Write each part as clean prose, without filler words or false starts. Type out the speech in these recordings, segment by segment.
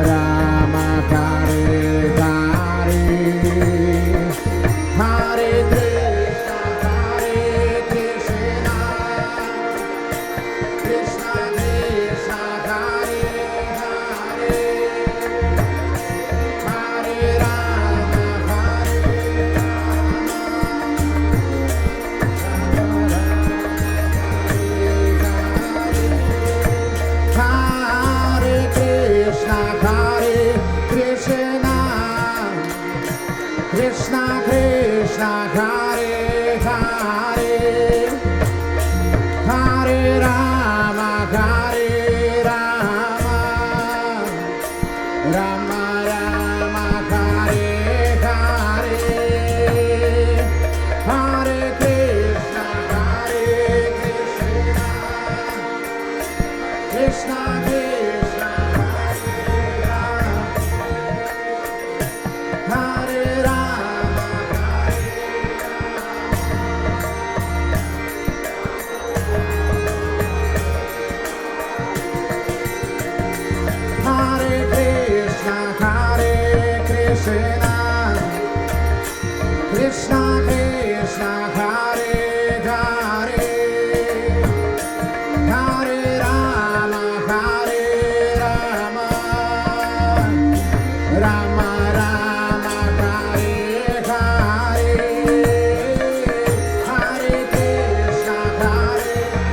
Rama Hare Hare Hare Krishna Krishna Krishna Krishna Hare Hare Hare Rama Hare Krishna Krishna Krishna Hare Hare Hare Rama Rama Rama Hare Hare Hare Krishna Krishna Krishna Hare Rama Hare Krishna Krishna Krishna Hare Hare Hare Rama Rama Rama Hare Hare Hare Krishna Krishna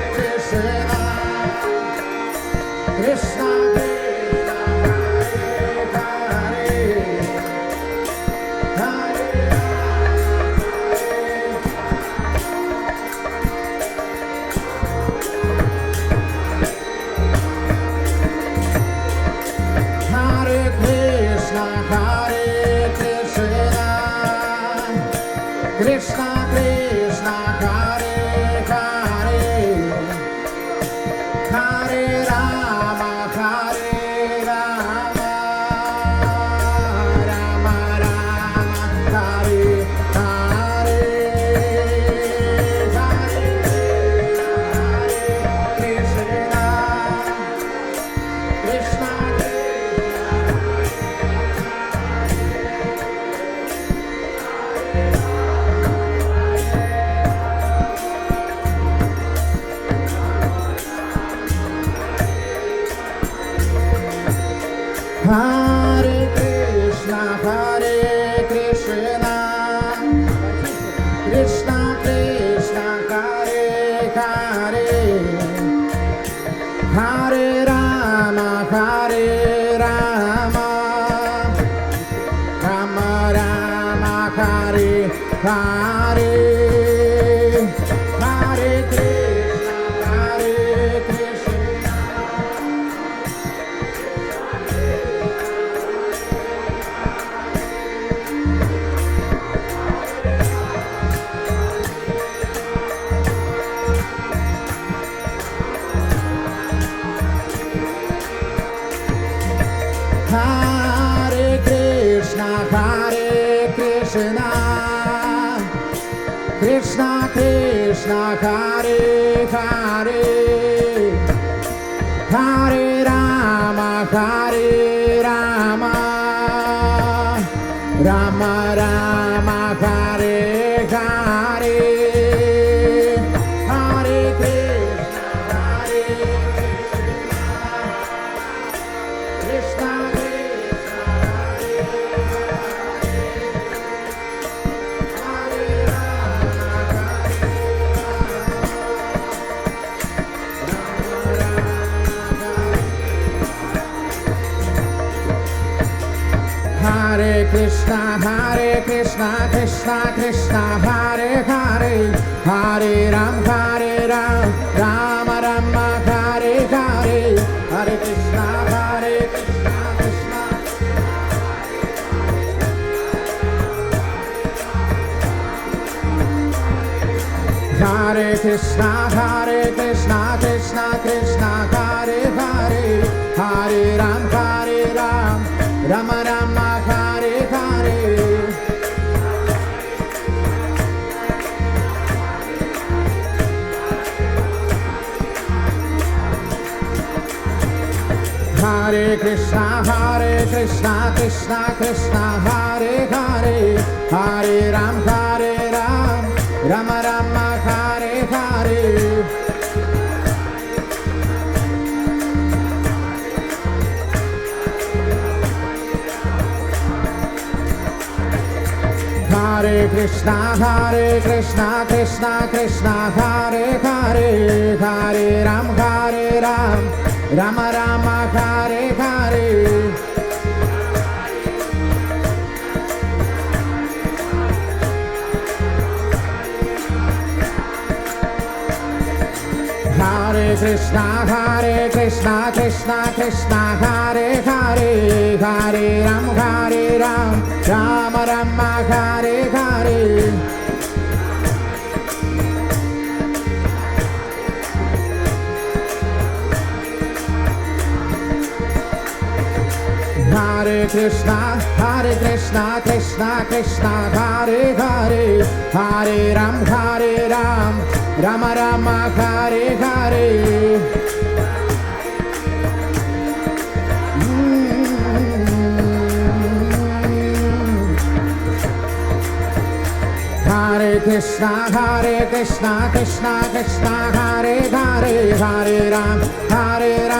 Krishna Hare Krishna Krishna Krishna Hare Hare Hare Rama Rama Rama Hare Hare Krishna Krishna Hare Krishna Krishna Krishna Hare Hare Hare Rama Rama Rama Hare Hare Hare Krishna Hare Krishna Krishna Krishna Hare Hare Hare Rama Rama Rama Rama Hare Hare Hare Krishna Krishna Hare Krishna Krishna Krishna Hare Hare Hare Rama Rama Rama Hare Hare Hare Krishna Krishna Hare Krishna Krishna Krishna Hare Hare Hare Rama Rama Rama Hare Hare Hare Hare Krishna, Krishna Krishna, Hare Hare, Hare Ram, Rama Rama, Hare Hare. Hare Krishna, Krishna, Hare Hare, Hare Ram, Rama Rama, Hare Hare. Hare Krishna, Krishna, Hare Hare, Hare Ram, Rama Rama, Hare Hare. Hare Krishna, Krishna, Hare Hare, Hare Ram, Rama Rama, Hare Hare. Hare Krishna, Krishna, Hare Hare, Hare Ram,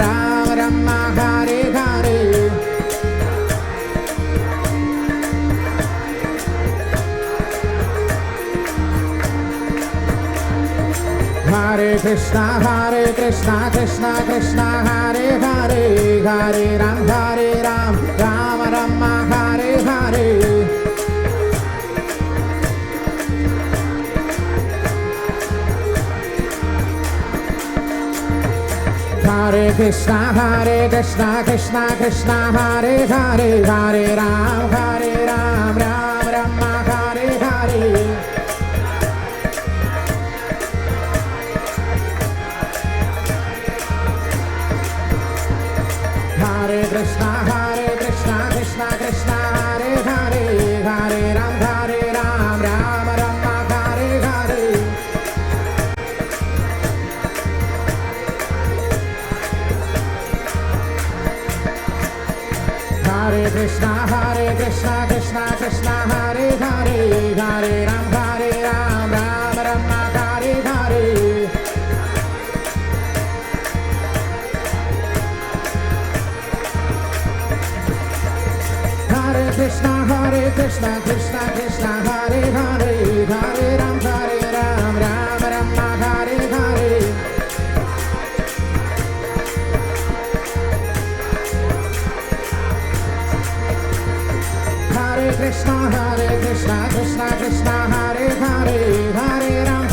Rama Rama, Hare Hare. Hare Krishna, Krishna, Hare Hare, Hare Ram, Rama Rama, Hare Hare. Hare Krishna, Krishna, Hare Hare, Hare Ram, Rama Rama, Hare Hare. Hare Krishna, Krishna, Hare Hare, Hare Ram, Rama Rama, Hare Hare. Hare Krishna, Krishna, Hare Hare, Hare Ram, Rama Rama, Hare Hare. Hare Krishna, Krishna, Hare Hare, Hare Ram, Rama Rama, Hare Hare. Hare Krishna, Krishna, Hare Hare, Hare Ram, Rama Rama, Hare Hare. Hare Krishna, Krishna Krishna, Hare Hare, Hare Rama,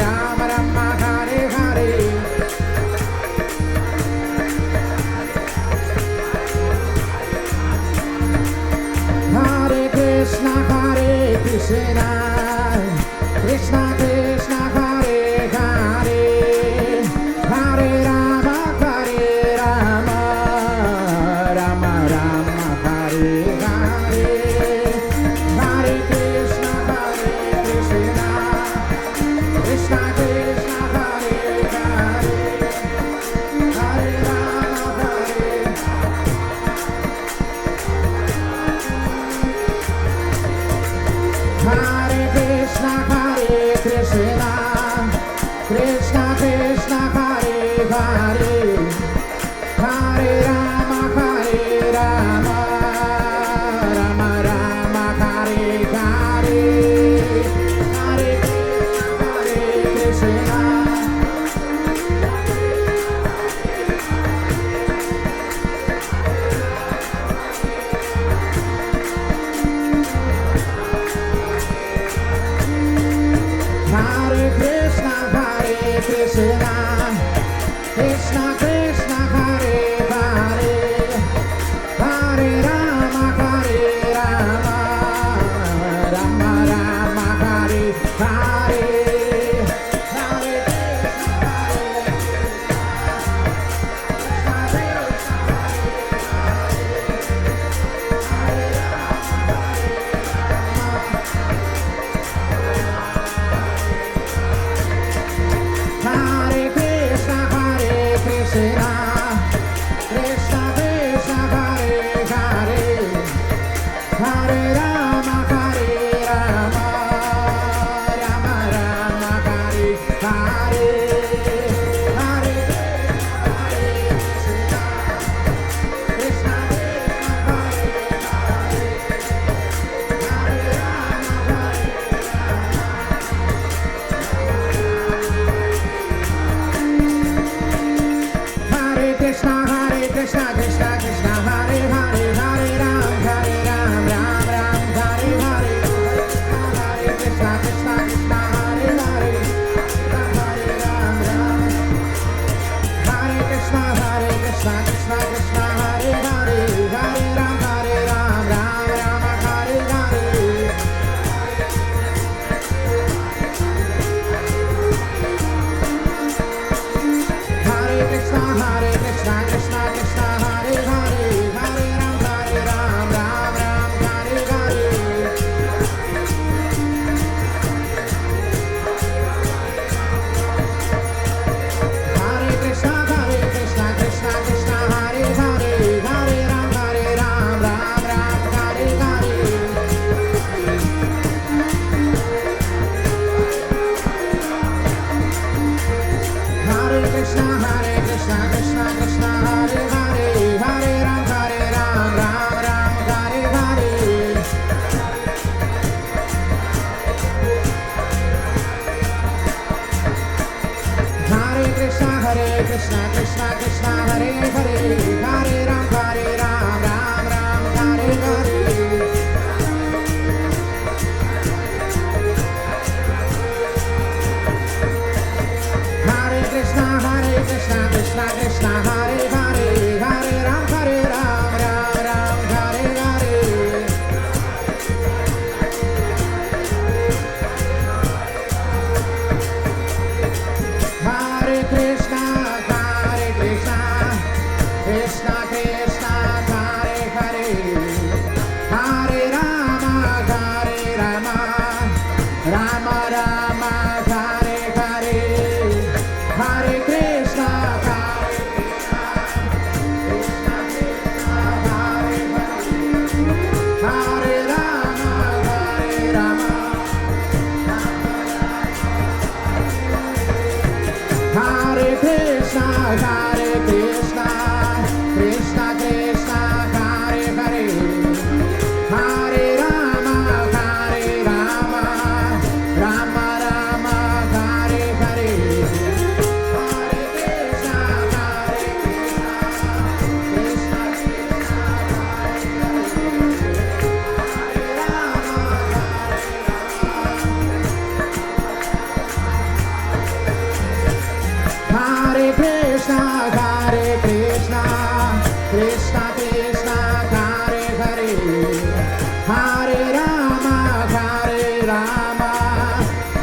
Rama Rama, Hare Hare. Hare Krishna, Krishna Krishna, Hare Hare, Hare Rama, Hare Hare Hare Hare Ram Ram Ram Hare Hare Hare Krishna Krishna Krishna Hare Hare Hare Ram Ram Hare Krishna Krishna Krishna Hare Hare Hare Ram Ram Ram Hare Hare Hare Krishna Krishna Krishna Hare Hare Hare Ram Ram Ram Hare Hare Hare Krishna Krishna Krishna Hare Hare Hare Ram Ram Hare Hare Hare Krishna Krishna Krishna Hare Hare Hare Ram Ram Hare Hare Hare Krishna Krishna Krishna Hare Hare Hare Ram Ram Hare Hare Hare Krishna Krishna Krishna Hare Hare Hare Ram Ram Hare Hare Hare Krishna Krishna Krishna Hare Hare Hare Rama Rama Rama Hare Hare Hare Krishna Krishna Krishna Hare Hare Hare Rama Hare Krishna Krishna Krishna Hare Hare Hare Rama Rama Rama Hare Hare Hare Krishna Krishna Krishna Hare Krishna Krishna Krishna Hare Hare Hare Rama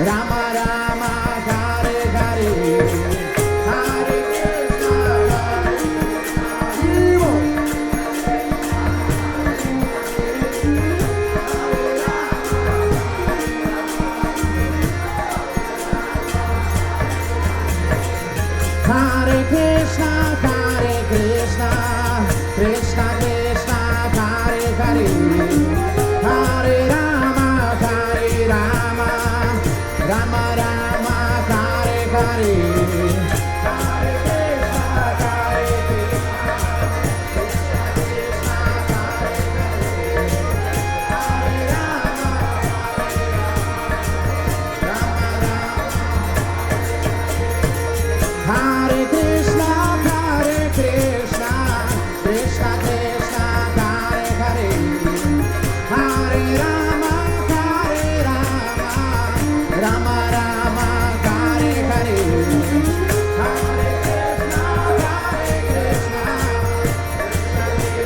Rama Rama Hare Hare Hare Krishna Hare Krishna Krishna Krishna Hare Hare Hare Rama Rama Rama Hare Hare Hare Krishna Krishna Hare Rama Rama Hare Krishna Krishna Krishna Hare Hare Hare Rama Rama Rama Hare Hare Hare Krishna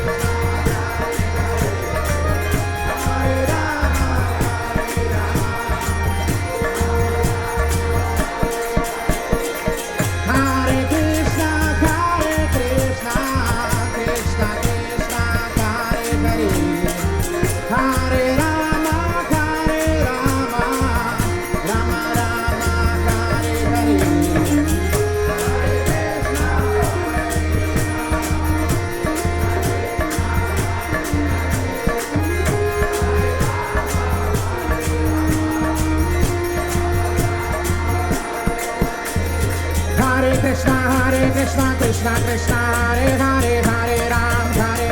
Krishna Hare Rama Hare Krishna Krishna Krishna Hare Hare Hare Rama Rama Rama Hare Hare Hare Krishna Krishna Krishna Hare Hare Hare Ram Ram Hare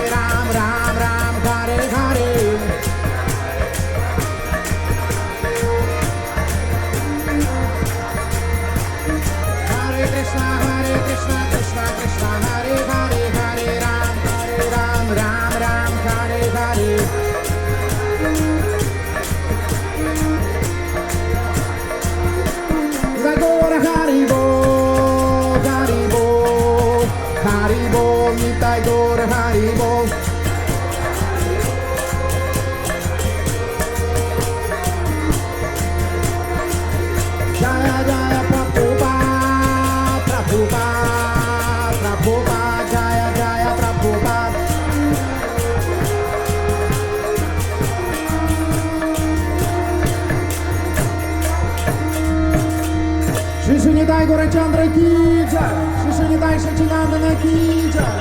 Hare Krishna Krishna Hare Hare Hare Ram Нитай-Гаура-Чандры ки джай, Шри Шри Нитай-Шри ки джай,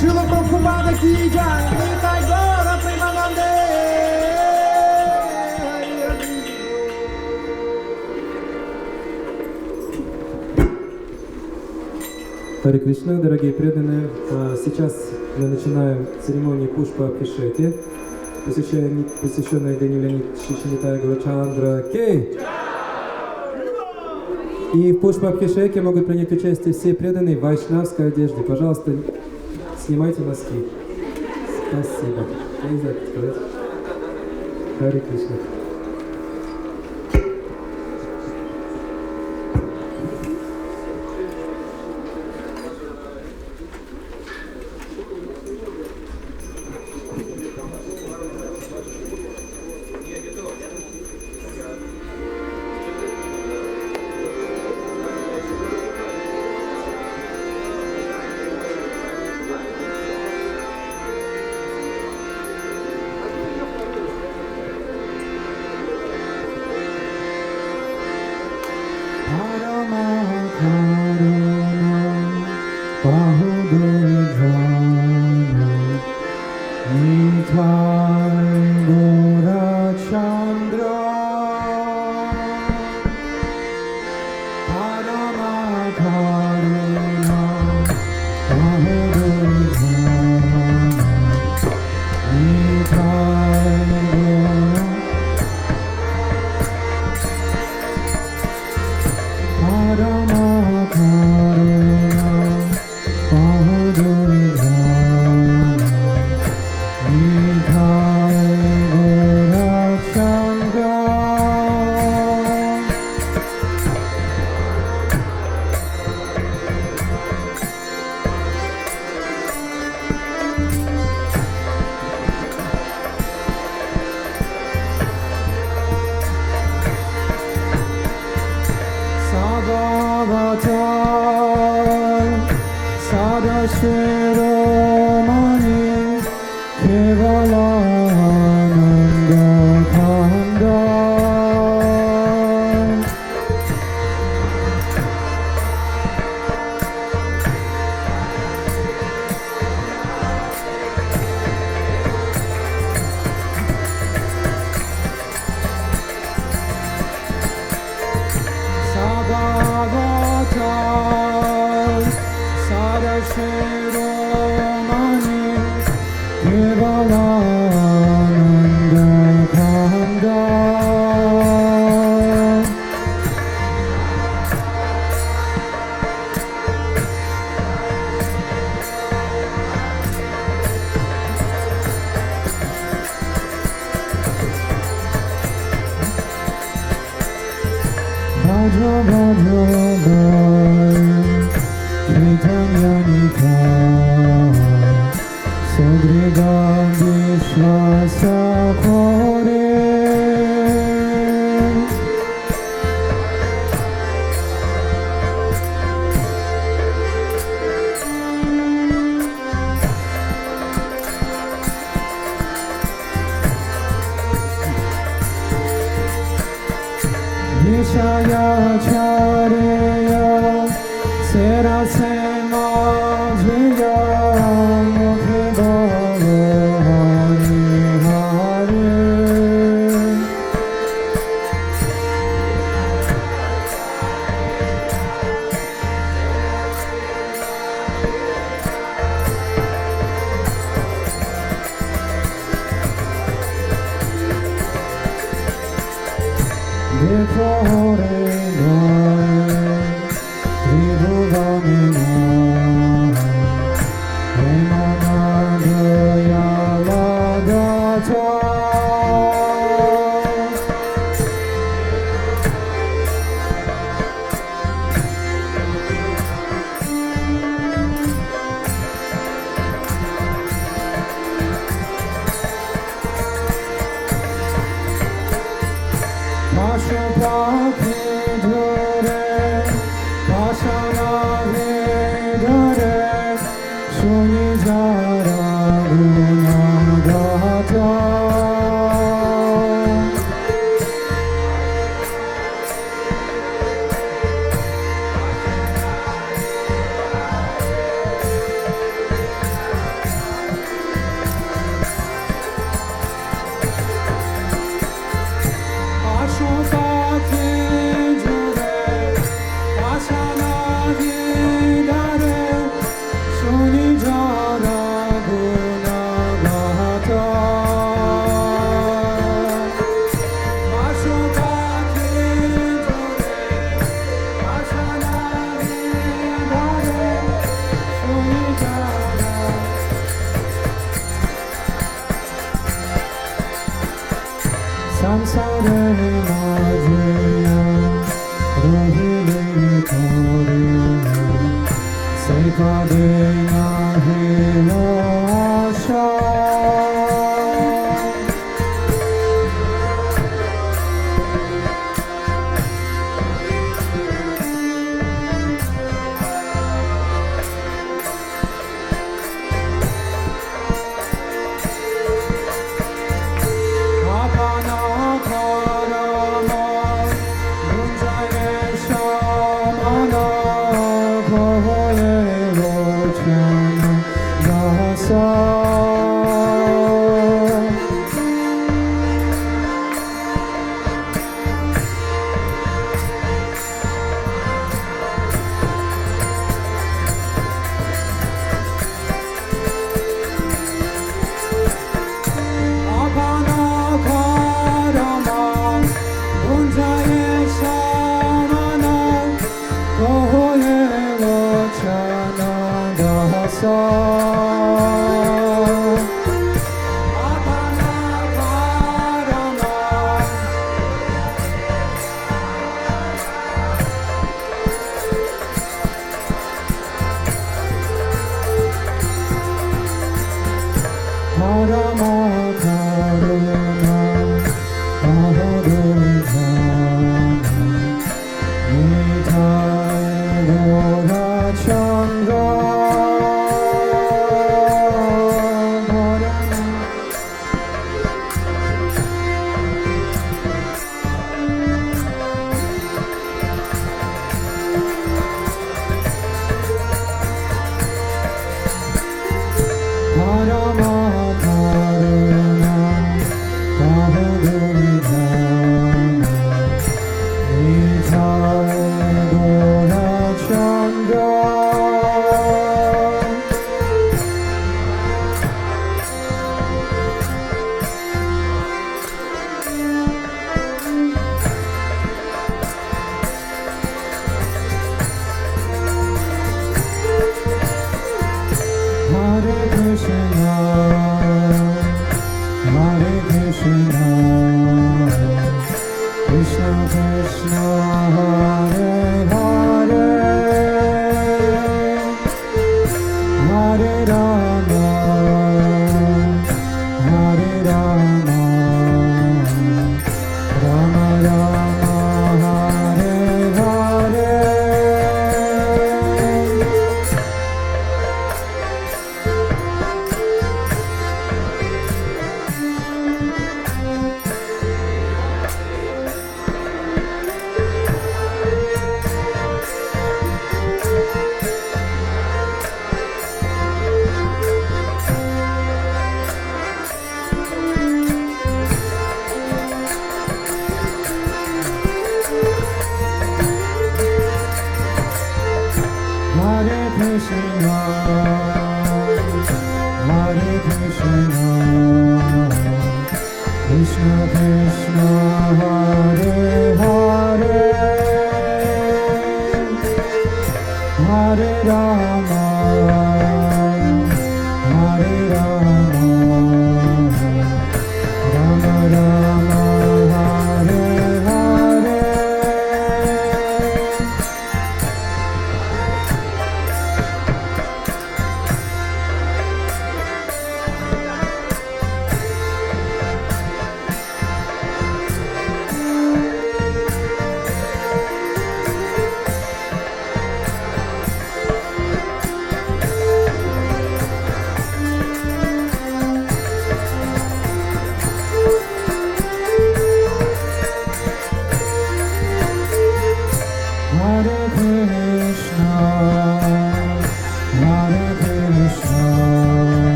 Шрила Прабхупада ки джай, Нитай-Гаура Примананде. Харе Кришна, дорогие преданные, сейчас мы начинаем церемонию Пушпа Пишети, посвященной Дню Шри Шри Нитай-Гаура-Чандры. И в Пушпа Пишеке могут принять участие все преданные в вайшнавской одежде. Пожалуйста, снимайте носки. Спасибо. Я не знаю, как сказать. Харе Кришна. Masha Bhakti संसारे माजिया रोहिणी करुणा सेका देना है आशा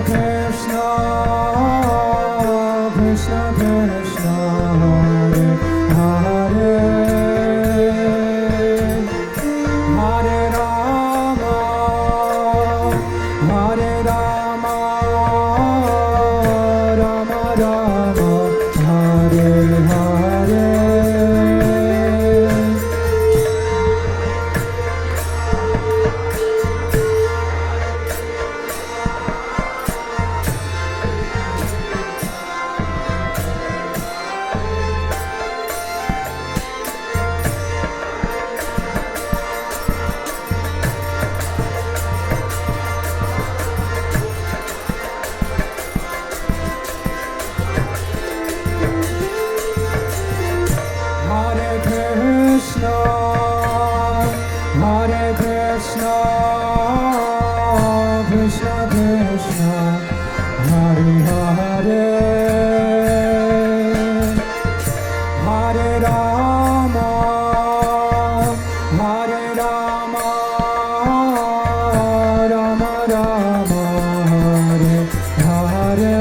Krishna, Krishna Krishna, Hare Hare, Hare Rama, Hare Rama, Rama Rama, Hare Hare. Hare Krishna, Hare Krishna, Krishna Krishna, Hare Hare, Hare Rama, Hare Rama, Rama Rama, Hare Hare.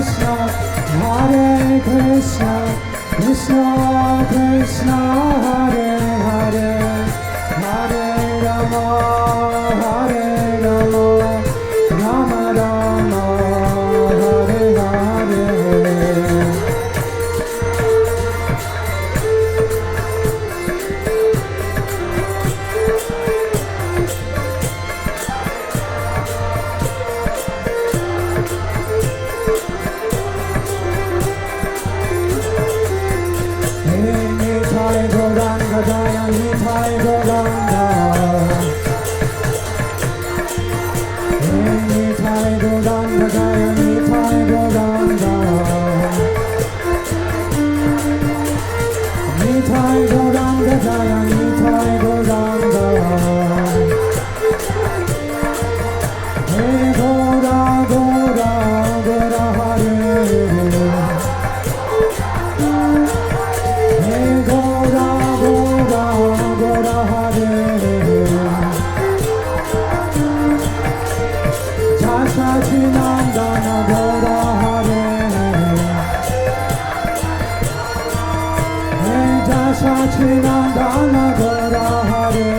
Krishna Sachinandana Gaura Hare Hey Sachinandana Gaura Hare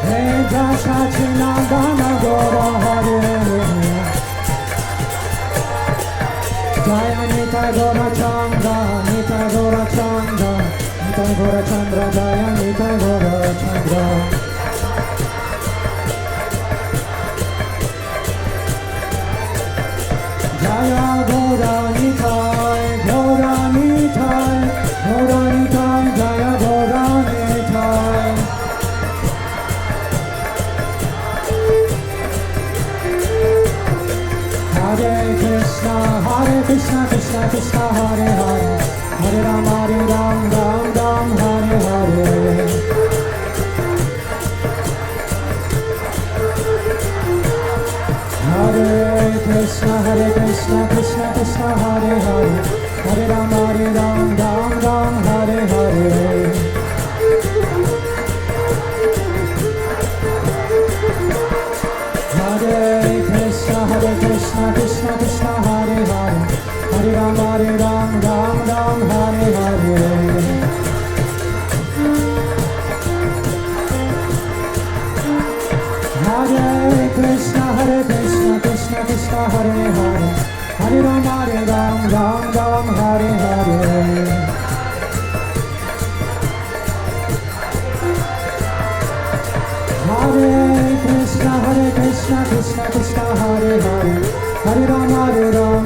Hey Sachinandana Gaura Hare Jaya Nitai-Gaura-Chandra Nitai-Gaura-Chandra Nitai-Gaura-Chandra Jaya Nitai-Gaura-Chandra Jaya Gaura Nitai, Gaura Nitai, Gaura Nitai, Jaya Gaura Nitai. Hare Krishna, Krishna Krishna, Hare Hare, Hare Ram, Ram Ram, Hare Hare. Hare Krishna, Krishna Krishna, Hare Hare, Hare Ram, Ram Ram, Hare Hare. Hare Krishna, Krishna Krishna, Hare Hare, Hare Ram, Ram Ram, Hare Hare. Hare Krishna, Krishna Krishna, Hare Hare, Hare Ram, Ram Ram, Hare Hare. Hare Krishna, Krishna Krishna, Hare Hare, Hare Ram,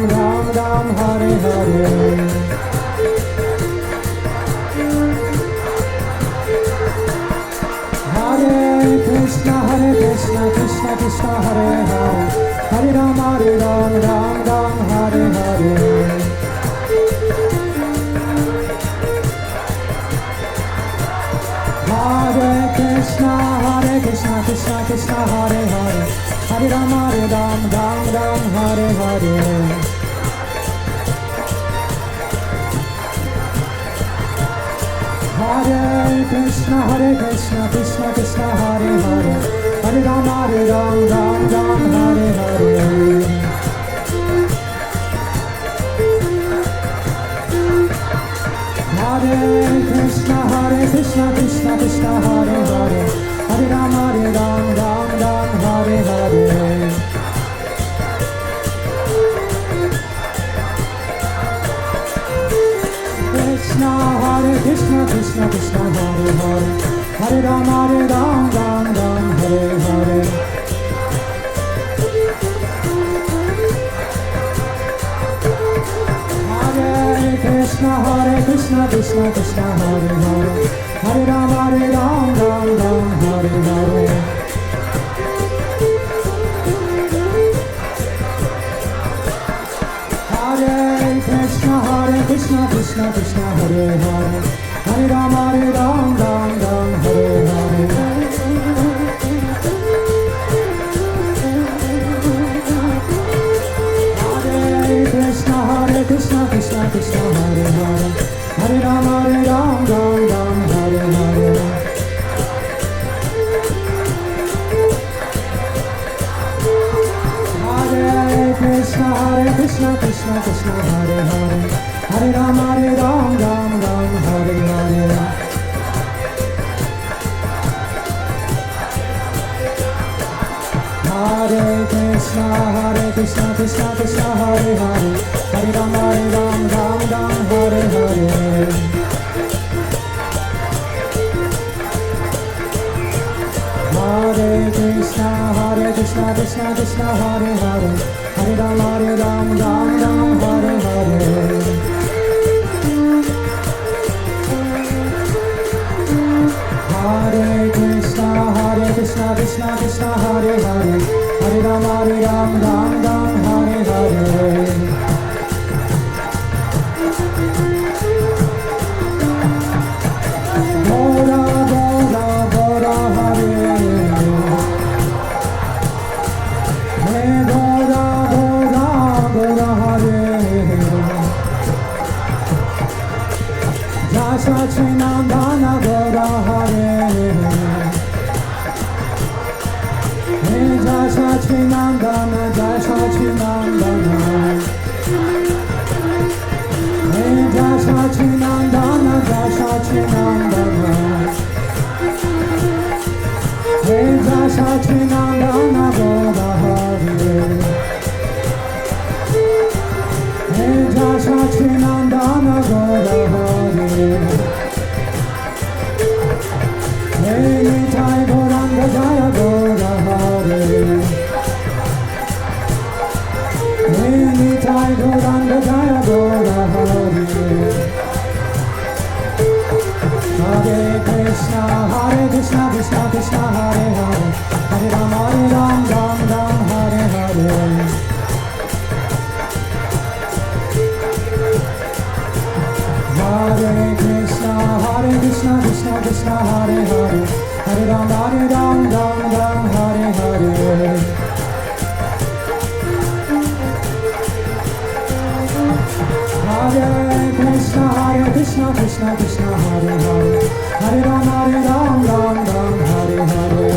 Ram Hare Hare. Hare Krishna, Krishna Krishna, Hare Hare, Hare Ram, Ram Hare Hare. Hare Krishna, Krishna Krishna, Hare Hare, Hare Ram, Ram Hare Hare. Hare Krishna, Krishna Krishna, Hare Hare, Hare Ram, Ram Hare Hare. Hare Krishna, Krishna Krishna, Hare Hare, Hare Ram, Ram Hare Hare. Krishna, Krishna Krishna, Hare Hare, Hare Ram, Ram Hare Hare. Krishna, Krishna Krishna, Hare Hare, Hare Ram, Ram Hare Hare. Hare Krishna, Krishna Krishna, Hare Hare, Hare Ram, Ram Hare Hare. Krishna, Krishna Krishna, Hare Hare, Hare Ram, Ram Hare Hare. Hare Krishna, Krishna Krishna, Hare Hare, Hare Ram, Ram Hare Hare. Hare Krishna, Krishna Krishna, Hare Hare, Hare Ram, Ram Hare Hare. Hare Krishna, Krishna Krishna, Hare Hare, Hare Ram, Ram Hare Hare. Hare Krishna, Krishna Krishna, Hare Hare, Hare Ram, Ram Hare Hare. Gaura Gaura Gaura Hare, Hey Gaura Gaura Gaura Hare, Sachinandana Gaura Hare, Sachinandana, Jai Sachinandana. Hey Jai Sachinandana, Jai Sachinandana. Hey Jai Sachinandana, Goda Hari. Hey Jai Sachinandana, Goda Hari. Hey Nitai-Gaura-Chandras, Jaya Goda Hari. Hey Nitai-Gaura-Chandras, Jaya Goda Hari. Hare Krishna, Krishna Krishna, Hare Hare. Hare Ram, Ram Ram, Hare Hare. Hare Krishna, Krishna Krishna, Hare Hare. Hare Ram, Ram Ram, Hare Hare. Hare Krishna, Krishna Krishna, Hare Hare. Hare Ram, Ram Ram, Hare Hare.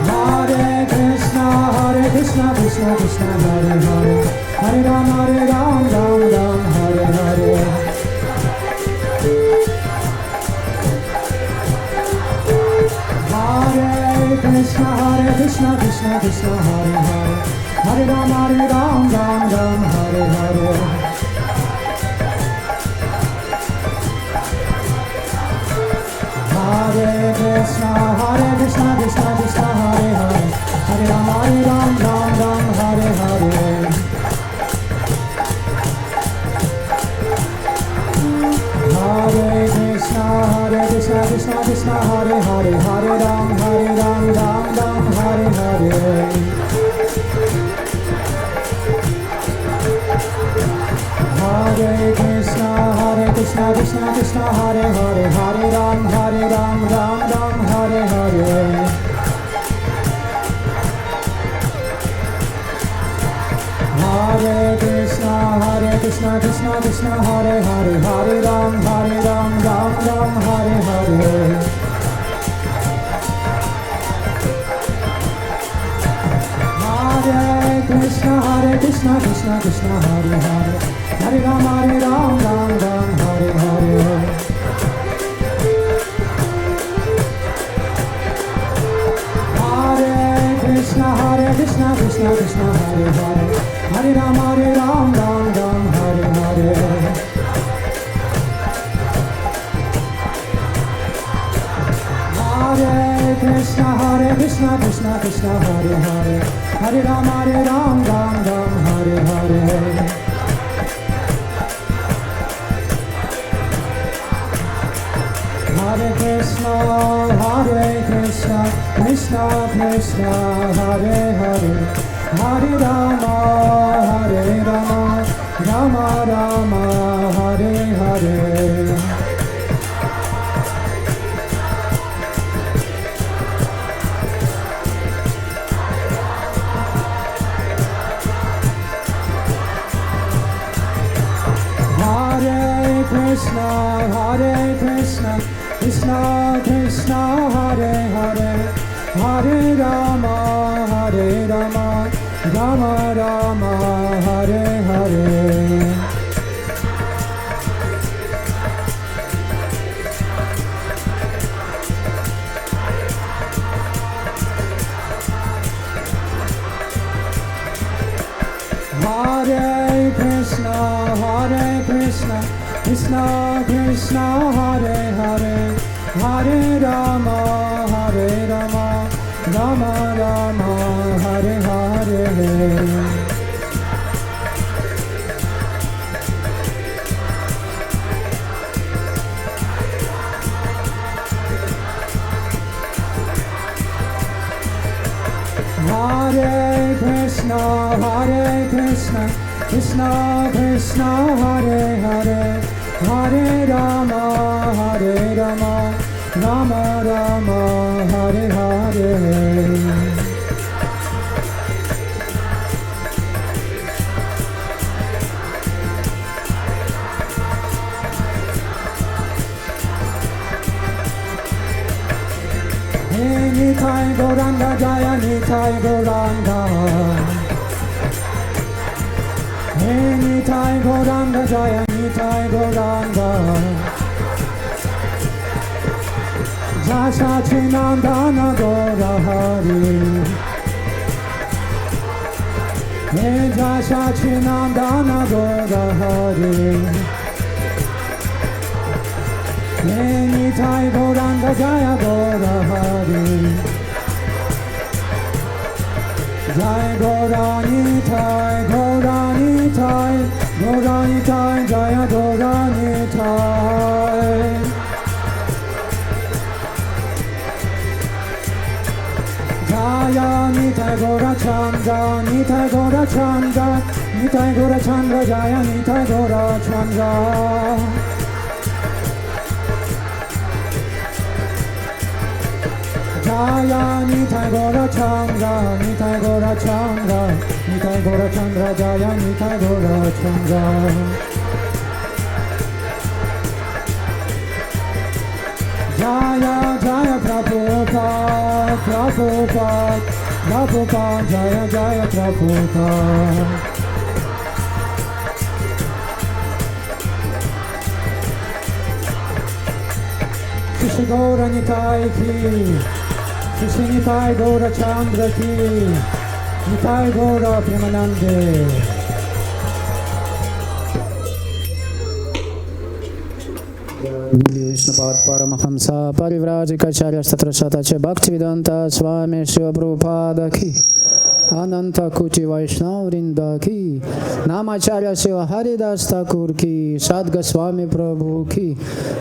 Hare Krishna, Krishna Krishna, Hare Hare. Hare Ram, Ram Ram, Hare Hare. Hare Krishna, Krishna Krishna, Hare Hare. Hare Ram, Ram Ram, Hare Hare. Hare Krishna, Krishna Krishna, Hare Hare. Hare Ram, Ram Ram, Hare Hare. Hare Krishna, Krishna Hare Hare. Hare Ram, Ram Ram, Hare Hare. Hare Krishna, Krishna Hare Hare. Hare Ram, Ram Ram, Hare Hare. Hare Krishna, Krishna Hare Hare. Hare Ram, Ram Ram, Hare Hare. Hare Krishna, Krishna Hare Hare. Hare Ram, Ram Ram, Hare Hare. Hare Krishna, Krishna Hare Hare. Hare Ram, Ram Ram, Hare Hare. Hare Krishna, Krishna Hare Hare. Hare Ram, Ram Ram, Hare Hare. Hare Krishna, Krishna Krishna, Hare Hare. Hare Rama, Rama Rama, Hare Hare. Hare Krishna, Krishna Krishna, Hare Hare. Hare Rama, Rama Rama, Hare Hare. Hare Krishna, Krishna Krishna, Hare Hare. Hare Rama, Rama Rama, Hare Hare. Hare Krishna, Krishna Krishna, Hare Hare. Hare Rama, Rama Rama, Hare Hare. Nitai-Gauranga Jaya Nitai-Gauranga. Nitai-Gauranga Jaya Nitai-Gauranga. Jasachinandana Gaura Hari. Jasachinandana Gaura Hari. Nitai-Gauranga Jaya Gaura Hari. Jai Gaura Nitai, Gaura Nitai, Gaura Nitai, Jaya Gaura Nitai. Jaya Nitai-Gaura-Chandra, Nitai-Gaura-Chandra, Nitai-Gaura-Chandra, Jaya Nitai-Gaura-Chandra. Jaya Nitai-Gaura-Chandra, Nitai-Gaura-Chandra, Nitai-Gaura-Chandra, Jaya Nitai-Gaura-Chandra. Jaya Jaya Prabhupada, Prabhupada, Prabhupada, Jaya Jaya Prabhupada. Shri Gaura Nitai ki, Shri Nitai-Gaura-Chandra ki, Nitai-Gaura Premanande. Vishnupada Paramahamsa Parivrajikacharya Satrasatacha Bhaktivedanta Swami Shiva Prabhupada ki, Ananta Kuti Vaishnava Vrinda ki, Namacharya Shiva Haridas Thakur ki, Sadga Swami Prabhu ki,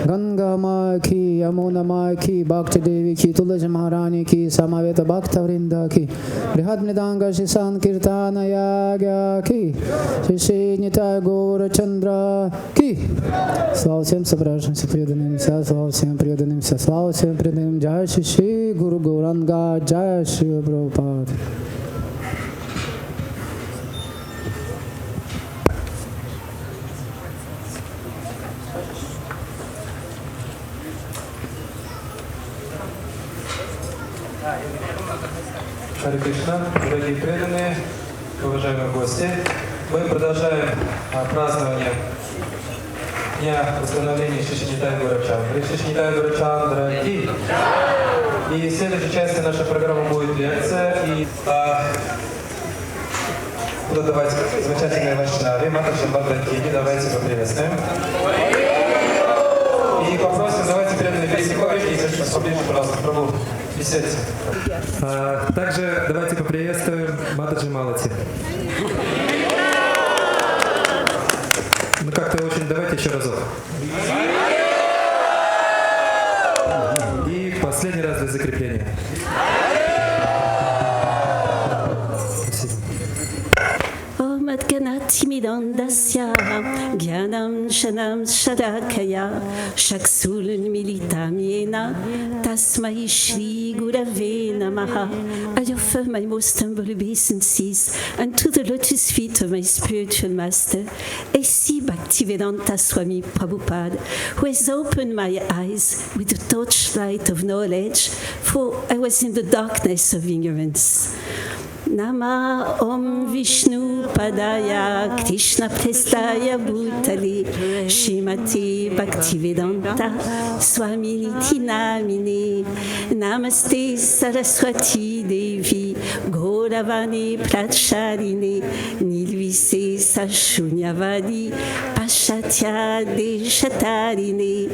Ganga Ma ki, Yamuna Ma ki, Bhakti Devi ki, Tulasi Maharani ki, Samaveta Bhakta Vrinda ki, Brihad Mridanga Shri Sankirtana Yagya ki, Shri Nitai-Gaura-Chandra ki. Слава всем собравшимся преданным, слава всем преданным, слава всем преданным. Джай Шри Гуру Гауранга, Джай Шри Прабхупада. Харе Кришна, дорогие преданные, уважаемые гости. Мы продолжаем празднование дня установления Шри Нитай-Гаура-Чандры. Шри Нитай-Гаура-Чандры ки. И в следующей части нашей программы будет лекция. И будут давать замечательные вайшнави, Е.М.Мондакини. Давайте поприветствуем. И попросим, давайте преданные перейти поближе, пожалуйста, Прабху. Беседуйте. Также давайте поприветствуем Е.М.Малати. Ну как-то очень, давайте еще разок. И последний раз для закрепления. Timidandasya Gyanam Shanam Shadakaya Shaksul Militam Yena Tasmai Shri Gurave Namaha. I offer my most humble obeisances and to the lotus feet of my spiritual master, A.C. Bhaktivedanta Swami Prabhupada, who has opened my eyes with the torchlight of knowledge, for I was in the darkness of ignorance. Nama Om Vishnu Padaya Krishna Prestaya Bhutale Shrimati Bhaktivedanta Swami Niti Namine Namaste Saraswati Devi Gauravani Pracharine Nilvise Sashunyavadi Pashatya Deshatarine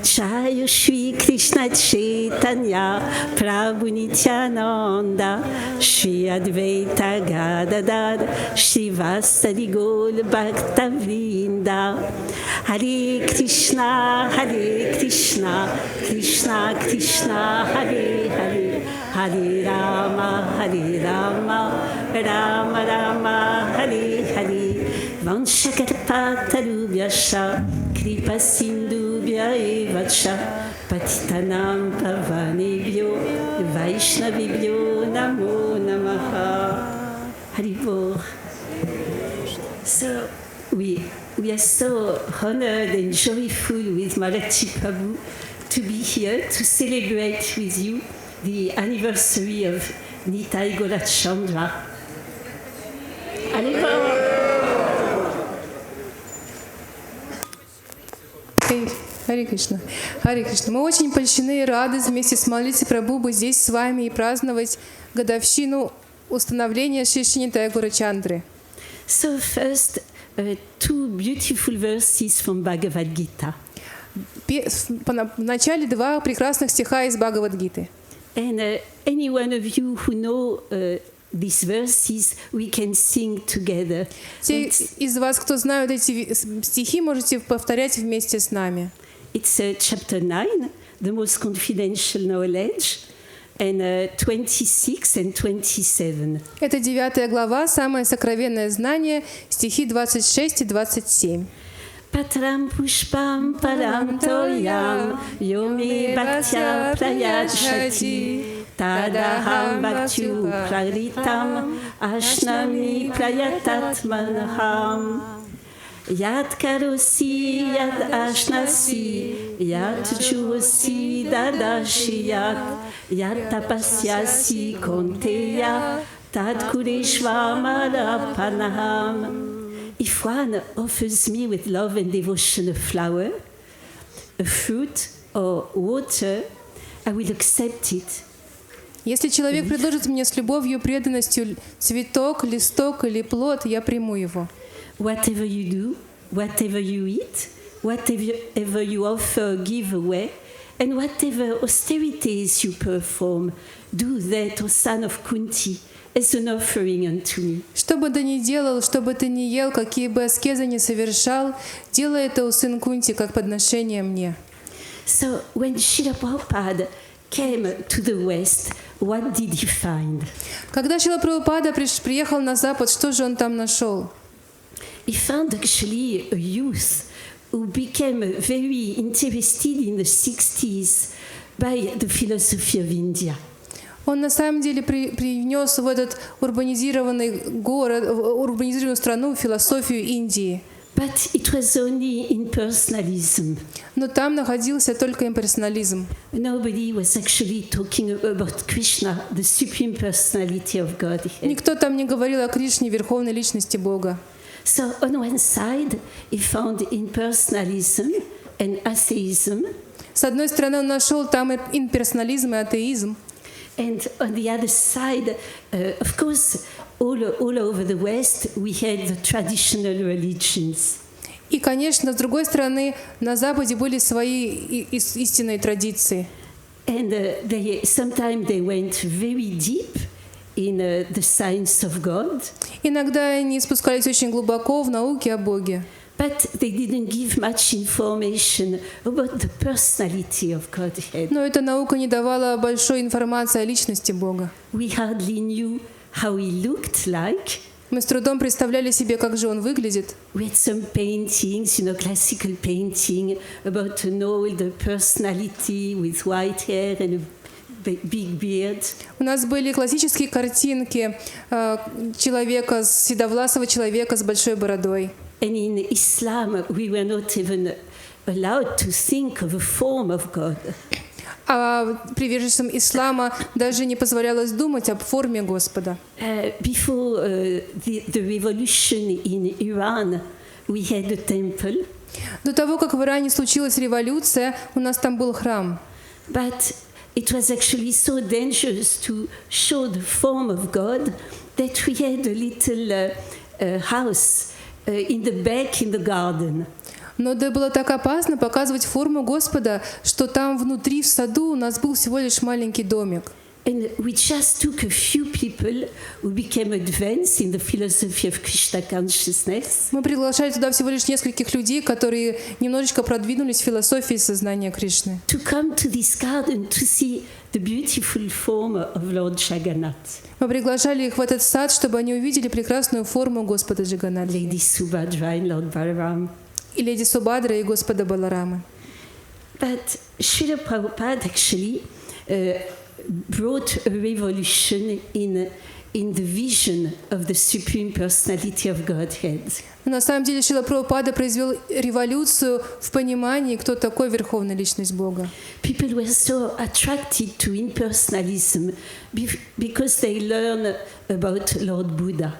Jaya Shri Krishna Chaitanya Prabhu Nityananda Shri Advaita Gadadhar Srivastadi Gaur Bhakta Vrinda. Hare Krishna, Krishna Krishna, Hare Hare, Hare Rama, Rama Rama, Hare Hare. Vanshakapatarubhyascha, Kripa Sindhubhya evacha, Patitanam Pavanebhyo, Vaishnavibhyo Namo Namaha. Haribol. So we are so honored and joyful with Malati Prabhu to be here to celebrate with you the anniversary of Nitai-Gaura-Chandra. Allez, Харе Кришна. Харе Кришна. Мы очень польщены и рады вместе с Малати Прабху быть здесь с вами и праздновать годовщину установления Шри Шри Нитай-Гаура-Чандры. So first, two beautiful verses from Bhagavad Gita. В начале два прекрасных стиха из Бхагавад-гиты. And any one of you who know these verses, we can sing together. Те из вас, кто знают эти стихи, можете повторять вместе с нами. It's chapter 9, the most confidential knowledge, and 26 and 27. Это 9 глава, самое сокровенное знание, стихи 26 и 27. Patram pushpam param toyam yomi bhaktya prayachati tadaham bhaktyu praritam ashnami prayatatmanaham yad karosi yad ashnasi yad juhosi dadashi yad tapasyasi konteya tad kureshvamarapanaham. If one offers me with love and devotion a flower, a fruit or water, I will accept it. Если человек предложит мне с любовью, преданностью цветок, листок или плод, я приму его. Whatever you do, whatever you eat, whatever you offer, give away, and whatever austerities you perform, do that, O son of Kunti, as an offering unto me. Что бы ты ни делал, что бы ты ни ел, какие бы аскезы ни совершал, делай это, о сын Кунти, как подношение мне. So when Srila Prabhupada came to the West, what did he find? Когда Шрила Прабхупада приехал на Запад, что же он там нашел? He found actually a youth who became very interested in the 60s by the philosophy of India. Он на самом деле привнес в этот урбанизированный город, урбанизированную страну философию Индии. But it was only in personalism. Но там находился только имперсонализм. Nobody was actually talking about Krishna, the supreme personality of God. Никто там не говорил о Кришне, верховной личности Бога. So on one side, he found impersonalism and atheism. С одной стороны, он нашел там имперсонализм и атеизм. And on the other side, of course, all over the West, we had the traditional religions. И, конечно, с другой стороны, на Западе были свои истинные традиции. And sometimes they went very deep in the science of God. Иногда они спускались очень глубоко в науке о Боге. But they didn't give much information about the personality of Godhead. Но эта наука не давала большой информации о личности Бога. We hardly knew how he looked like. Мы с трудом представляли себе, как же он выглядит. We had some paintings, classical painting about an old personality with white hair and a big beard. У нас были классические картинки человека, седовласого человека с большой бородой. And in Islam, we were not even allowed to think of a form of God. А приверженцам ислама даже не позволялось думать об форме Господа. Before the revolution in Iran, we had a temple. До того, как в Иране случилась революция, у нас там был храм. But it was actually so dangerous to show the form of God that we had a little house in the back in the garden. Но да было так опасно показывать форму Господа, что там внутри в саду у нас был всего лишь маленький домик. And we just took a few people who became advanced in the philosophy of Krishna consciousness. Мы приглашали туда всего лишь нескольких людей, которые немножечко продвинулись в философии сознания Кришны. To come to this garden to see the beautiful form of Lord Jagannath. Мы приглашали их в этот сад, чтобы они увидели прекрасную форму Господа Джаганнатха. Lady Subhadra and Lord Balaram. И леди Субхадра, и Господа Баларамы. But Srila Prabhupada actually brought a revolution in in the vision of the Supreme Personality of Godhead. На самом деле Шрила Прабхупада произвел революцию в понимании, кто такой Верховная Личность Бога. People were so attracted to impersonalism because they learn about Lord Buddha.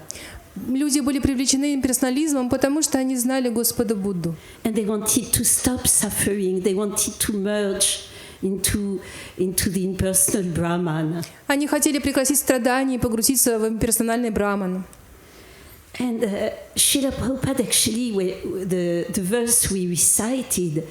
Люди были привлечены имперсонализмом, потому что они знали Господа Будду. And they wanted to stop suffering. They wanted to merge into the impersonal Brahman. Они хотели прекратить страдания и погрузиться в имперсональный Браман. And Srila Prabhupada actually, the verse we recited,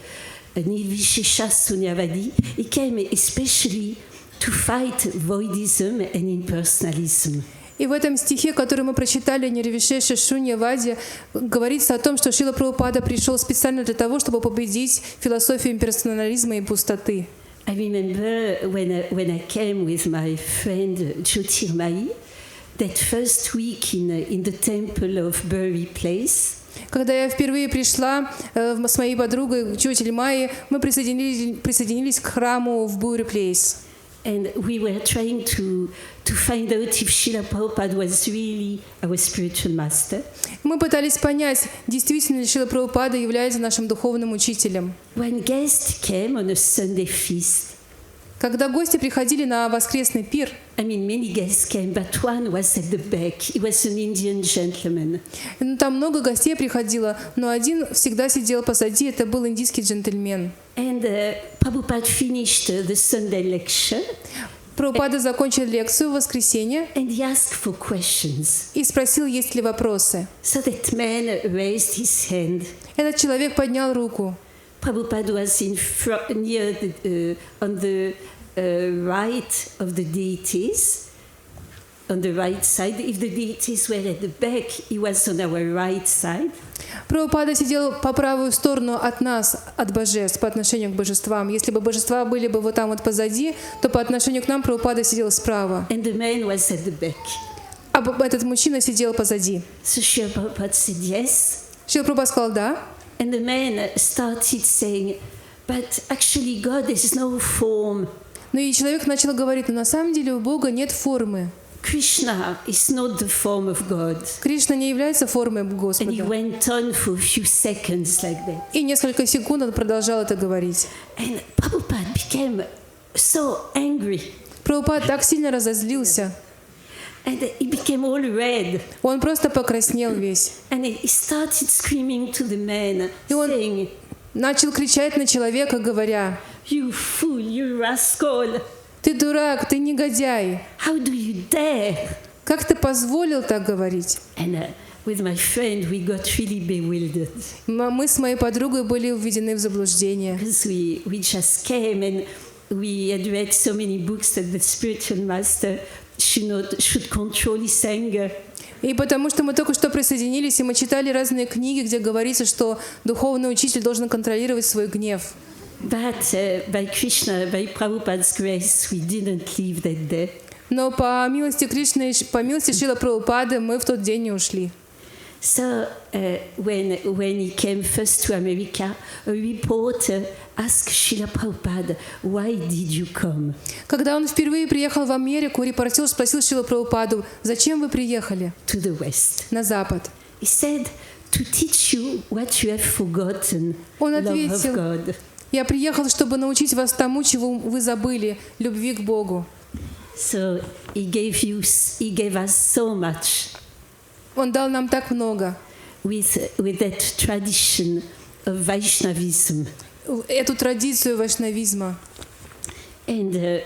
Nirvishesha Sunyavadi, it came especially to fight voidism and impersonalism. И в этом стихе, который мы прочитали, Нирвишеша Шуньявади, говорится о том, что Шрила Прабхупада пришел специально для того, чтобы победить философию имперсонализма и пустоты. I remember when I came with my friend Jyotirmai, that first week in the temple of Bury Place. Когда я впервые пришла с моей подругой Джотильмайи, мы присоединились к храму в Bury Place. And we were trying to find out if Srila Prabhupada was really our spiritual master. Мы пытались понять, действительно ли Шрила Прабхупада является нашим духовным учителем. One guest came on a Sunday feast. Когда гости приходили на воскресный пир, I mean, many guests came, but one was at the back. He was an Indian gentleman. Там много гостей приходило, но один всегда сидел позади, это был индийский джентльмен. And Prabhupada finished the Sunday lecture. Прабхупада закончил лекцию в воскресенье And he asked for questions. и спросил, есть ли вопросы. So that man raised his hand. Этот человек поднял руку. Prabhupada was near on the right of the deities, on the right side. If the deities were at the back, he was on our right side. Прабхупада сидел по правую сторону от нас, от божеств, по отношению к божествам. Если бы божества были бы вот там вот позади, то по отношению к нам Прабхупада сидел справа. And the man was at the back. А этот мужчина сидел позади. So Srila Prabhupada said yes. Шрила Прабхупада сказал «да». And the man started saying, but actually God is no form. Ну и человек начал говорить, но на самом деле у Бога нет формы. Krishna is not the form of God. Кришна не является формой Господа. And he went on for a few seconds like that. И несколько секунд он продолжал это говорить. And Prabhupada became so angry. Прабхупада так сильно разозлился. And he became all red. Он просто покраснел весь. And he started screaming to the man, И он saying, начал кричать на человека, говоря: "You fool, you rascal! Ты дурак, ты негодяй! How do you dare?" Как ты позволил так говорить? And with my friend, we got really bewildered Мы с моей подругой были введены в заблуждение. because we just came and we had read so many books that the spiritual master should control his anger. И потому что мы только что присоединились, и мы читали разные книги, где говорится, что духовный учитель должен контролировать свой гнев. But by Prabhupada's grace, we didn't leave that day. Но по милости Кришны, по милости Шрила Прабхупады, мы в тот день не ушли. So when he came first to America, a reporter asked Srila Prabhupada, "Why did you come?" Когда он впервые приехал в Америку, репортер спросил Шрилу Прабхупаду: «Зачем вы приехали To the West. на Запад?» He said, "To teach you what you have forgotten, Он love of ответил: God." «Я приехал, чтобы научить вас тому, чего вы забыли, любви к Богу». So he gave us so much Он дал нам так много. with that tradition of Vaishnavism. Эту традицию вайшнавизма. And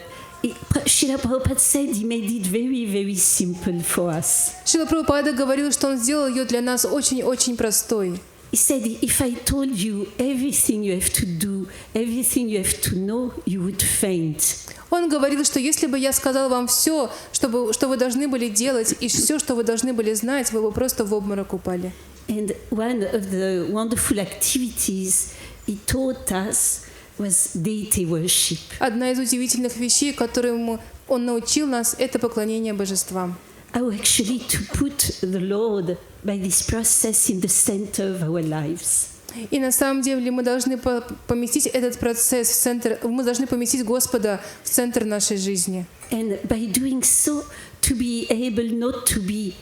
Srila Prabhupada said he made it very, very simple for us. Шрила Прабхупада говорил, что он сделал ее для нас очень-очень простой. He said, if I told you everything you have to do, everything you have to know, you would faint. Он говорил, что если бы я сказал вам все, что вы должны были делать, и все, что вы должны были знать, вы бы просто в обморок упали. And one of the wonderful activities he taught us was deity worship. Одна из удивительных вещей, которым он научил нас, это поклонение божествам. How actually to put the Lord by this process in the center of our lives. И на самом деле мы должны поместить этот процесс в центр, мы должны поместить Господа в центр нашей жизни. And by doing so, to be able not to be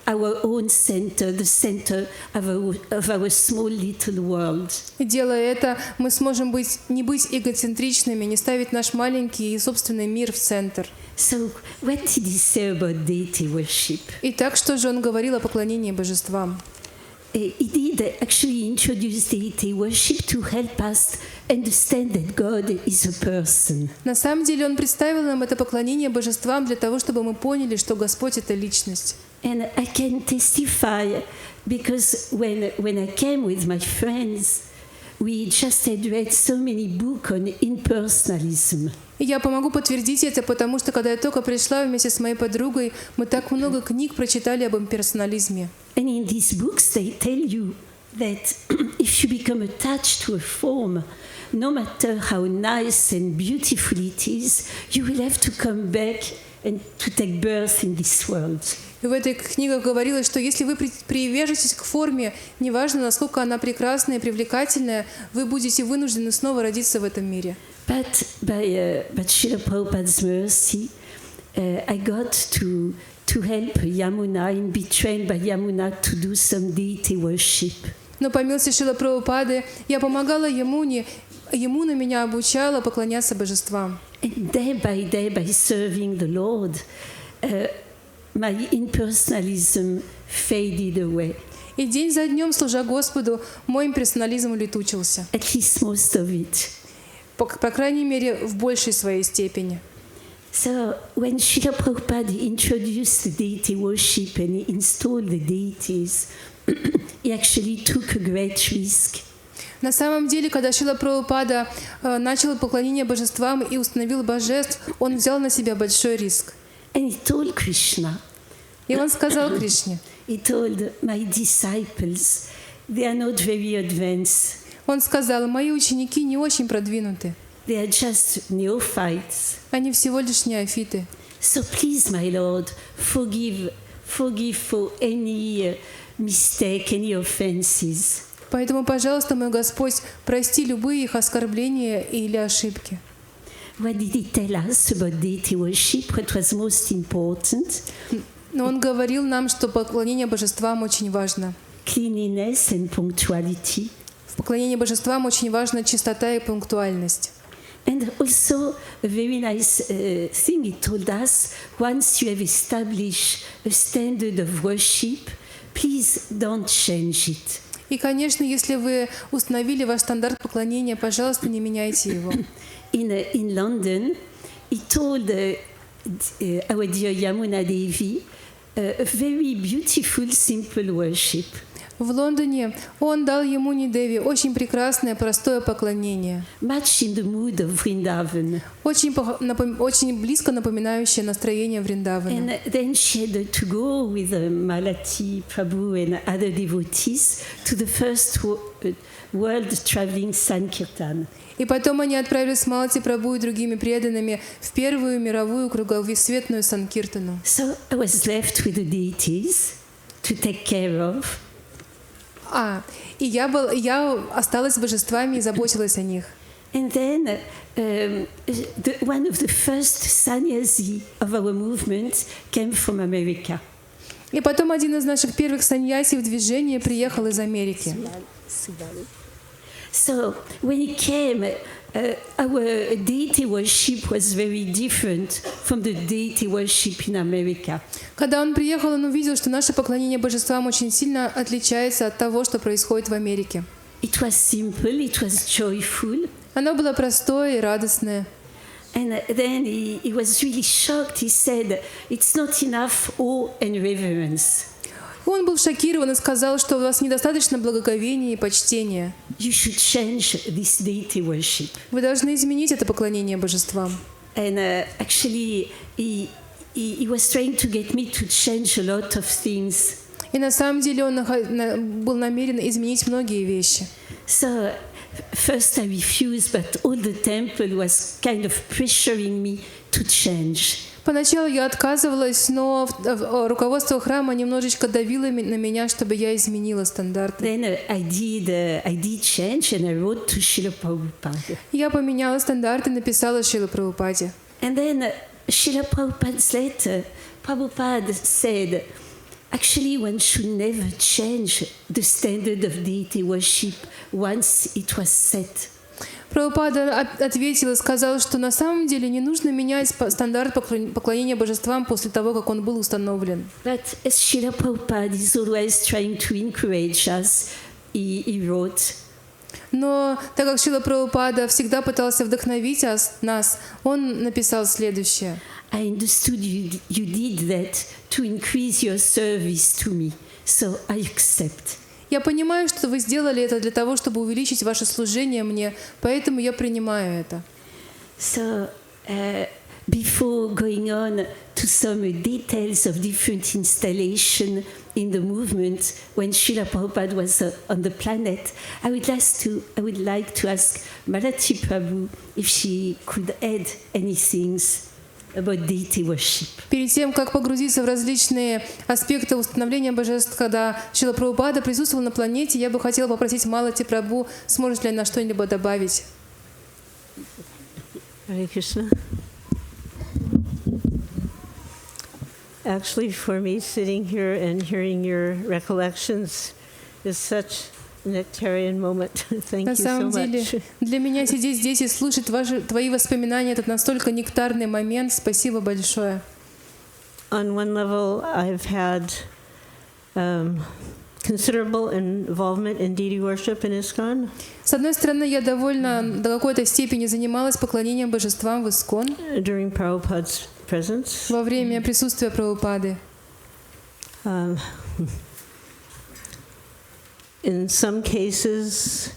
our own center, the center of our small little world. И делая это, мы сможем не быть эгоцентричными, не ставить наш маленький и собственный мир в центр. So, what did he say about deity worship? Итак, что же он говорил о поклонении божествам? He did actually introduce deity worship to help us understand that God is a person. На самом деле он представил нам это поклонение божествам для того, чтобы мы поняли, что Господь — это личность. And I can testify because when I came with my friends, we just had read so many books on impersonalism. И я помогу подтвердить это, потому что когда я только пришла вместе с моей подругой, мы так много книг прочитали об имперсонализме. And in these books they tell you that if you become attached to a form, no matter how nice and beautiful it is, you will have to come back and to take birth in this world. И в этой книге говорилось, что если вы привяжетесь к форме, неважно, насколько она прекрасная и привлекательная, вы будете вынуждены снова родиться в этом мире. But Srila Prabhupada's mercy, I got to help Yamuna and be trained by Yamuna to do some deity worship. Но по милости Шрила Прабхупады я помогала Ямуне, Ямуна меня обучала поклоняться божествам. And day by serving the Lord, my impersonalism faded away. И день за днем, служа Господу, мой имперсонализм улетучился. At least most of it. По крайней мере, в большей своей степени. So when Srila Prabhupada introduced the deity worship and he installed the deities, he actually took a great risk. На самом деле, когда Шрила Прабхупада начал поклонение божествам и установил божеств, он взял на себя большой риск. And he told Krishna, И он сказал Кришне, he told my disciples, they are not very advanced. он сказал, мои ученики не очень продвинуты. They are just neophytes. Они всего лишь неофиты. So please, my Lord, forgive for any mistake, any offenses. Поэтому, пожалуйста, мой Господь, прости любые их оскорбления или ошибки. What did he tell us about deity worship? What was most important? Но он говорил нам, что поклонение божествам очень важно. Cleanliness and punctuality. В поклонении божествам очень важна чистота и пунктуальность. And also a very nice thing he told us, once you have established a standard of worship, please don't change it. И, конечно, если вы установили ваш стандарт поклонения, пожалуйста, не меняйте его. In London, he told our dear Yamuna Devi a very beautiful, simple worship. В Лондоне он дал Ямуне Деви очень прекрасное, простое поклонение. Much in the mood of Vrindavan. Очень близко напоминающее настроение Вриндавана. And then she had to go with Malati Prabhu and other devotees to the first world traveling Sankirtan. И потом они отправились с Малати Прабху и другими преданными в первую мировую кругосветную Санкиртану. So I was left with the deities to take care of. И я осталась с божествами и заботилась о них. And then one of the first sannyasi of our movement came from America. И потом один из наших первых саньяси в движении приехал из Америки. So when he came, our deity worship was very different from the deity worship in America. Когда он приехал, он увидел, что наше поклонение божествам очень сильно отличается от того, что происходит в Америке. It was simple, it was joyful. Оно было простое и радостное. And then he was really shocked. He said, it's not enough awe and reverence. Он был шокирован и сказал, что у вас недостаточно благоговения и почтения. You should change this deity worship. Вы должны изменить это поклонение божествам. And actually, he was trying to get me to change a lot of things. И на самом деле он был намерен изменить многие вещи. So first I refused, but all the temple was kind of pressuring me to change. Поначалу я отказывалась, но руководство храма немножечко давило на меня, чтобы я изменила стандарты. Then I did change and I wrote to Srila Prabhupada. Я поменяла стандарты, написала Шриле Прабхупаде. And then Srila Prabhupada's letter Prabhupada said, actually, one should never change the standard of deity worship once it was set. Прабхупада ответил и сказал, что на самом деле не нужно менять стандарт поклонения божествам после того, как он был установлен. But as Srila Prabhupada is always trying to encourage us, he wrote, Но так как Шрила Прабхупада всегда пытался вдохновить нас, он написал следующее. I understood you did that to increase your service to me, so I accept. Я понимаю, что вы сделали это для того, чтобы увеличить ваше служение мне, поэтому я принимаю это. So, before going on to some details of different installation in the movement when Srila Prabhupada was on the planet, I would like to ask Malati Prabhu if she could add anything about deity worship. Перед тем, как погрузиться в различные аспекты установления божеств, когда Шрила Прабхупада присутствовал на планете, я бы хотела попросить Малати Прабху, сможет ли она что-нибудь добавить. Hare Krishna. Actually, for me, sitting here and hearing your recollections is such a nectarian moment. Thank На you so самом деле, much. для меня сидеть здесь и слушать твои воспоминания — это настолько нектарный момент. Спасибо большое. On one level, I've had considerable involvement in deity worship in ISKCON. С одной стороны, я довольно до какой-то степени занималась поклонением божествам в ИСККОН During Prabhupada's presence. во время присутствия Прабхупады. In some cases,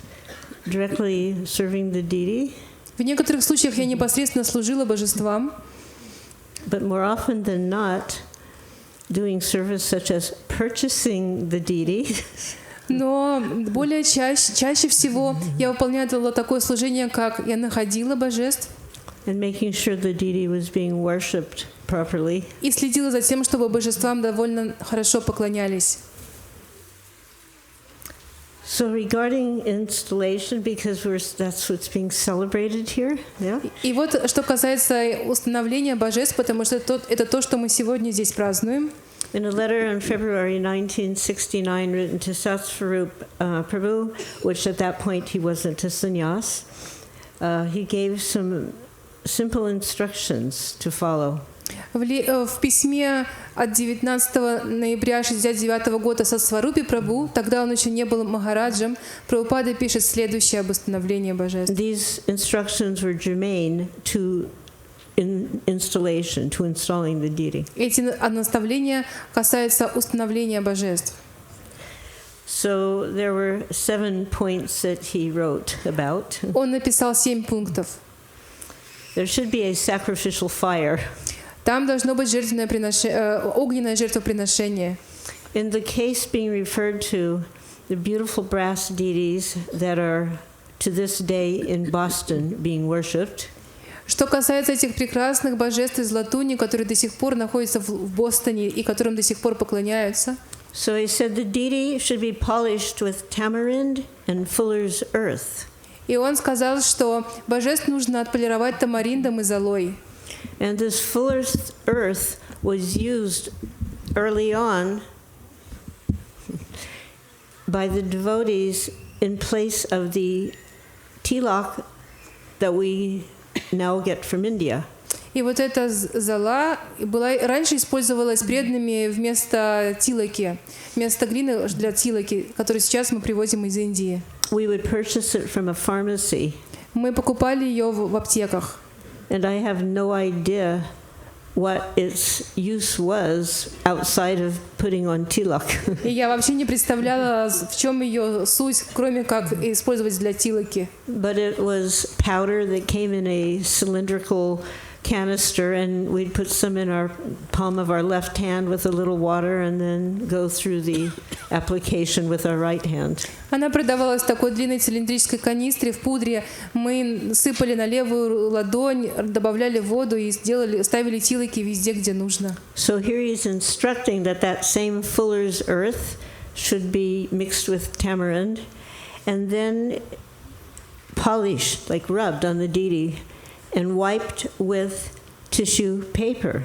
directly serving the deity, В некоторых случаях я непосредственно служила божествам, but more often than not, doing service such as purchasing the deity. но более чаще всего я выполняла такое служение, как я находила божеств And making sure the deity was being worshipped properly. и следила за тем, чтобы божествам довольно хорошо поклонялись. So regarding installation, because that's what's being celebrated here, yeah? И вот что касается установления божеств, потому что это то, что мы сегодня здесь празднуем. In a letter in February 1969 written to Satsvarup Prabhu, which at that point he wasn't a sannyas, he gave some simple instructions to follow. В письме от 19 ноября 1969 года Сатсварупи Прабху, тогда он еще не был махараджем, Прабхупада пишет следующее об установлении божеств. These instructions were germane to installation, to installing the deity. Эти наставления касаются установления божеств. So there were 7 points that he wrote about. Он написал 7 пунктов. There should be a sacrificial fire. Там должно быть огненное жертвоприношение. In the case being referred to, the beautiful brass deities that are to this day in Boston being worshipped. Что касается этих прекрасных божеств из латуни, которые до сих пор находятся в Бостоне и которым до сих пор поклоняются. So he said the deity should be polished with tamarind and fuller's earth. И он сказал, что божеств нужно отполировать тамариндом и золой. And this fuller's earth was used early on by the devotees in place of the tilak that we now get from India. И вот эта зола раньше использовалась преданными вместо тилаки, вместо глины для тилаки, которую сейчас мы привозим из Индии. We would purchase it from a pharmacy. Мы покупали ее в аптеках. And I have no idea what its use was outside of putting on tilak. И я вообще не представляла, в чем ее суть, кроме как использовать для тилаки. But it was powder that came in a cylindrical canister, and we'd put some in our palm of our left hand with a little water and then go through the application with our right hand. Она продавалась в такой длинной цилиндрической канистре в пудре. Мы сыпали на левую ладонь, добавляли воду и ставили тилаки везде, где нужно. So here he's instructing that same fuller's earth should be mixed with tamarind and then polished, like rubbed on the deity, and wiped with tissue paper.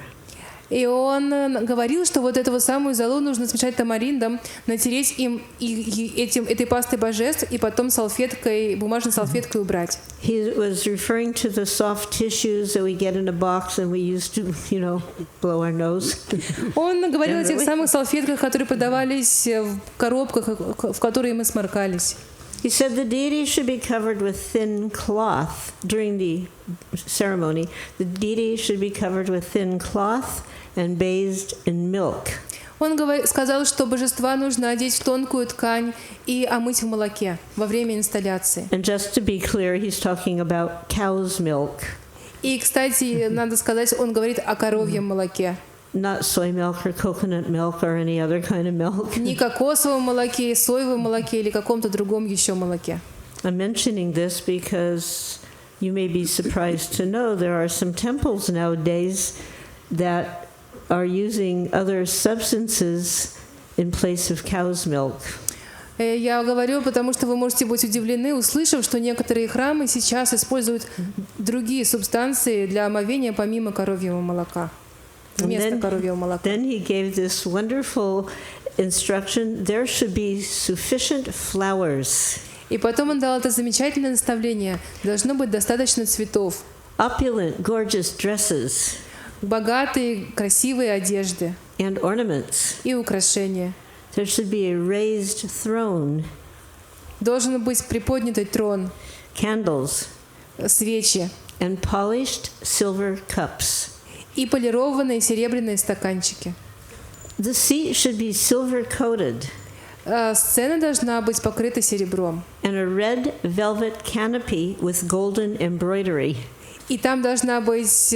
И он говорил, что вот эту вот самую золу нужно смешать тамариндом, натереть им этой пастой божеств и потом салфеткой, бумажной салфеткой убрать. He was referring to the soft tissues that we get in a box and we used to, blow our nose. Он говорил о тех самых салфетках, которые продавались в коробках, в которые мы сморкались. He said the deity should be covered with thin cloth during the ceremony. The deity should be covered with thin cloth and bathed in milk. Он сказал, что божества нужно одеть в тонкую ткань и омыть в молоке во время инсталляции. And just to be clear, he's talking about cow's milk. И, кстати, надо сказать, он говорит о коровьем молоке. Not soy milk or coconut milk or any other kind of milk. Не кокосовом молоке, соевом молоке или каком-то другом еще молоке. I'm mentioning this because you may be surprised to know there are some temples nowadays that are using other substances in place of cow's milk. Я говорю, потому что вы можете быть удивлены, услышав, что некоторые храмы сейчас используют другие субстанции для омовения помимо коровьего молока. Вместо коровьего молока. Then he gave this wonderful instruction: there should be sufficient flowers. И потом он дал это замечательное наставление: должно быть достаточно цветов. Opulent, gorgeous dresses. Богатые, красивые одежды. And ornaments. И украшения. There should be a raised throne. Должен быть приподнятый трон. Candles. Свечи. And polished silver cups. И полированные серебряные стаканчики. The seat should be silver coated. Сцена должна быть покрыта серебром. And a red velvet canopy with golden embroidery. И там должна быть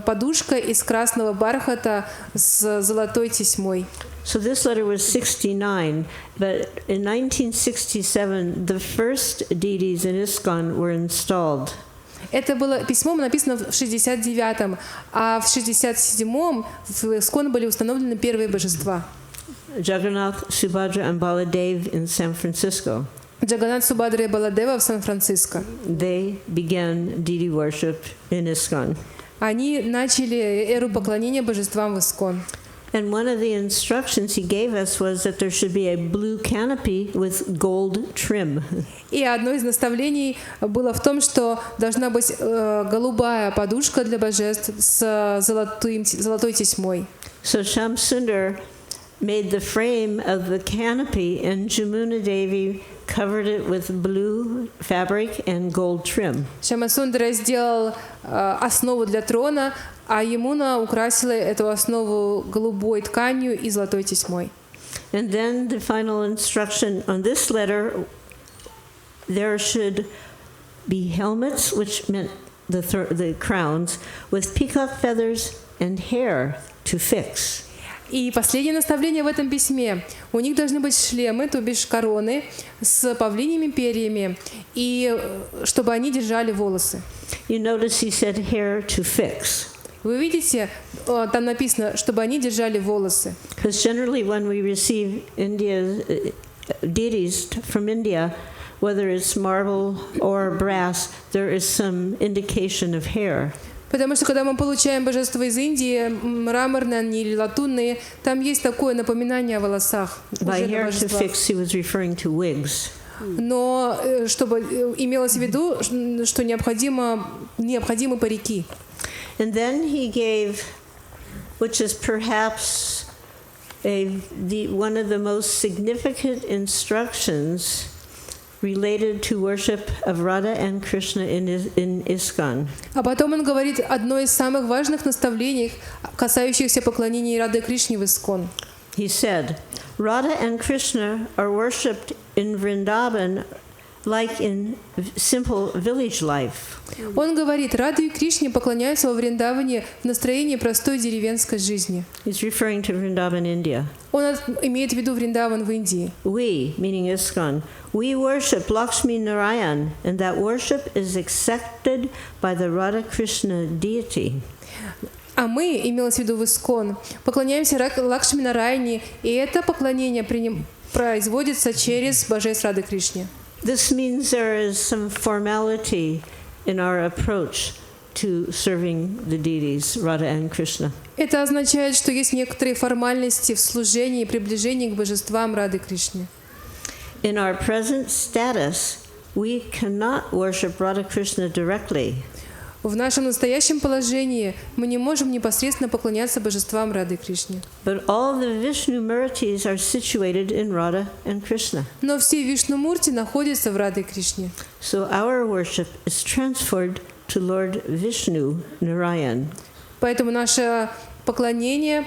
подушка из красного бархата с золотой тесьмой. So this letter was 69, but in 1967 the first deities in ISKCON were installed. Это было письмо написано в 69-м, а в 67-м в ИСККОН были установлены первые божества. Jagannath, Subhadra, and Baladev in San Francisco. Джаганнат, Субхадра и Баладева в Сан-Франциско. They began deity worship in ISKCON. Они начали эру поклонения божествам в ИСККОН. And one of the instructions he gave us was that there should be a blue canopy with gold trim. И одно из наставлений было в том, что должна быть голубая подушка для божеств с золотой тесьмой. So Shamsundar made the frame of the canopy, and Jamuna Devi covered it with blue fabric and gold trim. Шамасундара сделал основу для трона, а Ямуна украсила эту основу голубой тканью и золотой тесьмой. And then the final instruction on this letter, there should be helmets, which meant the crowns, with peacock feathers and hair to fix. И последнее наставление в этом письме. У них должны быть шлемы, то бишь короны, с павлиньими перьями, и чтобы они держали волосы. You notice he said hair to fix. Вы видите, там написано, чтобы они держали волосы. Because generally when we receive deities from India, whether it's marble or brass, there is some indication of hair. Потому что когда мы получаем божества из Индии, мраморные они или латунные, там есть такое напоминание о волосах. By hair to fix, he was referring to wigs. Но чтобы имелось в виду, что необходимы парики. And then he gave, which is perhaps one of the most significant instructions related to worship of Radha and Krishna in ISKCON. А потом он говорит одно из самых важных наставлений, касающихся поклонения Рады и Кришне в ИСККОН. He said, Radha and Krishna are worshipped in Vrindavan like in simple village life. Он говорит, Раде и Кришне поклоняются во Вриндаване в настроении простой деревенской жизни. He's referring to Vrindavan, India. Он имеет в виду Вриндаван в Индии. We, meaning ISKCON, we worship Lakshmi Narayan, and that worship is accepted by the Radha Krishna deity. А мы, имелось в виду в ИСККОН, поклоняемся Лакшми Нараяне, и это поклонение производится через божеств Рады Кришне. This means there is some formality in our approach. to serving the deities, Radha and Krishna. Это означает, что есть некоторые формальности в служении и приближении к божествам Рады и Кришне. In our present status, we cannot worship Radha Krishna directly. В нашем настоящем положении мы не можем непосредственно поклоняться божествам Рады и Кришне. But all the Vishnu Murtis are situated in Radha and Krishna. Но все Вишнумурти находятся в Раде и Кришне. So our worship is transferred to Lord Vishnu Narayan. Поэтому наше поклонение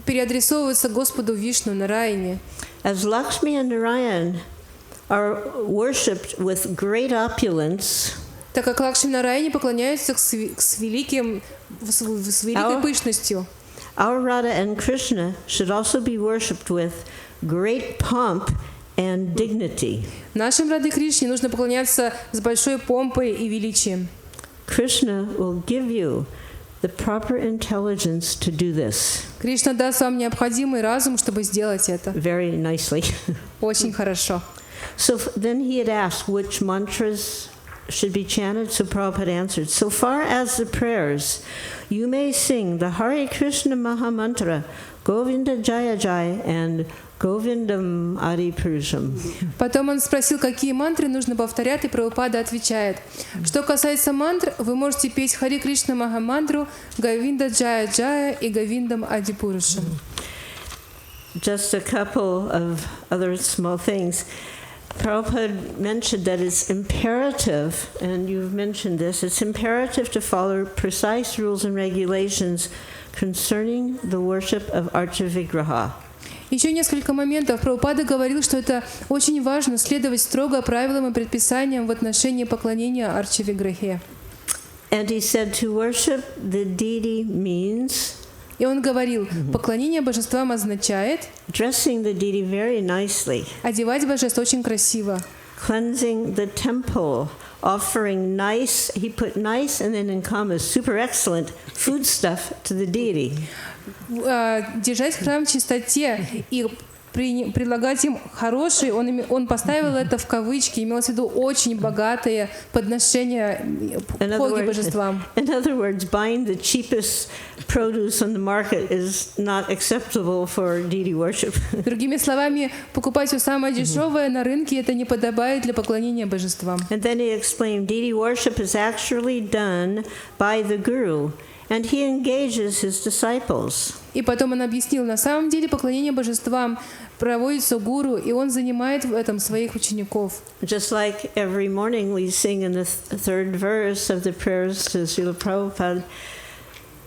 переадресовывается Господу Вишну Нараяне. As Lakshmi and Narayan are worshipped with great opulence, Так как Лакшми Нараяне поклоняются с великой пышностью. our Radha and Krishna should also be worshipped with great pomp and dignity. Нашим Раде Кришне нужно поклоняться с большой помпой и величием. Krishna will give you the proper intelligence to do this. Кришна даст вам необходимый разум, чтобы сделать это. Very nicely. Очень хорошо. So then he had asked which mantras should be chanted, so Prabhupada answered, so far as the prayers, you may sing the Hare Krishna Maha Mantra, Govinda Jaya Jaya, and Govindam Adi Purusham. Потом он спросил, какие мантры нужно повторять, и Прабхупада отвечает, что касается мантр, вы можете петь Харе Кришна Маха Мантру, Говинда Джая Джая и Говиндам Ади Пурушам. Just a couple of other small things. Prabhupada mentioned that it's imperative, and you've mentioned this, it's imperative to follow precise rules and regulations concerning the worship of Archa Vigraha. Еще несколько моментов. Прабхупада говорил, что это очень важно следовать строго правилам и предписаниям в отношении поклонения Арча Виграхе. And he said to worship the deity means И он говорил, поклонение божествам означает dressing the deity very nicely, одевать божеств очень красиво, cleansing the temple, offering nice, he put nice and then in commas, super excellent food stuff to the deity. Держать храм в чистоте и предлагать им хорошие, он поставил это в кавычки, имелось в виду очень богатые подношения к божествам. In other words, buying the cheapest produce on the market is not acceptable for deity worship. Другими словами, покупать все самое дешевое на рынке это не подобает для поклонения божествам. And then he explained deity worship is actually done by the guru. And he engages his disciples. И потом он объяснил, на самом деле поклонение божествам проводится гуру, и он занимает в этом своих учеников. Just like every morning we sing in the third verse of the prayers to Srila Prabhupada,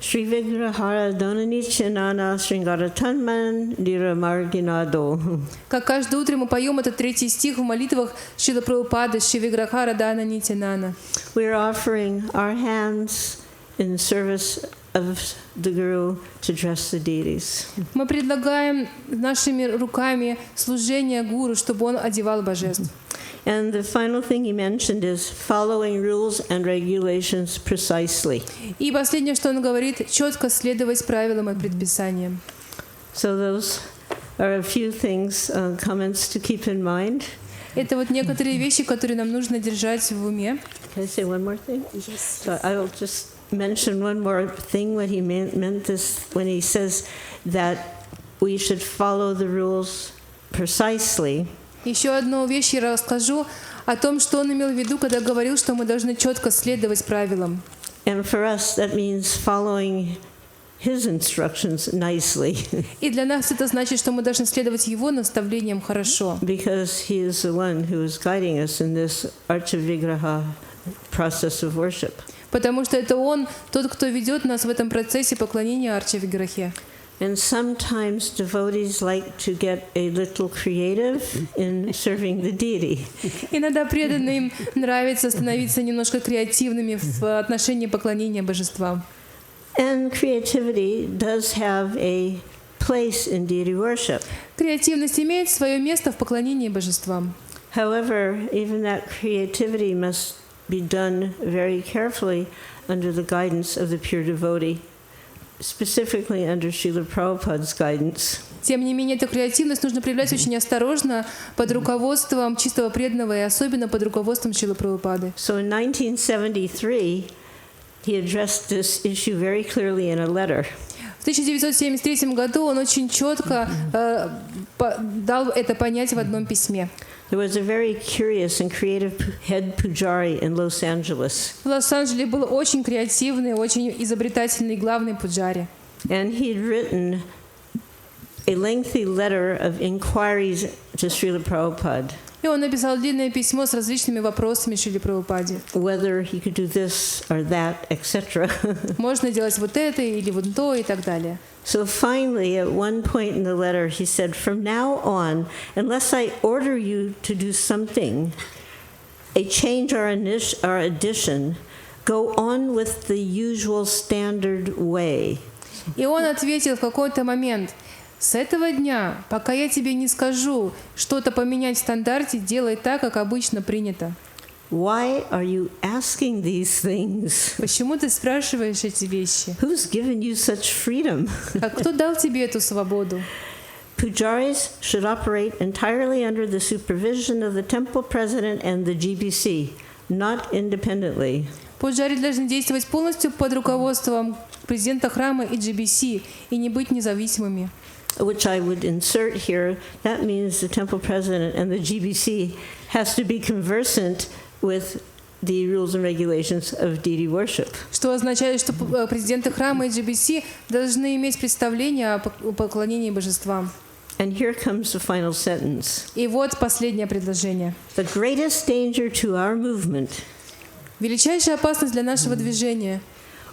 Shri Vigrahara Donanichanana Sringara Tanman Dira Marginado. Как каждое утро мы поем этот третий стих в молитвах Шрила Прабхупады Шри Виграхара Дана Нитянана. We are offering our hands in service of the Guru to dress the deities. Мы предлагаем нашими руками служение гуру, чтобы он одевал божеств. And the final thing he mentioned is following rules and regulations precisely. И последнее, что он говорит, четко следовать правилам и предписаниям. So those are a few things, comments to keep in mind. Это вот некоторые вещи, которые нам нужно держать в уме. Can I say one more thing? Yes. So I will just mention one more thing when he meant this, when he says that we should follow the rules precisely. Еще одну вещь я расскажу о том, что он имел в виду, когда говорил, что мы должны четко следовать правилам. And for us that means following his instructions nicely. И для нас это значит, что мы должны следовать его наставлениям хорошо. Because he is the one who is guiding us in this Archa Vigraha process of worship. Потому что это он, тот, кто ведет нас в этом процессе поклонения Арча Виграхе. And sometimes devotees like to get a little creative in serving the deity. Иногда преданным нравится становиться немножко креативными в отношении поклонения божествам. And creativity does have a place in deity worship. Креативность имеет свое место в поклонении божествам. However, even that creativity must be done very carefully under the guidance of the pure devotee, specifically under Srila Prabhupada's guidance. Тем не менее, эту креативность нужно проявлять очень осторожно, под руководством чистого преданного и особенно под руководством Шрилы Прабхупады. So in 1973, he addressed this issue very clearly in a letter. В 1973 году он очень четко дал это понять в одном письме. There was a very curious and creative head pujari in Los Angeles. В Лос-Анджелесе был очень креативный, очень изобретательный главный пуджари. And he had written a lengthy letter of inquiries to Srila Prabhupada. И он написал длинное письмо с различными вопросами Шриле Прабхупаде. Whether he could do this or that, etc. Можно делать вот это или вот то и так далее. So finally, at one point in the letter, he said, "From now on, unless I order you to do something, a change or addition, go on with the usual standard way." И он ответил в какой-то момент: «С этого дня, пока я тебе не скажу что-то поменять в стандарте, делай так, как обычно принято». Why are you asking these things? Почему ты спрашиваешь эти вещи? Who's given you such freedom? А кто дал тебе эту свободу? Pujaris should operate entirely under the supervision of the temple president and the GBC, not independently. Пуджари должны действовать полностью под руководством президента храма и GBC и не быть независимыми. Which I would insert here. That means the temple president and the GBC has to be conversant with the rules and regulations of deity worship. Что означает, что президенты храма и GBC должны иметь представление о поклонении божествам. And here comes the final sentence. И вот последнее предложение. The greatest danger to our movement Величайшая опасность для нашего движения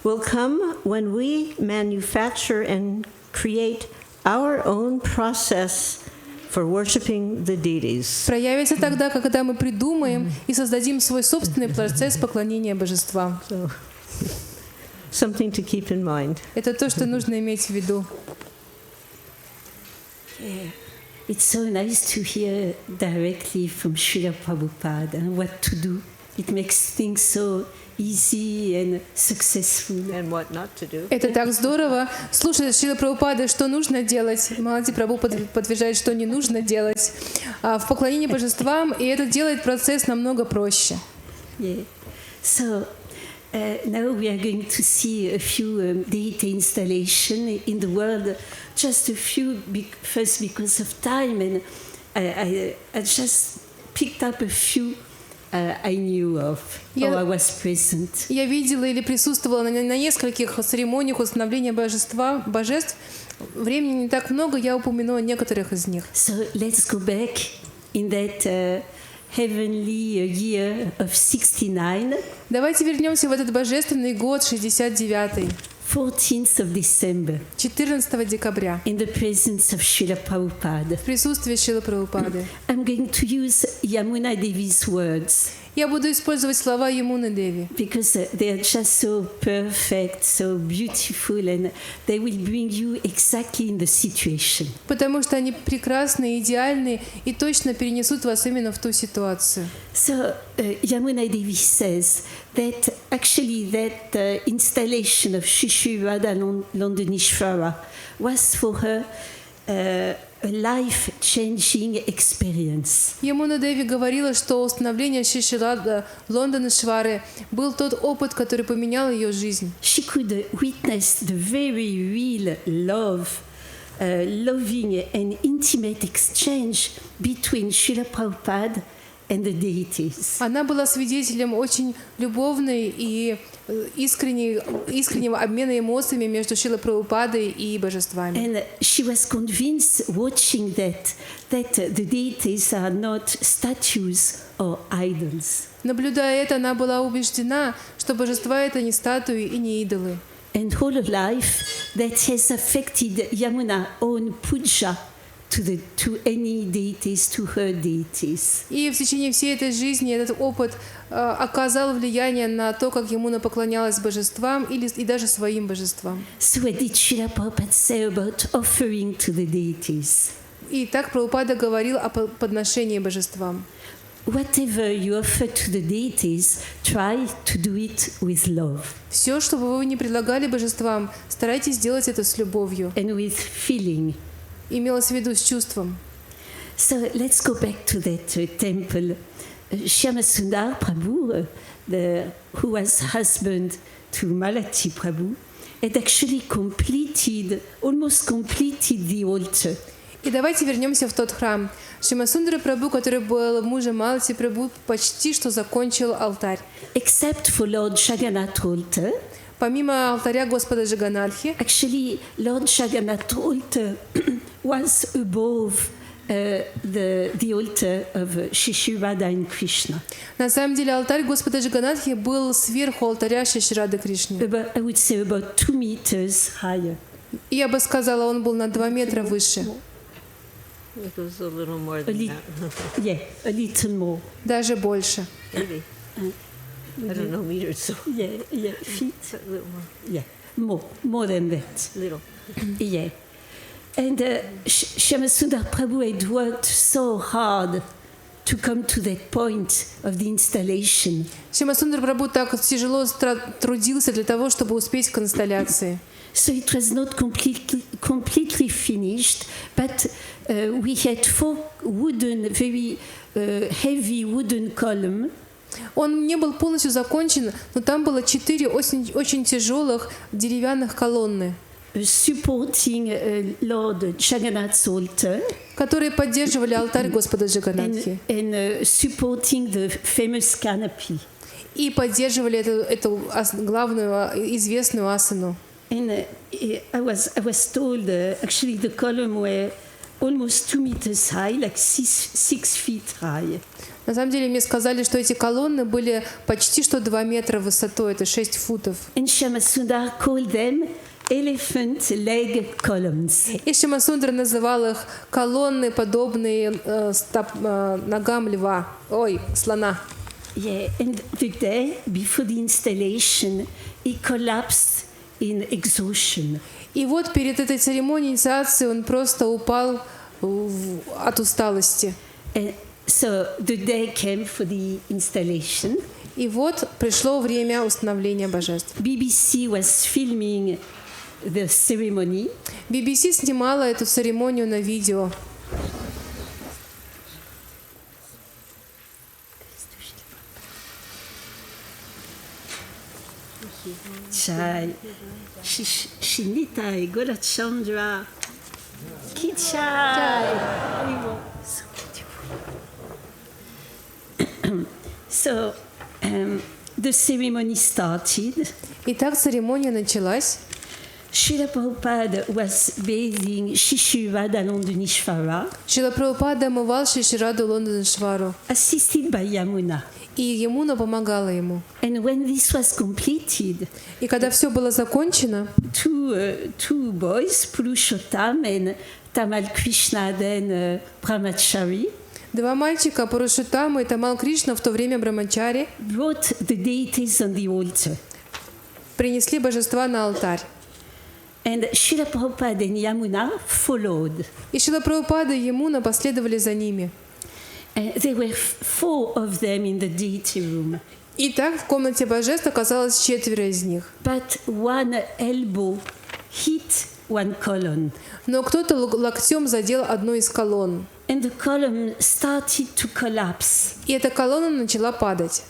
will come when we manufacture and create our own process for worshiping the deities. проявится тогда, когда мы придумаем и создадим свой собственный процесс поклонения божествам. So, something to keep in mind. Это то, что нужно иметь в виду. Yeah. It's so nice to hear directly from Srila Prabhupada what to do. It makes things so easy and successful. And what not to do. Это так здорово. Слушать Шрила Прабхупады, что нужно делать. Малати Прабху подтверждает, что не нужно делать в поклонении божествам, и это делает процесс намного проще. Yeah. So now we are going to see a few deity installations in the world. Just a few, first because of time, and I just picked up a few I knew of, or I was present. Я видела или присутствовала на нескольких церемониях установления божеств. Времени не так много, я упомяну некоторых из них. So let's go back in that heavenly year of 69. Давайте вернемся в этот божественный год 69-й. 14th of December. 14 декабря. In the presence of Srila Prabhupada. В присутствии Шрилы Прабхупады. I'm going to use Yamuna Devi's words. Я буду использовать слова Ямуны Деви. Because they are just so perfect, so beautiful, and they will bring you exactly in the situation. Потому что они прекрасны, идеальны и точно перенесут вас именно в ту ситуацию. So Yamuna Devi says that actually that installation of Shri Shri Radha Londonishvara was for her a life-changing experience. Ямуна Деви говорила, что установление Шри Шри Рада Лондонишвары был тот опыт, который поменял ее жизнь. She could witness the very real love, loving and intimate exchange between Srila Prabhupada and the deities. Она была свидетелем очень любовной и искреннего обмена эмоциями между Шрилой Прабхупадой и божествами. And she was convinced, watching that the deities are not statues or idols. Naблюдая это, она была убеждена, что божества — это не статуи и не идолы. And whole life that has affected Yamuna's own puja to any deities, to her deities. И в течение всей этой жизни этот опыт оказал влияние на то, как Ямуна поклонялась божествам и даже своим божествам. So what did Srila Prabhupada say about offering to the deities? И так Прабхупада говорил о подношении божествам. Whatever you offer to the deities, try to do it with love. Все, что бы вы ни предлагали божествам, старайтесь делать это с любовью. And with feeling. Имелось в виду с чувством. So let's go back to that temple. Shyamasundar Prabhu who was husband to Malati Prabhu, had actually almost completed the altar. И давайте вернемся в тот храм. Шримасундара Прабху, который был мужем Малати Прабху, почти что закончил алтарь. Except for Lord Jagannath altar. Помимо алтаря Господа Джаганатхи, actually, Lord Jagannath altar was above the altar of Shishirada and Krishna. на самом деле алтарь Господа Джаганатхи был сверху алтаря Шишрады Кришны. I would say about 2 meters higher. И я бы сказала, он был на 2 метра выше. It was a little more than that. Yeah, a little more. Даже больше. Maybe. I don't know meters, so Yeah, feet. a little more. Yeah, more than that. Little. Yeah. And Shyamasundar Prabhu had worked so hard to come to that point of the installation. Шримасундар Прабху так тяжело трудился для того, чтобы успеть к инсталляции. So it was not completely finished, but we had 4 very heavy wooden columns. Он не был полностью закончен, но там было 4 очень тяжелых деревянных колонны, Supporting Lord Jagannath's altar которые поддерживали алтарь Господа Джаганатхи and supporting the famous canopy. и поддерживали эту главную известную асану. And I was told actually the column were almost 2 meters high, like 6 feet high. На самом деле мне сказали, что эти колонны были почти что 2 метра высотой, это 6 футов. And Shyamasundar called them elephant leg columns. И Шримасундар называл их колонны, подобные ногам льва, слона. Yeah, and the day before the installation, he collapsed in exhaustion. И вот перед этой церемонией инициации он просто упал от усталости. And so the day came for the installation. И вот пришло время установления божеств. BBC was filming the ceremony. BBC снимала эту церемонию на видео. Chai, Shri Нитай-Гаура-Чандры, Kichai. So the ceremony started. Итак, церемония началась. Srila Prabhupada was bathing Shishirada Шрила Прабхупада омывал Шишираду Лондоншвару, assisted by Yamuna. и Ямуна помогала ему. And when this was completed, И когда все было закончено, two boys, Purushottam and Tamal Krishna, then Brahmachari, 2 мальчика, Пурушоттама и Тамал Кришна, в то время Брамачари, brought the deities on the altar. принесли божества на алтарь. And Srila Prabhupada and Yamuna followed. И Шрила Прабхупада и Ямуна последовали за ними. There were 4 of them in the deity room. И так в комнате божеств оказалось 4 из них. But one elbow hit one column. Но кто-то локтем задел одну из колонн. And the column started to collapse. И эта колонна начала падать.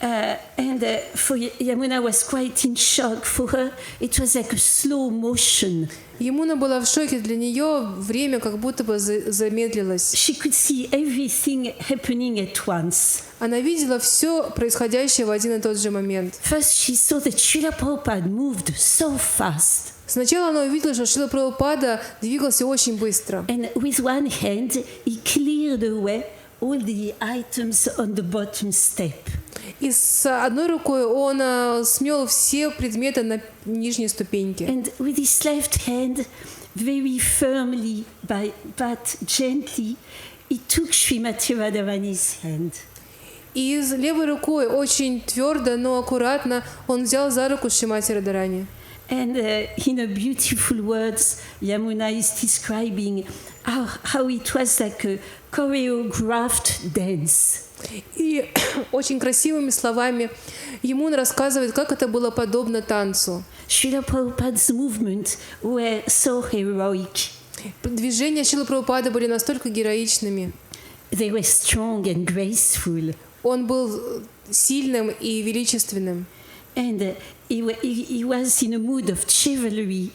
For Yamuna was quite in shock. For her, it was like a slow motion. Ямуна была в шоке, для нее время как будто бы замедлилось. She could see everything happening at once. Она видела все происходящее в один и тот же момент. First, she saw that Srila Prabhupada moved so fast. Сначала она увидела, что Шрила Прабхупада двигался очень быстро. And with one hand, he cleared away all the items on the bottom step. И с одной рукой он смел все предметы на нижней ступеньке. And with his left hand, very firmly, but gently, he took Srimati Radharani's hand. И с левой рукой очень твердо, но аккуратно он взял за руку Шримати Радharani. And in a beautiful words, Yamuna is describing how it was like a choreographed dance. И очень красивыми словами Ямуна рассказывает, как это было подобно танцу. Srila Prabhupada's movements were so heroic. Движения Шрилы Прабхупады были настолько героичными. They were strong and graceful. Он был сильным и величественным. And he was in a mood of chivalry,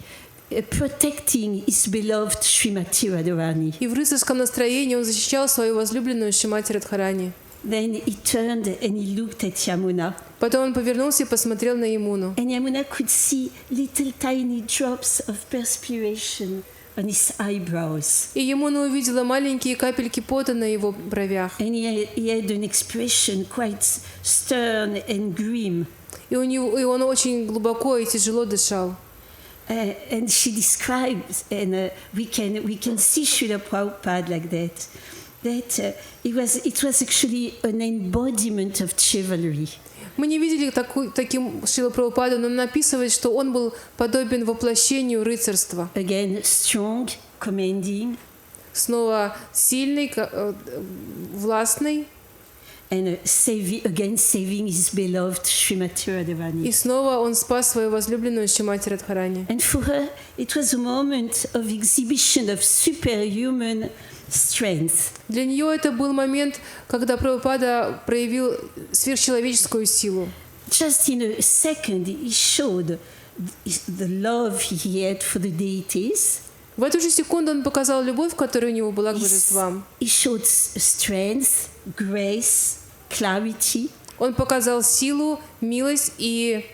protecting his beloved Srimati Radharani. И в рыцарском настроении он защищал свою возлюбленную Шримати Радхарани. Then he turned and he looked at Yamuna. Потом он повернулся и посмотрел на Ямуну. And Yamuna could see little tiny drops of perspiration on his eyebrows. И Ямуна увидела маленькие капельки пота на его бровях. And he had an expression quite stern and grim. И он очень глубоко и тяжело дышал. And she describes, and we can see Srila Prabhupada like that. That it was actually an embodiment of chivalry. Мы не видели таким Шрила Прабхупаду, но он описывает, что он был подобен воплощению рыцарства. Again, strong, commanding. Снова сильный, властный. And saving his beloved Srimati Radharani. И снова он спас свою возлюбленную Шримати Радхарани. And for her, it was a moment of exhibition of superhuman strength. Для нее это был момент, когда Прабхупада проявил сверхчеловеческую силу. Just in a second, he showed the love he had for the deities. В эту же секунду он показал любовь, которая у него была к божествам. He showed strength, grace, clarity. Он показал силу, милость и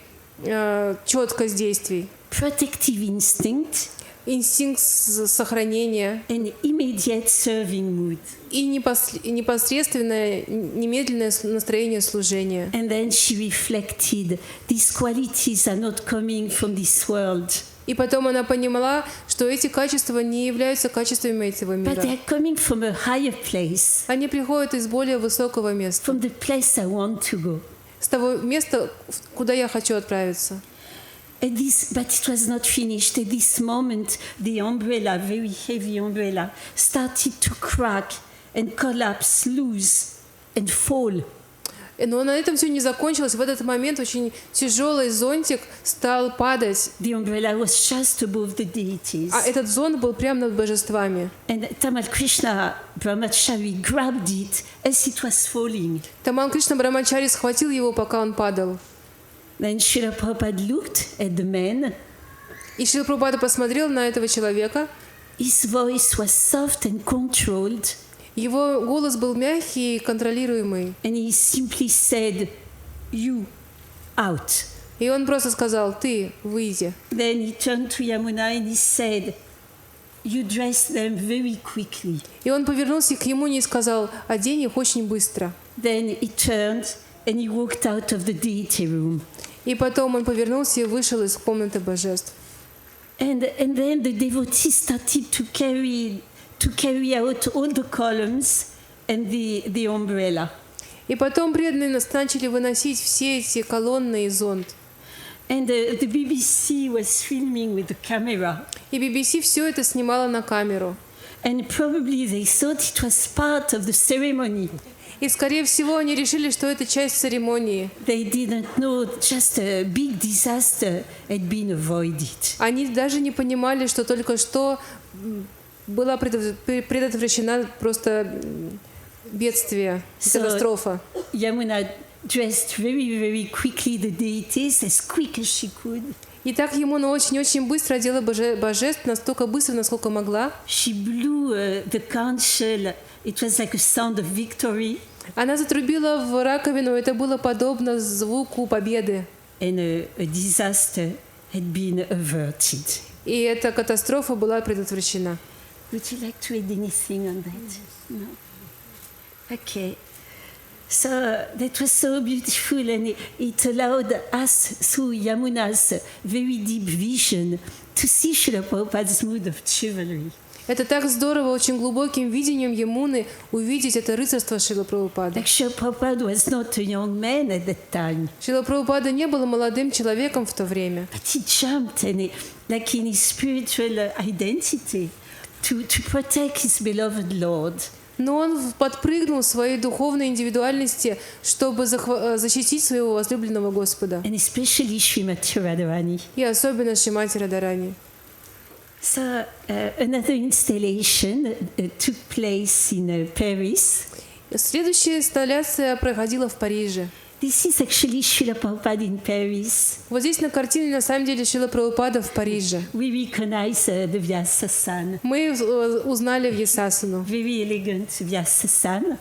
четкость действий. Protective instinct. Инстинкт сохранения. And immediate serving mood. И непосредственное, немедленное настроение служения. And then she reflected, these qualities are not coming from this world. И потом она поняла, что эти качества не являются качествами этого мира. But they are coming from a higher place. Они приходят из более высокого места. From the place I want to go. С того места, куда я хочу отправиться. But it was not finished. At this moment, the umbrella, very heavy umbrella, started to crack and collapse, loose and fall. Но на этом все не закончилось. В этот момент очень тяжелый зонтик стал падать. The umbrella was just above the deities. А этот зонт был прямо над божествами. And Tamal Krishna Brahmachari grabbed it as it was falling. Тамал Кришна Брахмачари схватил его, пока он падал. Then Srila Prabhupada looked at the man. И Шрила Прабхупада посмотрел на этого человека. His voice was soft and controlled. Его голос был мягкий и контролируемый. And he simply said, "You out." И он просто сказал: "Ты выйди." Then he turned to Yamuna and he said, "You dress them very quickly." И он повернулся к Ямуне и сказал: "Одень их очень быстро." Then he turned and he walked out of the deity room. И потом он повернулся и вышел из комнаты божеств. And then the devotees started to carry out all the columns and the umbrella. И потом преданные начали выносить все эти колонны и зонт. And the BBC was filming with the camera. И BBC все это снимало на камеру. And probably they thought it was part of the ceremony. И, скорее всего, они решили, что это часть церемонии. They didn't know just a big disaster had been avoided. Они даже не понимали, что только что была предотвращена просто бедствие, катастрофа. Yamuna dressed very quickly the deities, as quick as she could. И так Ямуна очень-очень быстро одела божеств, настолько быстро, насколько могла. She blew the conch shell. It was like a sound of victory. Она затрубила в раковину, это было подобно звуку победы. And a disaster had been averted. И эта катастрофа была предотвращена. Would you like to add anything on that? No? Okay. So that was so beautiful, and it allowed us, through Yamuna's very deep vision, to see Srila Prabhupada's mood of chivalry. Это так здорово, очень глубоким видением Ямуны увидеть это рыцарство Шрилы Прабхупады. Like Srila Prabhupada was not a young man at that time. Шрила Прабхупада не был молодым человеком в то время. But he jumped, and like in his spiritual identity, to protect his beloved Lord. Но он подпрыгнул в своей духовной индивидуальности, чтобы защитить своего возлюбленного Господа. And especially Srimati Radharani. И особенно Шримати Радхарани. So another installation took place in Paris. Следующая инсталляция проходила в Париже. This is actually Srila Prabhupada in Paris. Вот здесь на картине на самом деле Шрила Прабхупада в Париже. We recognize the Vyasasana. Мы узнали Вьясасану. Very elegant Vyasasana.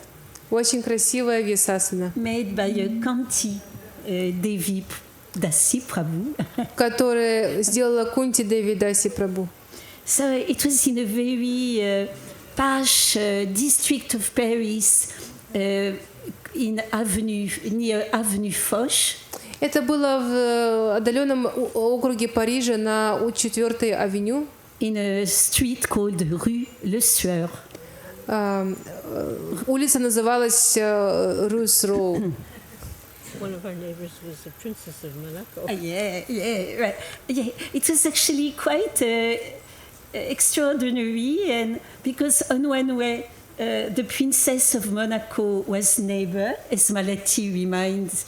Очень красивая Вьясасана. Made by a Kanti Devi Dasi Prabhu. Которая сделала Кунти Деви Даси Прабhu. So it was in a very posh district of Paris, near Avenue Foch. Это было в отдаленном округе Парижа на 4-й авеню. In a street called Rue Le Sueur. Улица называлась Рус-Роу. One of our neighbors was the Princess of Monaco. Right. Yeah, it was actually quite extraordinary, and because on one way the Princess of Monaco was neighbor, E.М.Малати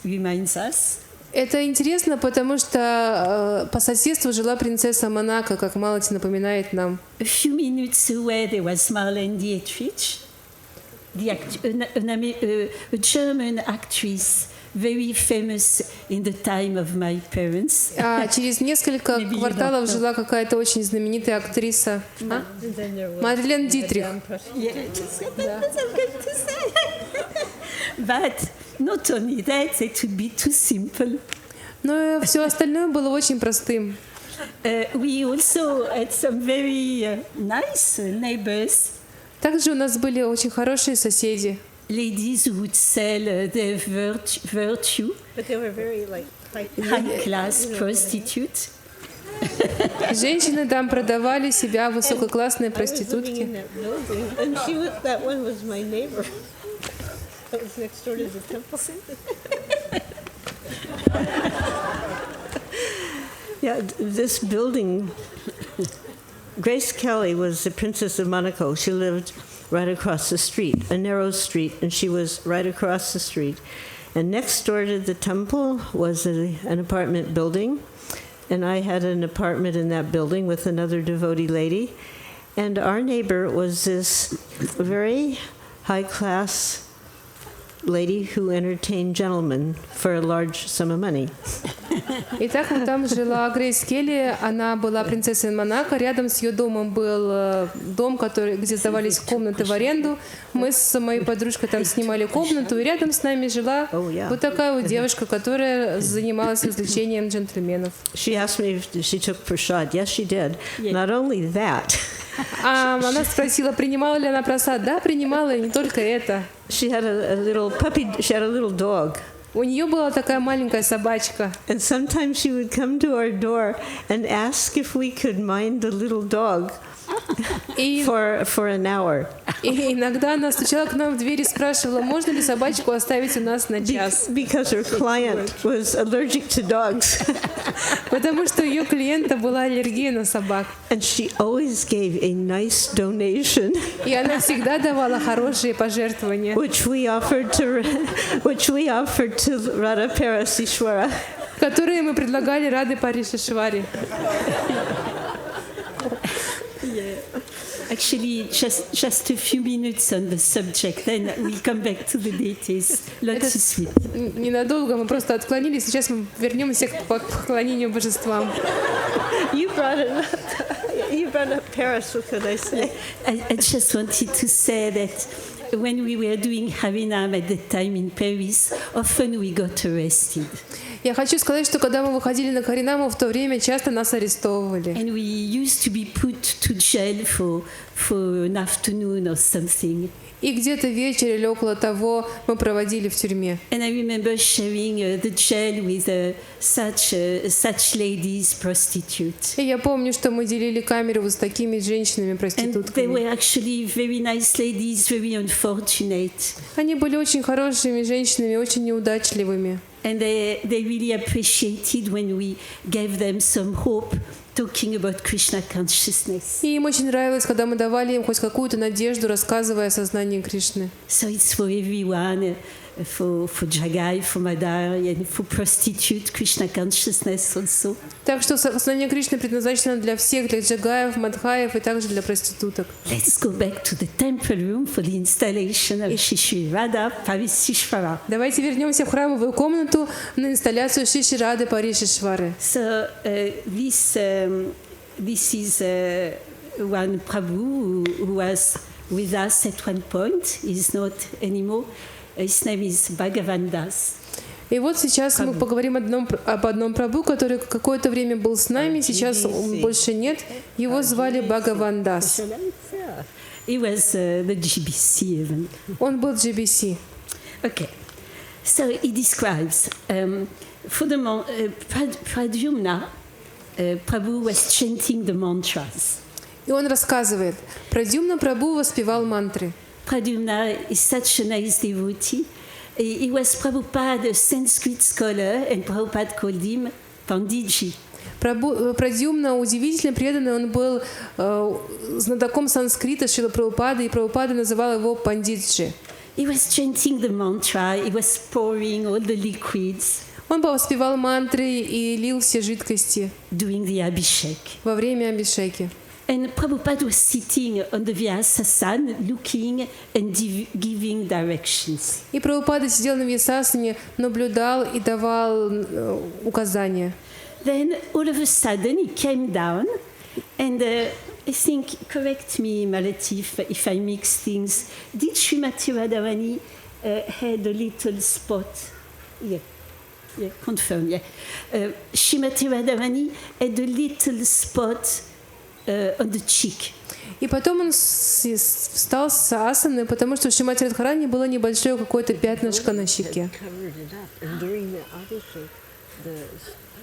reminds us. Это интересно, потому что по соседству жила принцесса Монако, как Малати напоминает нам. A few minutes away there was Marlene Dietrich, a German actress, very famous in the time of my parents. А через несколько кварталов жила какая-то очень знаменитая актриса. Мадлен Дитрих. But not only that, it would be too simple. Но все остальное было очень простым. We also had some very nice neighbors. Также у нас были очень хорошие соседи. Ladies who would sell their virtue. But they were very high-class prostitutes. Женщины там продавали себя, высококлассные проститутки. And that one was my neighbor. That was next door to the temple. Yeah, this building, Grace Kelly was the Princess of Monaco. She lived right across the street, a narrow street, and she was right across the street. And next door to the temple was an apartment building, and I had an apartment in that building with another devotee lady. And our neighbor was this very high-class lady who entertained gentlemen for a large sum of money. Итак, вот там жила Грейс Келли, она была принцессой Монако, рядом с ее домом был дом, где сдавались комнаты в аренду. Мы с моей подружкой там снимали комнату, и рядом с нами жила вот такая вот девушка, которая занималась развлечением джентльменов. She asked me if she took prasad. Yes, she did. Not only that. Она спросила, принимала ли она просад. Да, принимала, и не только это. She had a little puppy. She had a little dog. У нее была такая маленькая собачка. And sometimes she would come to our door and ask if we could mind the little dog for an hour. И иногда она стучала к нам в дверь и спрашивала, можно ли собачку оставить у нас на час. Because her client was allergic to dogs. Потому что у ее клиента была аллергия на собак. And she always gave a nice donation. И она всегда давала хорошие пожертвования. Which we offered to Radha Parasishwara. Которые мы предлагали Рады Паришешвари. Actually, just a few minutes on the subject, then we'll come back to the deities. Lots of sweet. Ненадолго, мы просто отклонились, сейчас мы вернемся к поклонению божествам. You brought up Paris, what could I say? I just wanted to say that when we were doing Harinam at the time in Paris, often we got arrested. Я хочу сказать, что когда мы выходили на Харинаму, в то время часто нас арестовывали. And we used to be put to jail for an afternoon or something. И где-то вечер или около того мы проводили в тюрьме. And I remember sharing the jail with such ladies, prostitutes. И я помню, что мы делили камеру с такими женщинами-проститутками. And they were actually very nice ladies, very unfortunate. Они были очень хорошими женщинами, очень неудачливыми. And they really appreciated when we gave them some hope, talking about Krishna consciousness. И им очень нравилось, когда мы давали им хоть какую-то надежду, рассказывая о сознании Кришны. So it's for everyone. for Jagai, for Madai, and for prostitute, Krishna consciousness also. Так что сознание Кришны предназначено для всех, для джагаев, мадхаев и также для проституток. Let's go back to the temple room for the installation of Шри Шри Радha Паришишвара. Давайте вернемся в храмовую комнату на инсталляцию Шри Шри Рады Паришишвары. So this is one Prabhu who was with us at one point. He's not anymore. His name is Bhagavan Das. И вот сейчас мы поговорим об одном Прабху, который какое-то время был с нами, сейчас он больше нет. Его звали Бхагаван Дас. He was the GBC even. Он был GBC. Okay. So he describes for the Pradyumna, Prabhu was chanting the mantras. И он рассказывает, Прадьюмна Прабху воспевал мантры. Pradyumna is such a nice devotee. He was Prabhupada's Sanskrit scholar, and Prabhupada called him Panditji. Прадьюмна удивительно преданный, он был знатоком санскрита Шрила Прабхупады, и Прабхупада называл его Пандитджи. He was chanting the mantra, he was pouring all the liquids. Он воспевал мантры и лил все жидкости Doing the Abhishek. во время Абхишеки. And Prabhupada was sitting on the Vyasasana, looking and giving directions. И Прабхупада сидел на Вьясасане, наблюдал и давал указания. Then all of a sudden he came down, and I think, correct me, Malati, if I mix things. Did Srimati Radharani had a little spot? Yeah, confirm. Yeah, Srimati Radharani had a little spot on the cheek. И потом он встал с асаны, потому что у Шримати Радхарани было небольшое какое-то пятнышко на щеке.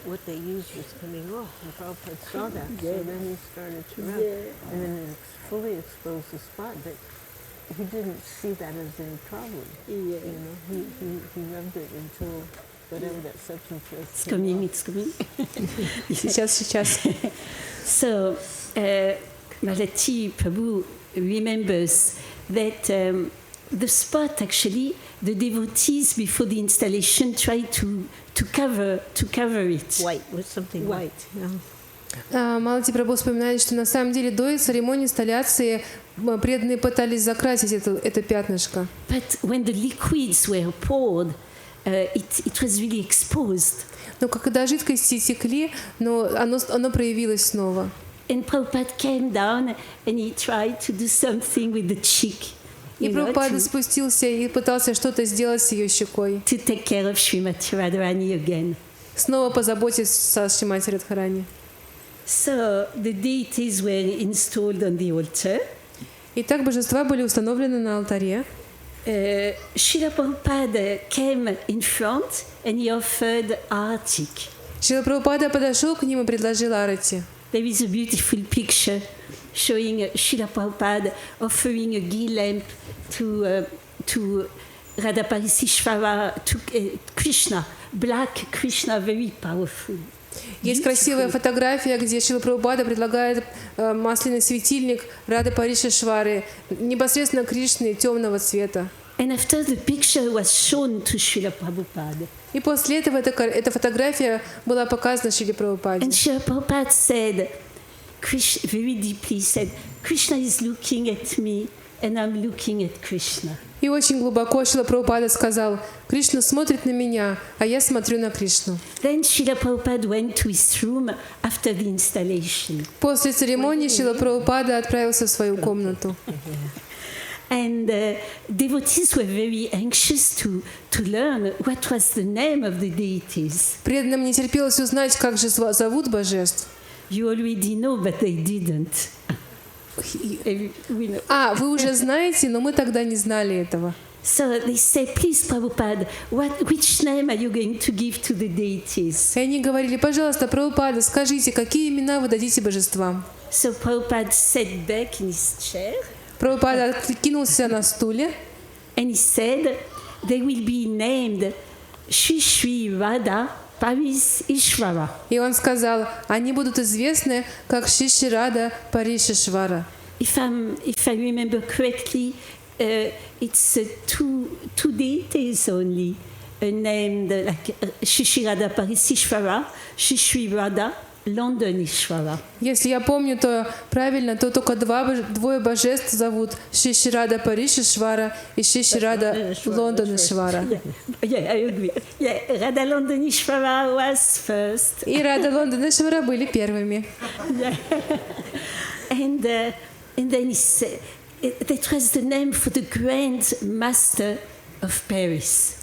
What they used was coming off, and Prabhupada saw that, so then he started to rub, and then it fully exposed the spot, but he didn't see that as any problem. You know, he rubbed it until whatever that substance was. It's coming, it's coming. Сейчас. So, Malati Prabhu remembers that the spot, actually, the devotees before the installation tried to cover it. White, with something white. Малати Прабху вспоминает, что на самом деле до церемонии инсталляции преданные пытались закрасить это пятнышко. But when the liquids were poured, it was really exposed. Но когда жидкости текли, но оно проявилось снова. And Prabhupada came down and he tried to do something with the cheek. И Прабхупада спустился и пытался что-то сделать с ее щекой. To take care of Srimati Radharani again. Снова позаботиться о Шримати Радхарани. So the deities were installed on the altar. Итак, божества были установлены на алтаре. Srila Prabhupada came in front and he offered arati. Шрила Прабхупада подошел к ним и предложил арати. There is a beautiful picture showing Srila Prabhupada offering a ghee lamp to Radha Parishishvara, to Krishna, black Krishna, very powerful. Есть красивая фотография, где Шрила Прабхупада предлагает масляный светильник Рады Паришишвары, непосредственно Кришны темного цвета. And after the picture was shown to Srila Prabhupada. И после этого эта фотография была показана Шриле Прабхупаде. And Srila Prabhupada said, very deeply said, Krishna is looking at me and I'm looking at Krishna. И очень глубоко Шрила Прабхупада сказал, Кришна смотрит на меня, а я смотрю на Кришну. Then Srila Prabhupada went to his room after the installation. После церемонии Шрила Прабхупада отправился в свою комнату. And devotees were very anxious to learn what was the name of the deities. Преданным не терпелось узнать, как же зовут божеств. You already know, but they didn't. Вы уже знаете, но мы тогда не знали этого. So they say, please, Prabhupada, which name are you going to give to the deities? И они говорили, пожалуйста, Прабхупада, скажите, какие имена вы дадите божествам? So Prabhupada sat back in his chair. Прабхупада откинулся на стуле. And he said, they will be named Шри Шри Радha Паришишвара. И он сказал, они будут известны как Шри Шри Рада Паришишвара. If I remember correctly, it's two deities only, named like Shri Shri Radha Shri Shri Radha London Ishvara. Если я помню, то правильно, то только двое божеств зовут Шри Шри Рада Паришишвара и Шри Шри Рада Лондон Ишвара. Yeah, I agree. Yeah, Radha London Ishvara was first. И Рада Лондон Ишвара были первыми. And then that was the name for the Grand Master of Paris.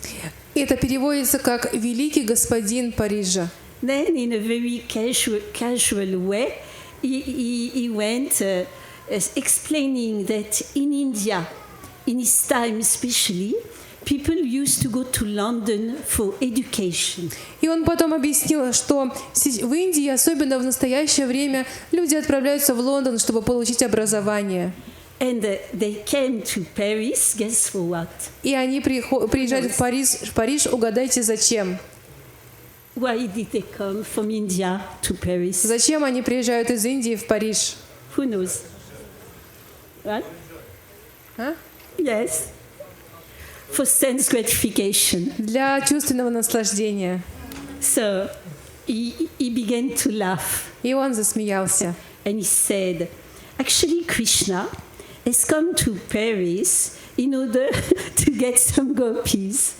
Это переводится как «Великий господин Парижа». Then, in a very casual way, he went explaining that in India, in his time especially, people used to go to London for education. И он потом объяснил, что в Индии, особенно в настоящее время, люди отправляются в Лондон, чтобы получить образование. And they came to Paris, guess for what? И они приезжают в Париж, угадайте, зачем? Why did they come from India to Paris? Зачем они приезжают из Индии в Париж? Who knows? What? А? Yes. For sense gratification. Для чувственного наслаждения. So he began to laugh. И он засмеялся. And he said, actually, Krishna has come to Paris in order to get some gopis.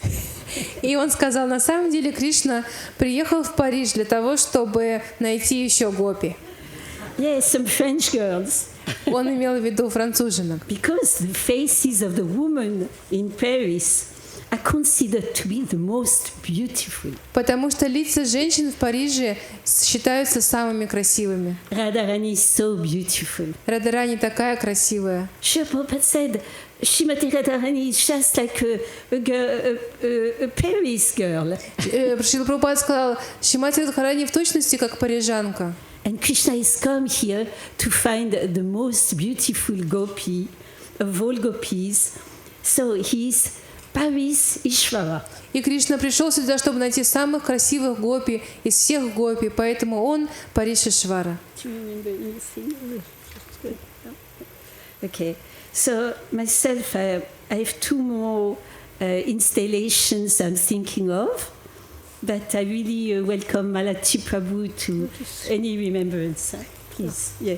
И он сказал, на самом деле Кришна приехал в Париж для того, чтобы найти еще гопи. Yes, some French girls. Он имел в виду француженок. Because the faces of the women in Paris are considered to be the most beautiful. Потому что лица женщин в Париже считаются самыми красивыми. Radharani is so beautiful. Радарани такая красивая. Srila Prabhupada said, Shrimati Radharani is just like a Paris girl. Шрила Прабхупада сказал, Шримати Радхарани в точности как парижанка. And Krishna has come here to find the most beautiful gopi of all gopis. So he's Paris Ishvara. И Кришна пришел сюда, чтобы найти самых красивых гопи из всех гопи, поэтому он Паришишвара. Okay, so myself, I have two more installations I'm thinking of, but I really welcome Malati Prabhu to any remembrance. Please, yeah.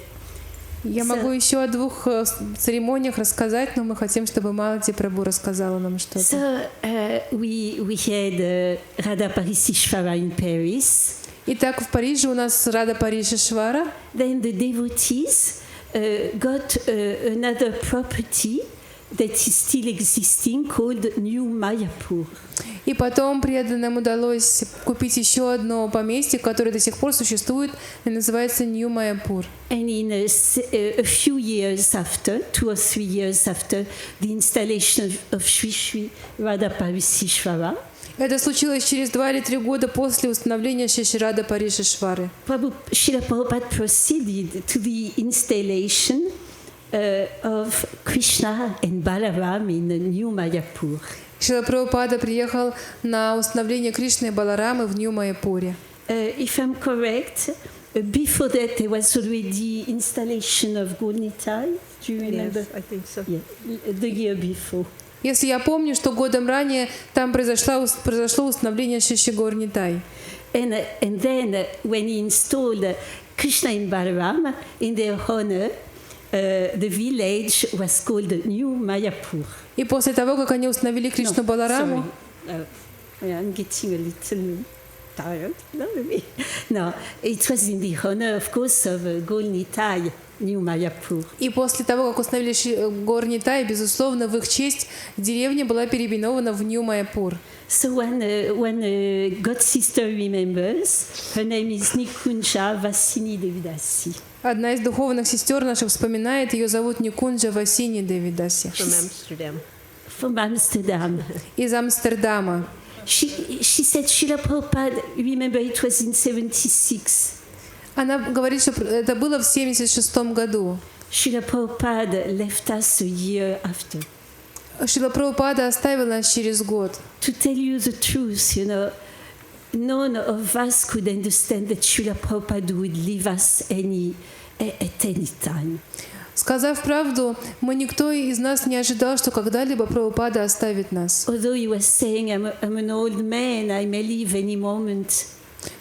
Я могу еще о двух церемониях рассказать, но мы хотим, чтобы Малати Прабhu рассказала нам что-то. So we had Radha Parishishvara in Paris. Итак, в Париже у нас Рада Паришишвара. Then the devotees got another property that is still existing called New Mayapur. И потом преданным удалось купить еще одно поместье, которое до сих пор существует и называется New Mayapur. And in a few years after, 2 or 3 years after the installation of Shri Shri Radha Parishishvara, Это случилось через 2 или 3 года после установления Шри Шри Рада Паришишвары. Srila Prabhupada proceeded to the installation of Krishna and Balaram in the New Mayapur. Шрила Прабхупада приехал на установление Кришны и Баларамы в Нью-Майяпуре. If I'm correct, before that there was already installation of Gaur Nitai. Do you remember? Yes, I think so. Yeah, the year before. Если я помню, что годом ранее там произошло установление Шри Шри Гаур Нитай. And then when he installed Krishna and Balaram in their honor, the village was called New Mayapur. И после того, как они установили Кришну Балараму, I'm getting a little tired. No, it was in the honor, of course, of Gaur Nitai, New Mayapur. и после того, как установили Гаур Нитай, безусловно, в их честь деревня была переименована в Нью-Майяпур. So one God sister remembers, her name is Nikunja Vasini Devi Dasi. Одна из духовных сестер наших вспоминает, ее зовут Никунджа Васини Деви Даси. From Amsterdam. From Amsterdam. Из Амстердама. She said, Srila Prabhupada, remember it was in 76. Она говорит, что это было в 76 году. Srila Prabhupada left us a year after. Шрила Прабхупада оставил нас через год. To tell you the truth, you know, none of us could understand that Srila Prabhupada would leave us any at any time. Сказав правду, никто из нас не ожидал, что когда-либо Прабхупада оставит нас. Although he was saying, I'm an old man, I may leave any moment.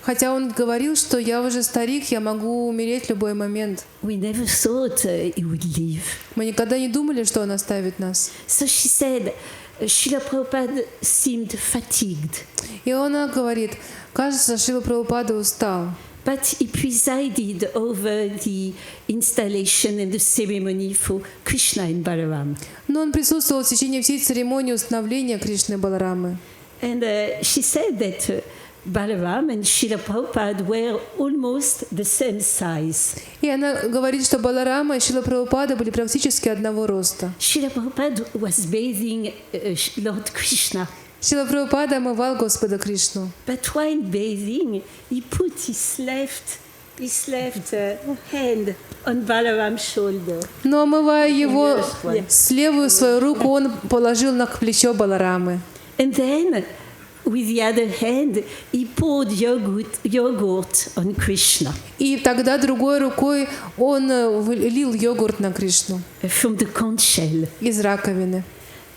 Хотя он говорил, что я уже старик, я могу умереть в любой момент. We never thought he would leave. Мы никогда не думали, что он оставит нас. So she said, Srila Prabhupada seemed fatigued. И она говорит, кажется, Шрила Прабхупада устал. But he presided over the installation and the ceremony for Krishna and Balaram. Но он присутствовал в течение всей церемонии установления Кришны и Баларамы. And she said that Balaram and Srila Prabhupada were almost the same size. И она говорит, что Баларама и Шрила Прабхупада были практически одного роста. Srila Prabhupada was bathing Lord Krishna. Шрила Прабхупада омывал Господа Кришну. But while bathing, he put his left hand on Balaram's shoulder. Но омывая его с левую свою руку, он положил на плечо Баларамы. And then, with the other hand, he poured yogurt on Krishna. И тогда другой рукой он лил йогурт на Кришну From the conch shell. из раковины.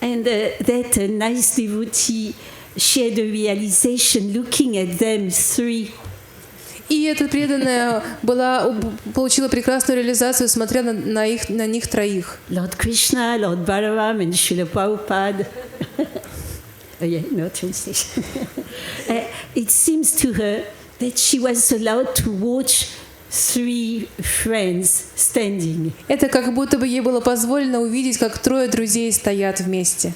And that nice devotee shared a realization looking at them three. И эта преданная получила прекрасную реализацию, смотря на них троих. Lord Krishna, Lord Balaram, and Srila Prabhupada. No translation. It seems to her that she was allowed to watch three friends standing. Это как будто бы ей было позволено увидеть, как трое друзей стоят вместе.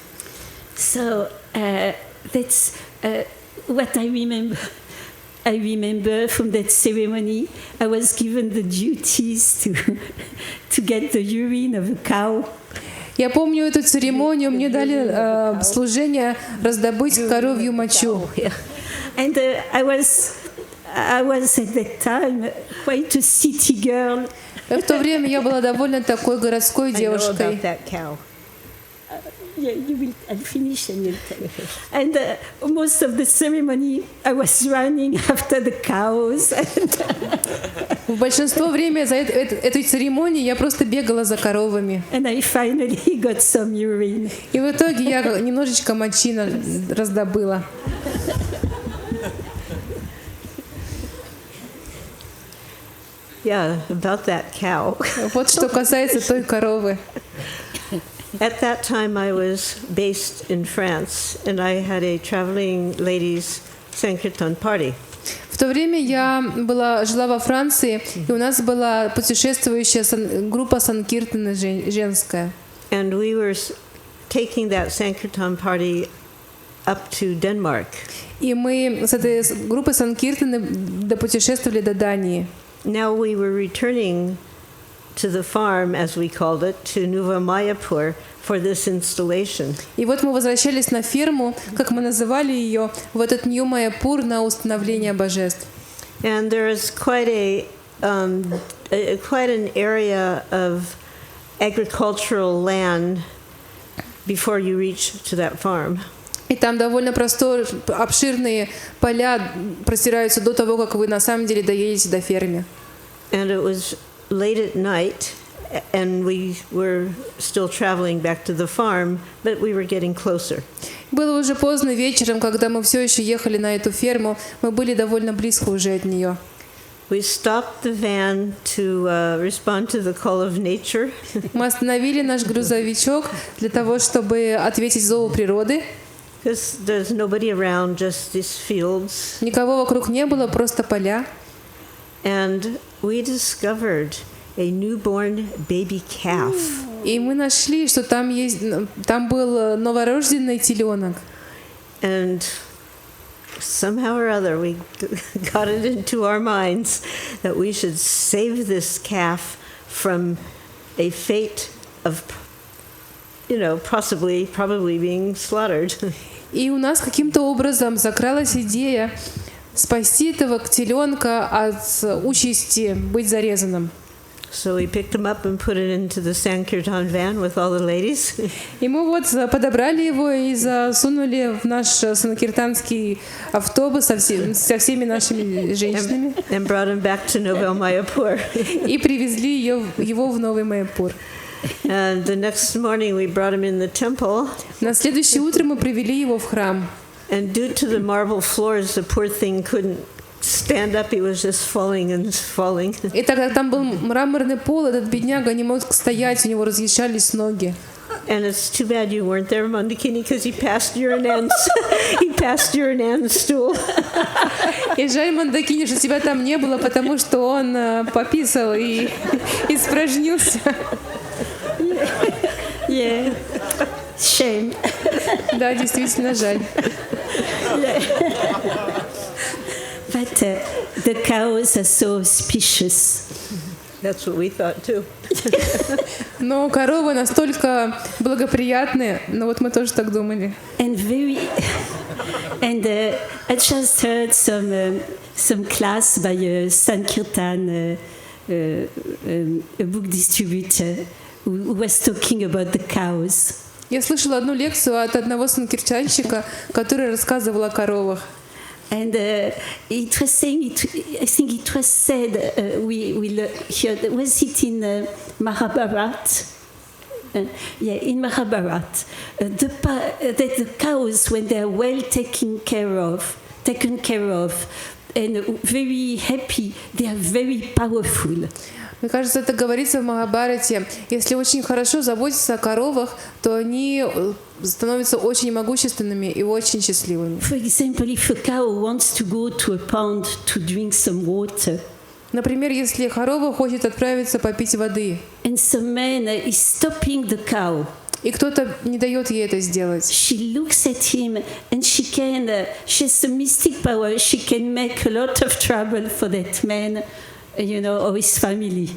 So that's what I remember. I remember from that ceremony, I was given the duties to get the urine of a cow. Я помню эту церемонию, мне дали служение раздобыть коровью мочу. And I was at that time quite a city girl. В то время я была довольно такой городской девушкой. Yeah, I'll finish and you'll tell. And most of the ceremony, I was running after the cows. В большинство времени за этой церемонии я просто бегала за коровами. And I finally got some urine. И в итоге я немножечко мочи раздобыла. Yeah, about that cow. Вот что касается той коровы. At that time, I was based in France, and I had a traveling ladies' Sankirtan party. В то время я жила во Франции, и у нас была путешествующая группа санкиртана женская. And we were taking that Sankirtan party up to Denmark. И мы с этой группой санкиртаны допутешествовали до Дании. Now we were returning to the farm, as we called it, to Nuva Mayapur for this installation. И вот мы возвращались на ферму, как мы называли ее, в этот Нью-Майяпур на установление божеств. And there is quite an area of agricultural land before you reach to that farm. И там довольно обширные поля простираются до того, как вы на самом деле доедете до фермы. And it was late at night, and we were still traveling back to the farm, but we were getting closer. Было уже поздно вечером, когда мы все еще ехали на эту ферму, мы были довольно близко уже от нее. We stopped the van to respond to the call of nature. Мы остановили наш грузовичок для того, чтобы ответить зову природы. Because there's nobody around, just these fields. Никого вокруг не было, просто поля. And we discovered a newborn baby calf. И мы нашли, что там был новорожденный теленок. And somehow or other we got it into our minds that we should save this calf from a fate of, probably being slaughtered. И у нас каким-то образом закралась идея спасти этого теленка от участи быть зарезанным. So we picked him up and put it into the Sankirtan van with all the ladies. И мы вот подобрали его и засунули в наш санкиртанский автобус со всеми нашими женщинами. And brought him back to Novel Mayapur. И привезли его в Новый Майяпур. And the next morning we brought him in the temple. На следующее утро мы привели его в храм. And due to the marble floors, the poor thing couldn't stand up. He was just falling and falling. И тогда там был мраморный пол, этот бедняга не мог стоять, у него разъезжались ноги. And it's too bad you weren't there, Mondakini, because he passed Urinan's stool. И жаль, Мондакини, что тебя там не было, потому что он пописал и испражнился. Yeah. Shame. Да, действительно жаль. But the cows are so auspicious. That's what we thought too. Но коровы настолько благоприятные, но вот мы тоже так думали. And I just heard some class by Sankirtan, a book distributor, who was talking about the cows. Я слышала одну лекцию от одного санкиртанщика, который рассказывал о коровах. And it was saying, I think it was said, was it in Mahabharat? Yeah, in Mahabharat, that the cows, when they are well taken care of, and very happy, they are very powerful. Мне кажется, это говорится в Махабхарате. Если очень хорошо заботиться о коровах, то они становятся очень могущественными и очень счастливыми. For example, if a cow wants to go to a pond to drink some water, например, если корова хочет отправиться попить воды, and some man is stopping the cow, и кто-то не дает ей это сделать, she looks at him and she has some mystic power. She can make a lot of trouble for that man, you know, or his family.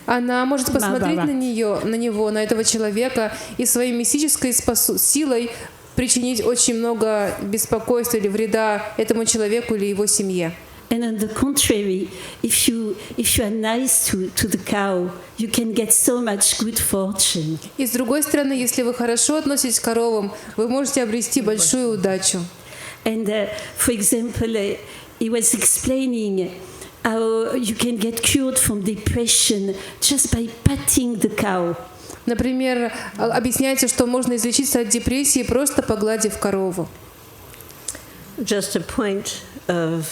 Она может посмотреть на него, на этого человека, и своей мистической силой причинить очень много беспокойства или вреда этому человеку или его семье. And on the contrary, if you are nice to the cow, you can get so much good fortune. И с другой стороны, если вы хорошо относитесь к коровам, вы можете обрести большую удачу. And for example, he was explaining how you can get cured from depression just by patting the cow. Например, объясняется, что можно излечиться от депрессии, просто погладив корову. Just a point of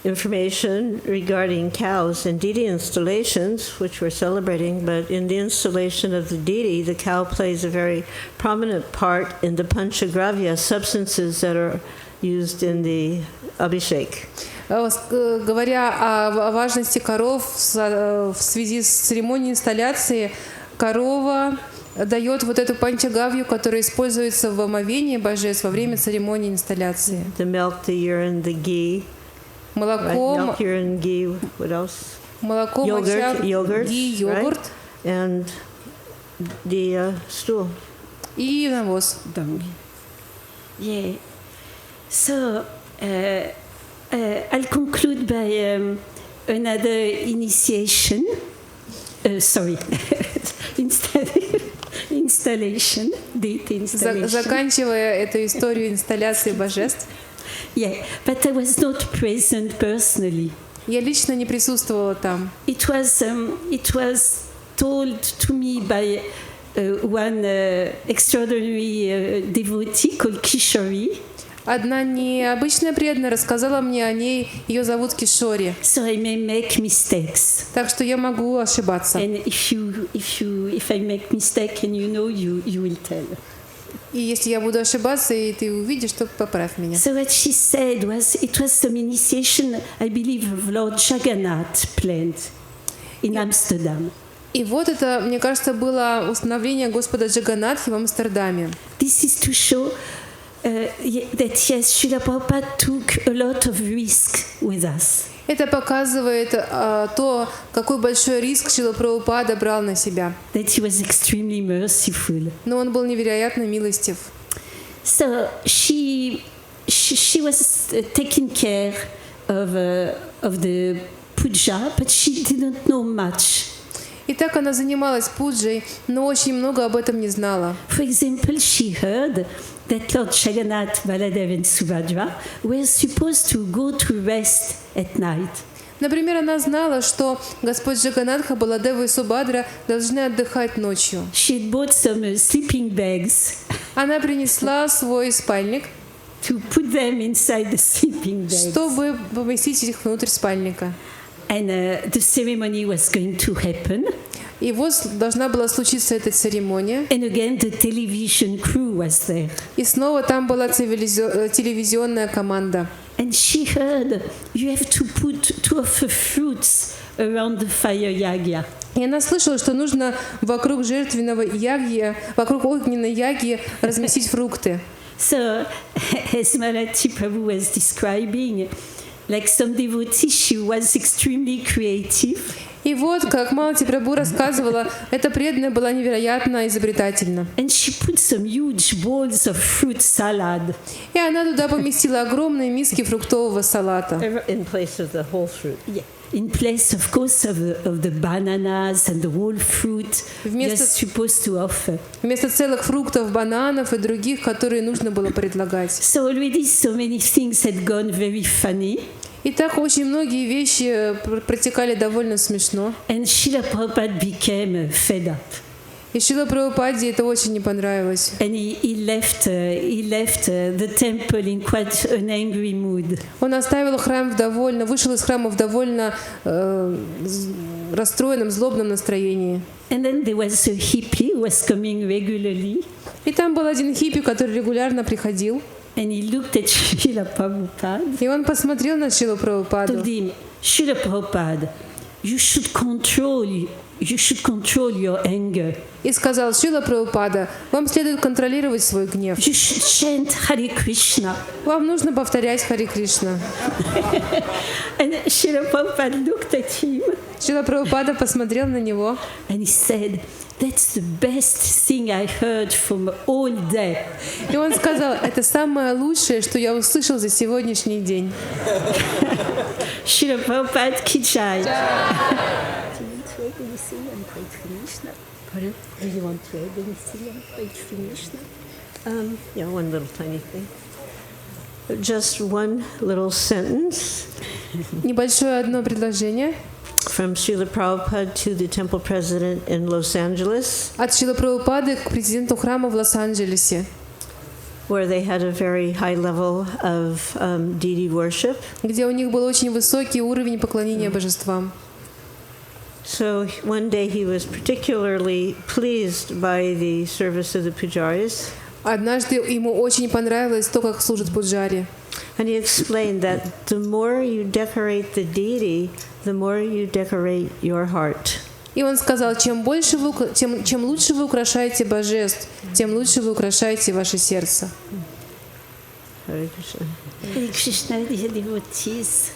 information regarding cows and deity installations, which we're celebrating, but in the installation of the deity, the cow plays a very prominent part in the panchagravya substances that are used in the abhishek. Говоря о важности коров в связи с церемонией инсталляции, корова дает вот эту панчагавью, которая используется в омовении божеств во время церемонии инсталляции. The milk, the urine, the ghee. Молоко, right? Milk, urine, ghee. What else? Молоко, моча, ghee, йогурт. Right? And the stool. И навоз. Yeah. So I'll conclude by another initiation. Sorry, installation. Date installation. Заканчивая эту историю инсталляции божеств. Yeah, but I was not present personally. Я лично не присутствовала там. It was told to me by one extraordinary devotee called Kishori. Одна необычная преданная рассказала мне о ней, ее зовут Кишори. So I may make mistakes. Так что я могу ошибаться. And if I make mistake and you know, you will tell. И если я буду ошибаться, и ты увидишь, то поправь меня. So what she said was, it was some initiation, I believe, of Lord Jagannath planned in Amsterdam. И вот это, мне кажется, было установление Господа Джаганатхи в Амстердаме. This is to show that yes, Srila Prabhupada took a lot of risk with us. Это показывает то, какой большой риск Шрила Прабхупада брал на себя. That he was extremely merciful. Но он был невероятно милостив. So she was taking care of the puja, but she didn't know much. И так она занималась пуджей, но очень много об этом не знала. For example, she heard that Lord Jagannath, Baladev and Subhadra were supposed to go to rest at night. Например, она знала, что Господь Джаганатха, Баладева и Субхадра должны отдыхать ночью. She had bought some sleeping bags Она принесла свой спальник, to put them inside the sleeping bags. чтобы поместить их внутрь спальника. And the ceremony was going to happen. И вот должна была случиться эта церемония. And again, the television crew was there. И снова там была телевизионная команда. And she heard, you have to put 2 of the fruits around the fire yagya. И она слышала, что нужно вокруг жертвенного ягья, вокруг огненной ягьи разместить фрукты. So, as Malati Prabhu was describing, like some devotees, she was extremely creative. И вот, как Малати Прабху рассказывала, эта преданная была невероятно изобретательна. And she put some huge bowls of fruit salad. И она туда поместила огромные миски фруктового салата. In place of the whole fruit. Yeah. In place, of course, of the bananas and the whole fruit you're supposed to offer. Вместо целых фруктов, бананов и других, которые нужно было предлагать. So already so many things had gone very funny. И так очень многие вещи протекали довольно смешно. And Srila Prabhupada became fed up. И Шрила Прабхупаде это очень не понравилось. And he left the temple in quite an angry mood. Он оставил храм вышел из храма в довольно расстроенном, злобном настроении. And then there was a hippie who was coming regularly. И там был один хиппи, который регулярно приходил. And he looked at Srila Prabhupada. И он посмотрел на Шрилу Прабхупаду. Told him, Srila Prabhupada, you should control your anger. И сказал: Шрила Прабхупада, вам следует контролировать свой гнев. You should chant Hare Krishna. Вам нужно повторять Харе Кришна. And Srila Prabhupada looked at him. Шрила Прабхупада посмотрел на него. And he said, that's the best thing I heard from all day. И он сказал: это самое лучшее, что я услышал за сегодняшний день. Srila Prabhupada ki jai. Do you want to add anything on page Krishna? Yeah, one little tiny thing. Just one little sentence. Небольшое одно предложение. From Srila Prabhupada to the temple president in Los Angeles. От Шрилы Прабхупады к президенту храма в Лос-Анджелесе. Where they had a very high level of deity worship. Где у них был очень высокий уровень поклонения божествам. So one day he was particularly pleased by the service of the pujaris. Однажды ему очень понравилось то, как служат пуджари. And he explained that the more you decorate the deity, the more you decorate your heart. И он сказал: чем лучше вы украшаете божеств, тем лучше вы украшаете ваше сердце. Hare Krishna. Hare Krishna, dear devotees.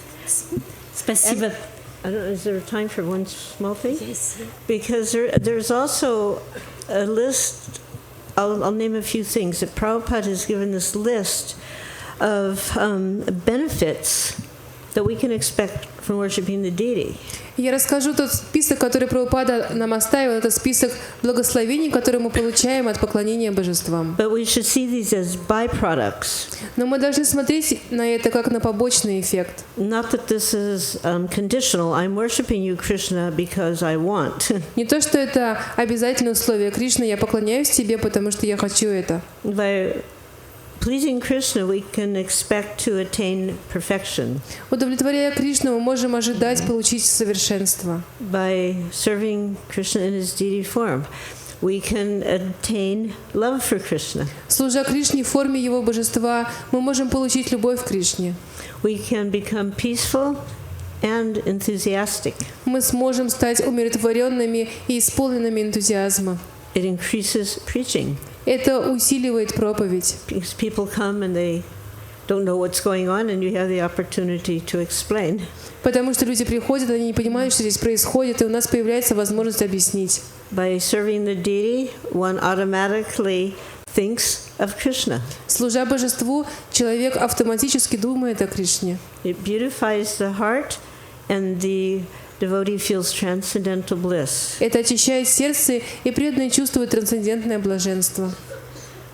Спасибо. I don't know, is there time for one small thing? Yes. Because there's also a list, I'll name a few things, that Prabhupada has given this list of benefits that we can expect from worshiping the deity. Я расскажу тот список, который Прабхупада нам оставил. Это список благословений, которые мы получаем от поклонения божествам. But we should see these as byproducts. Но мы должны смотреть на это как на побочный эффект. Not that this is conditional. I'm worshiping you, Krishna, because I want. Не то, что это обязательное условие. Кришна, я поклоняюсь тебе, потому что я хочу это. By pleasing Krishna, we can expect to attain perfection. Удовлетворяя Кришну, мы можем ожидать получить совершенство. By serving Krishna in his deity form, we can attain love for Krishna. Служа Кришне в форме его божества, мы можем получить любовь к Кришне. We can become peaceful and enthusiastic. Мы сможем стать умиротворенными и исполненными энтузиазма. It increases preaching. Это усиливает проповедь. Because people come and they don't know what's going on, and you have the opportunity to explain. Потому что люди приходят, они не понимают, что здесь происходит, и у нас появляется возможность объяснить. By serving the deity, one automatically thinks of Krishna. Служа божеству, человек автоматически думает о Кришне. It beautifies the heart and the devotee feels transcendental bliss. Это очищает сердце, и преданный чувствует трансцендентное блаженство.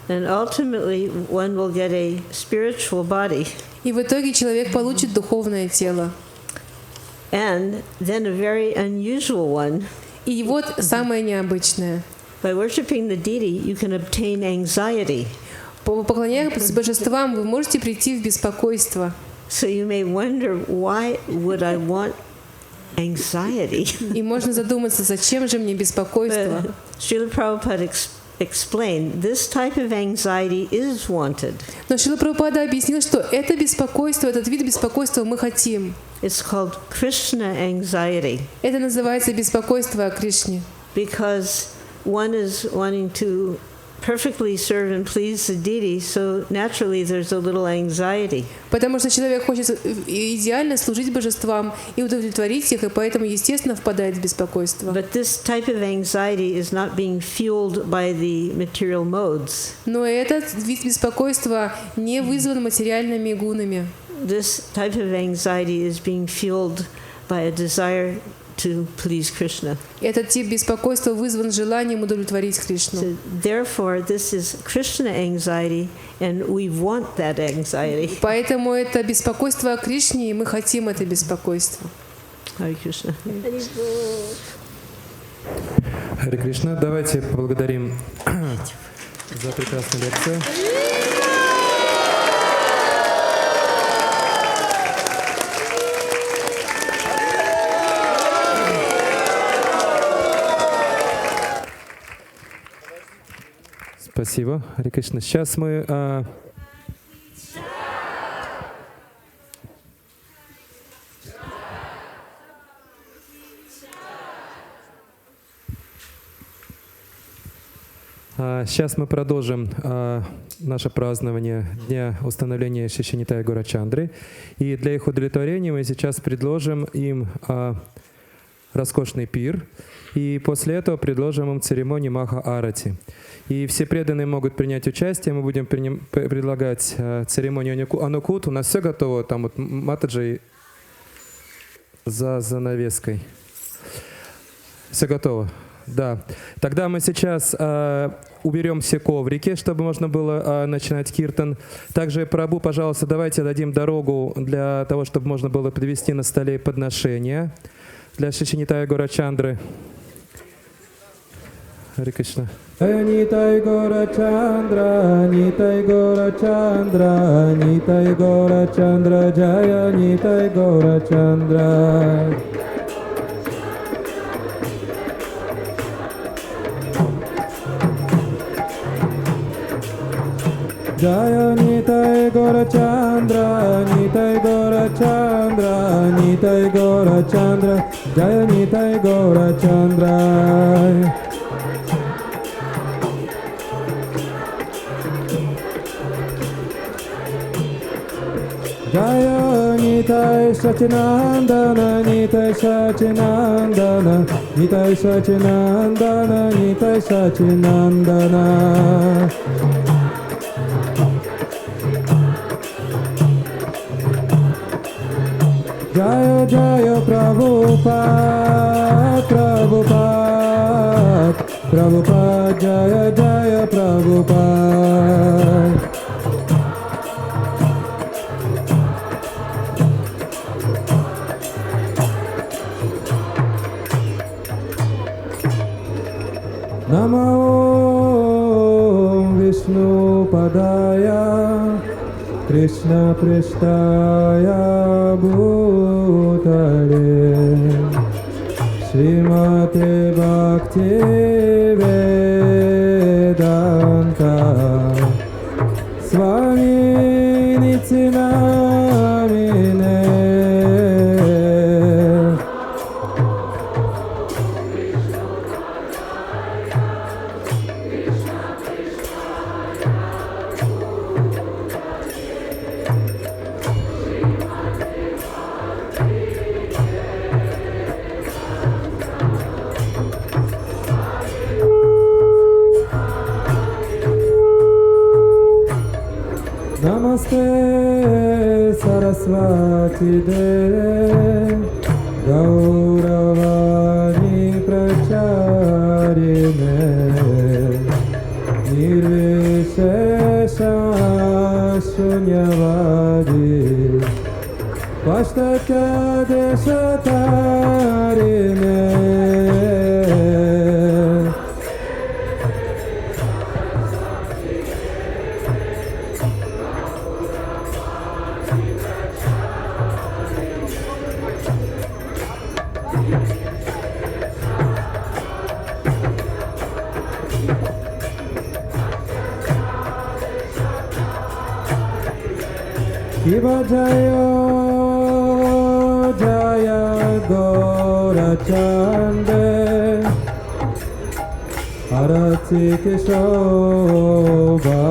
And ultimately, one will get a spiritual body. И в итоге человек получит духовное тело. And then a very unusual one. И вот самое необычное. By worshiping the deity, you can obtain anxiety. Поклоняясь божествам, вы можете прийти в беспокойство. So you may wonder, why would I want anxiety? И можно задуматься, зачем же мне беспокойство? Srila Prabhupada explained, this type of anxiety is wanted. Но Шрила Прабхупада объяснил, что это беспокойство, этот вид беспокойства мы хотим. It's called Krishna anxiety. Это называется беспокойство о Кришне. Because one is wanting to perfectly serve and please the deity, so naturally there's a little anxiety. Потому что человек хочет идеально служить божествам и удовлетворить их, и поэтому, естественно, впадает в беспокойство. But this type of anxiety is not being fueled by the material modes. Но этот вид беспокойства не вызван материальными гунами. This type of anxiety is being fueled by a desire to please Krishna. Этот тип беспокойства вызван желанием удовлетворить Кришну. So therefore, this is Krishna anxiety, and we want that anxiety. Поэтому это беспокойство о Кришне, и мы хотим это беспокойство. Hare Krishna. Харе Кришна. Давайте поблагодарим за прекрасную лекцию. Спасибо, Харе Кришна. Сейчас мы продолжим наше празднование Дня установления И.С.Шри Шри Нитай-Гаура-Чандры. И для их удовлетворения мы сейчас предложим им роскошный пир. И после этого предложим им церемонию Маха-Арати. И все преданные могут принять участие. Мы будем предлагать церемонию Анукут. У нас все готово. Там вот Матаджи за занавеской. Все готово? Да. Тогда мы сейчас уберем все коврики, чтобы можно было начинать киртан. Также, Прабху, пожалуйста, давайте дадим дорогу для того, чтобы можно было привести на столе подношения для Шри Шри Нитай-Гаура-Чандры. Харе Кришна. Jaya Nitai-Gaura-Chandra, Nitai-Gaura-Chandra, Nitai-Gaura-Chandra, Jaya Nitai-Gaura-Chandra. Jaya Nitai-Gaura-Chandra, Nitai-Gaura-Chandra, Nitai-Gaura-Chandra, Jaya Nitai-Gaura-Chandra. Jaya Nitai Sachinandana, Nitai Sachinandana, Nitai Sachinandana, Nitai Sachinandana. Jaya Jaya Prabhupada, Prabhupada, Prabhupada, Jaya Jaya Prabhupada. Namo Vishnu Padaya Krishna Prishtaya Bhutale Srimate Bhakti Vedanta Swami Nityanamine. Namaste Saraswati Deve Гауравани прачарине Нирвишеша шуньявади Паштатя дешатарине Shiva Jaya Jaya Gaura-Chandry Arati Kishobha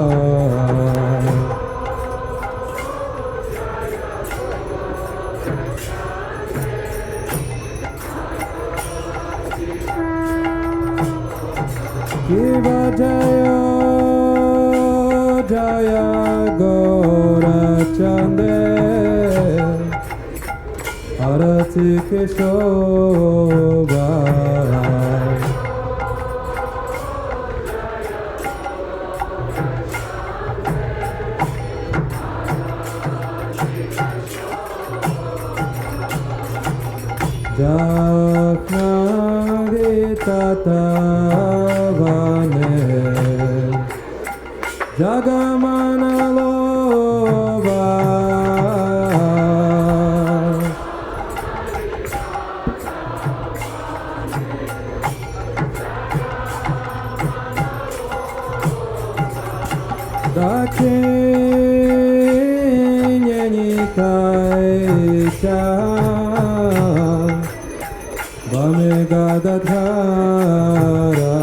Shiva Jaya Jaya Gaura-Chandry Arati Kishobha Jakhnari Tatavane Jagamana Loba Dakinya Nitai-Chan Vamegadadhara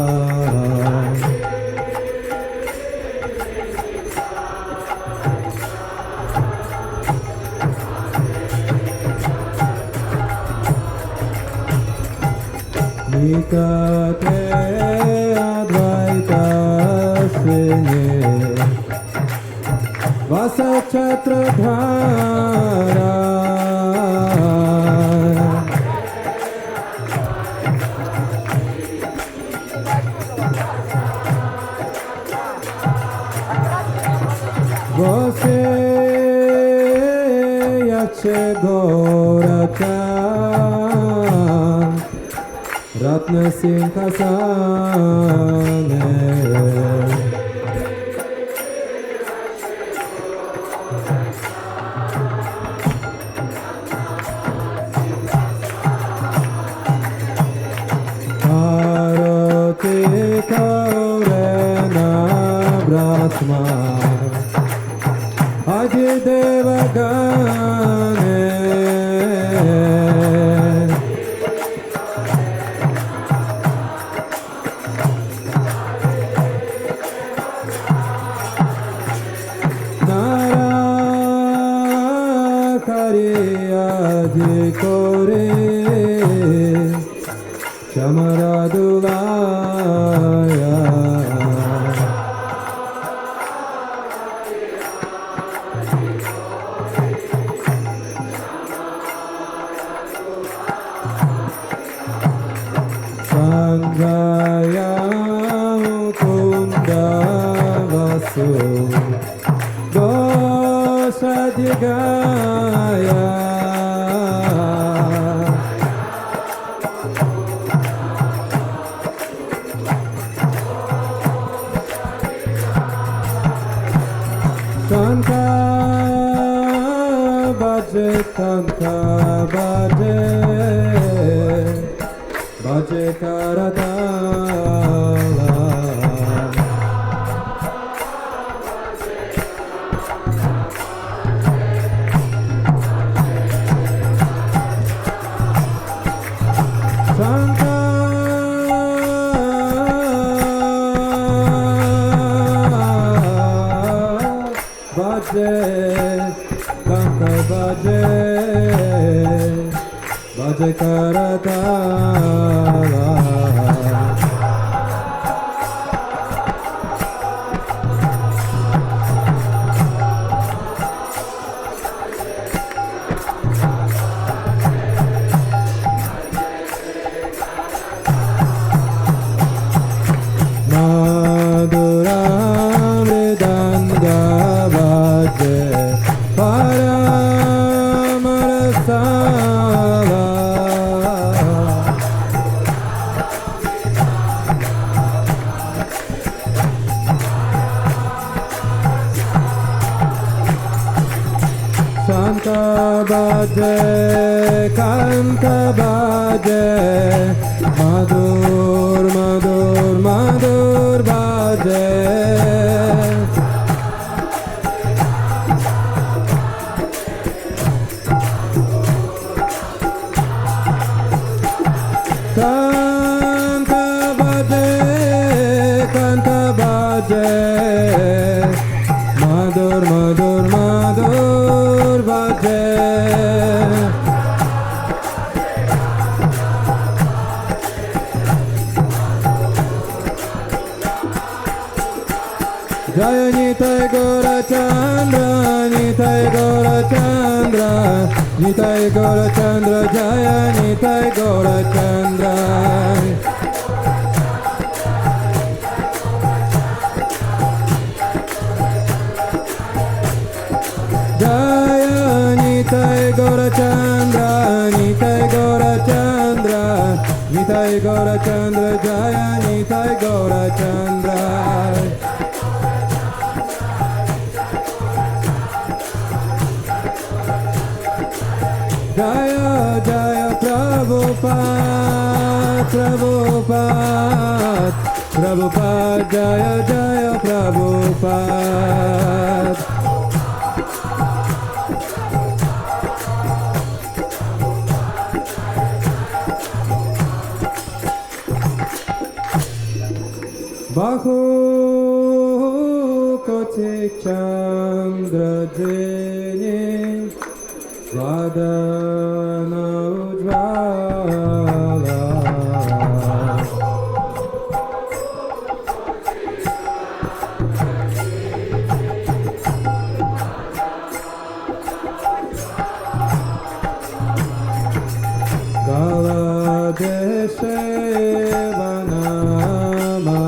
Nikate Advaita Sine Vasachhatradhara Vose Yache Gaura-Chan Ratna Singhasane Arati Kaurena Brahma Adi Devagane Narakari Adi Kore Chamaradulaya Sanjaya Mukunda Vasu Dosadigaya Tanka Baje Tanka Baje Baje Karadala Tanka Baje Tanka Baje Baje Karadala baje, kanta baje, madur, madur, madur baje. Kanta baje, madur, madur, madur baje. Jaya Nitai-Gaura-Chandra, Nitai-Gaura-Chandra, Nitai-Gaura-Chandra, Jaya Nitai-Gaura-Chandra. Jaya Nitai-Gaura-Chandra, Nitai-Gaura-Chandra, Nitai-Gaura-Chandra, Jaya Nitai-Gaura-Chandra. Jaya Jaya Prabhupada, Prabhupada, Prabhupada, Jaya Jaya Prabhupada. Bahu Koti Chandra Jini Vadana Ujvala Galadeshe Vanamala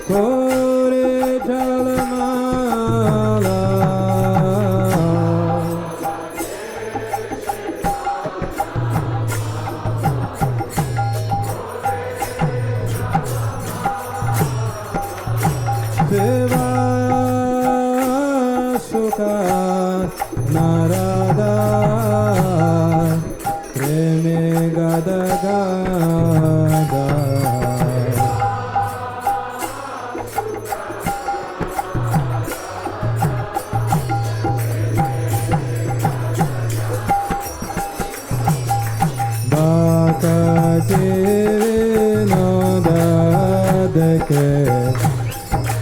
Kore Jalamala Deva Sukha Narada Preme Gada Gada Bhakti Vinodadake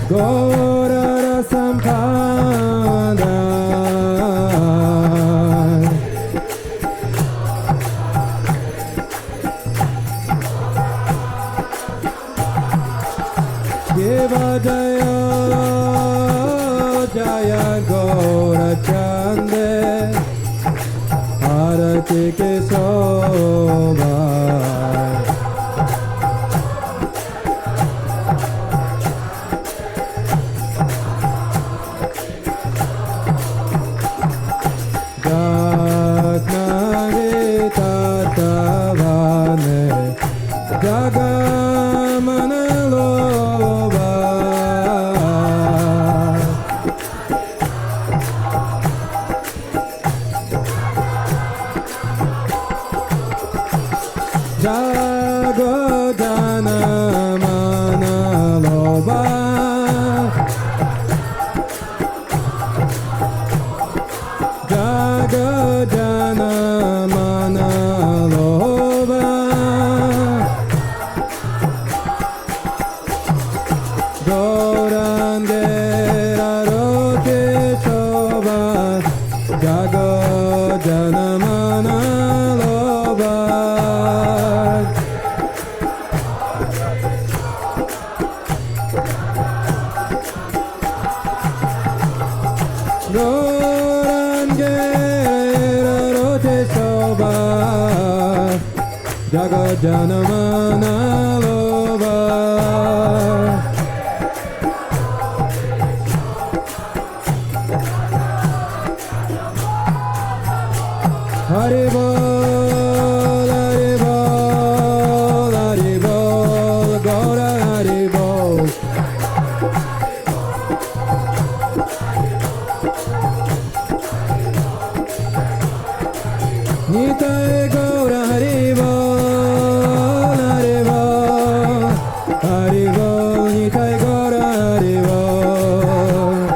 Gora Rasampada Deva Jaya Jaya Gaura-Chande Arati ke Shobha Tatavane Jagamanaloba Jagodana Manaloba Jagodana Manaloba Gaurangera Rote Shobha Jagodana Manaloba Gaurangera Rote Shobha Jagodana Manaloba Hari Bol, Hari Bol, Hari Bol, Gaura Hari Bol. Haribol, Nitai-Gaura, Haribol.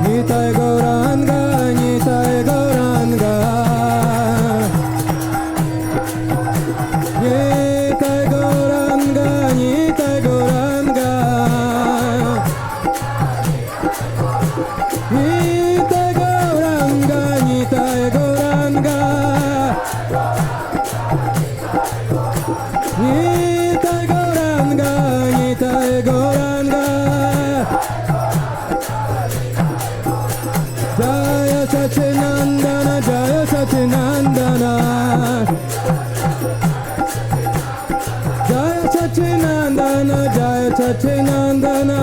Nitai-Gauranga, Nitai-Gauranga. Nitai-Gauranga, Nitai-Gauranga. Nitai-Gauranga, Nitai-Gauranga. Nitai-Gauranga, Nitai-Gauranga. Jaya Sachinandana, Jaya Sachinandana. Jaya Sachinandana, Jaya Sachinandana.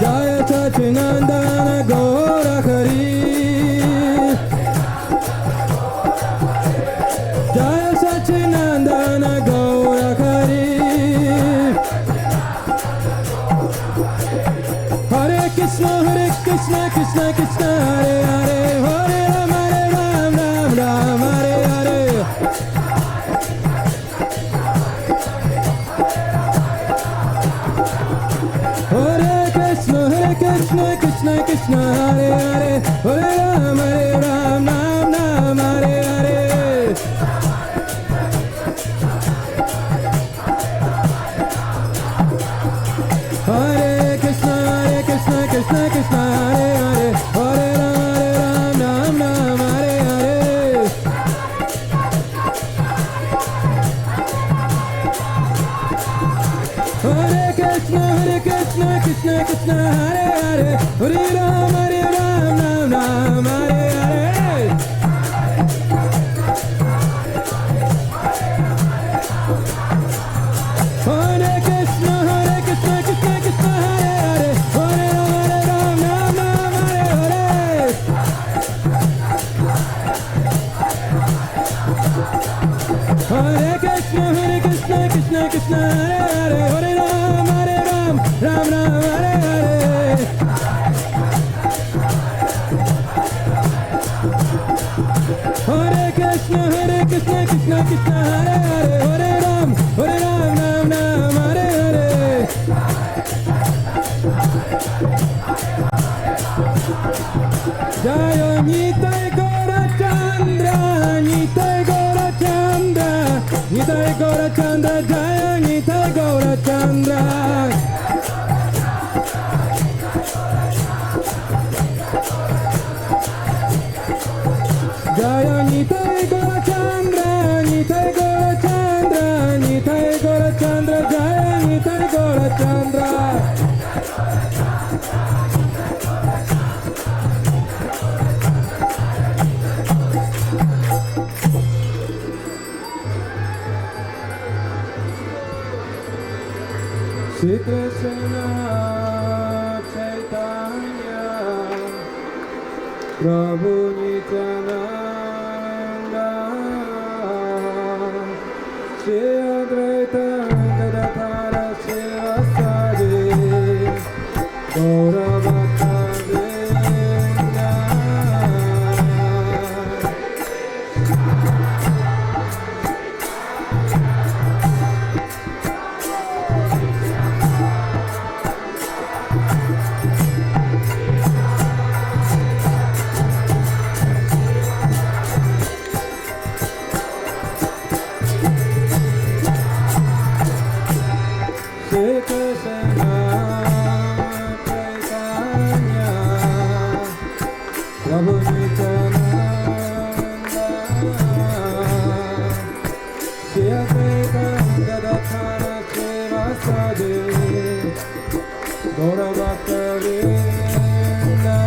Jaya Sachinandana, Gaura Hari. Jaya Sachinandana, Gaura Hari. Hare Krishna, Krishna Krishna, Hare Hare, Hare Ram, Ram Ram, Hare Hare. Hare Krishna, Krishna Krishna, Hare Hare, Hare Ram, Ram Ram, Hare Hare. Hare Krishna, Krishna Krishna, Hare Hare, Hare Ram, Ram Hare Hare. Hare Krishna, Krishna Krishna, Hare Hare, Hare Ram, Ram Hare Hare. Hare Krishna, Krishna Krishna, Hare Hare, Hare Ram, Ram Hare Hare. Hare Krishna, Krishna Krishna, Hare Hare, Hare Ram, Ram Hare Hare. Hare Krishna, Krishna Krishna, Hare Hare, Hare Ram, Ram Hare Hare. Jaya Nitai-Gaura-Chandra, Nitai-Gaura-Chandra, Nitai-Gaura-Chandra, Jaya Nitai-Gaura-Chandra. Jaya Nitai-Gaura-Chandra, Nitai-Gaura-Chandra, Nitai-Gaura-Chandra, Jaya Nitai-Gaura-Chandra. Shri Krishna Chaitanya Prabhu Nityananda Shri Advaita Gadadhara Shivasadi Gaura Bhakta Vrinda. Shri Krishna Chaitanya Prabhu Nityananda Shri Advaita Gadadhara Shivasadi Gaura Bhakta Vrinda.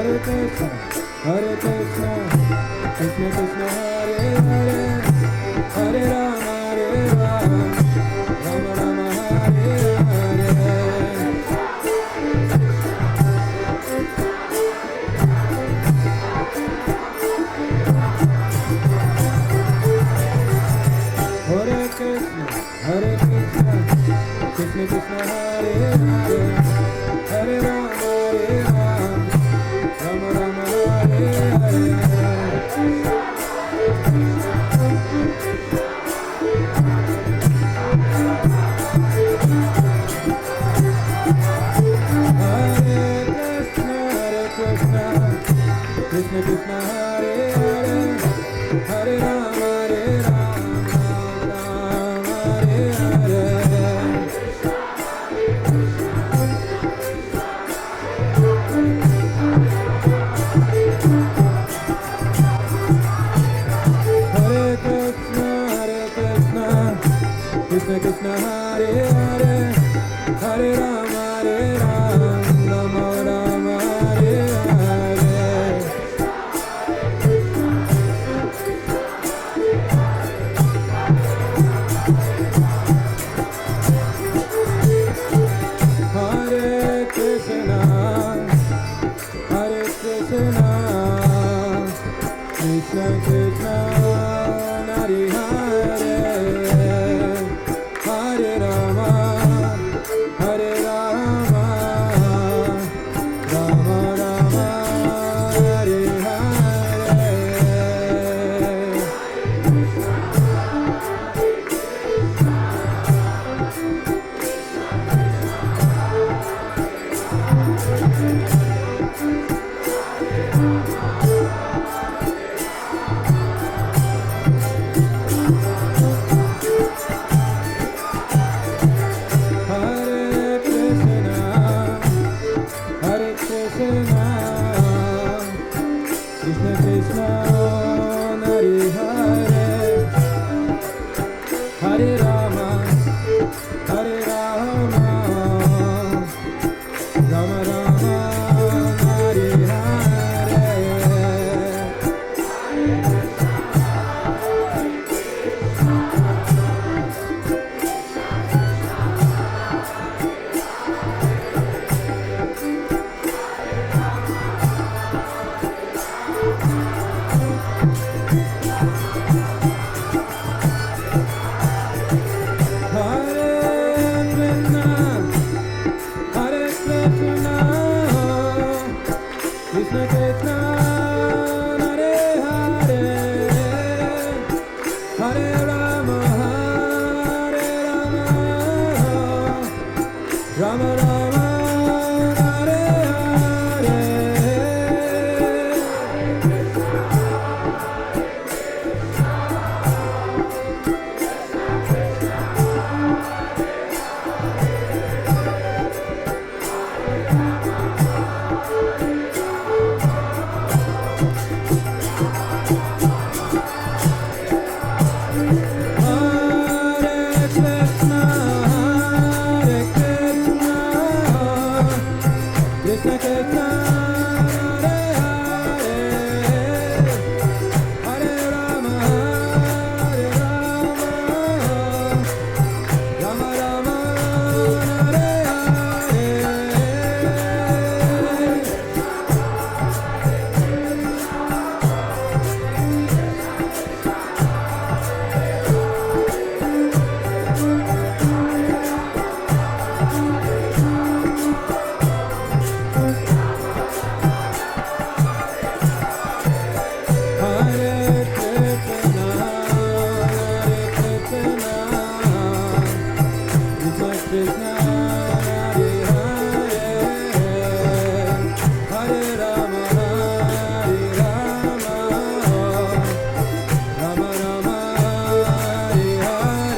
Hare Krishna, Krishna Krishna Hare Hare, Hare Rama, Rama Rama Hare Hare. Hare Krishna, Krishna Krishna Hare Hare, Hare Rama, Rama Rama Hare Hare. Krishna Krishna Hare Hare, Hare Rama, Rama Hare Hare. Hare Krishna, Krishna Krishna Hare Hare, Hare Rama, Rama Rama Hare Hare. Hare Krishna, Krishna Krishna, Hare Hare, Hare Rama, Rama Rama, Hare Hare. Hare Krishna, Krishna Krishna, Hare Hare, Hare Rama, Rama Rama, Hare Hare. Krishna Krishna, Hare Hare, Hare Rama, Rama Rama, Hare Hare.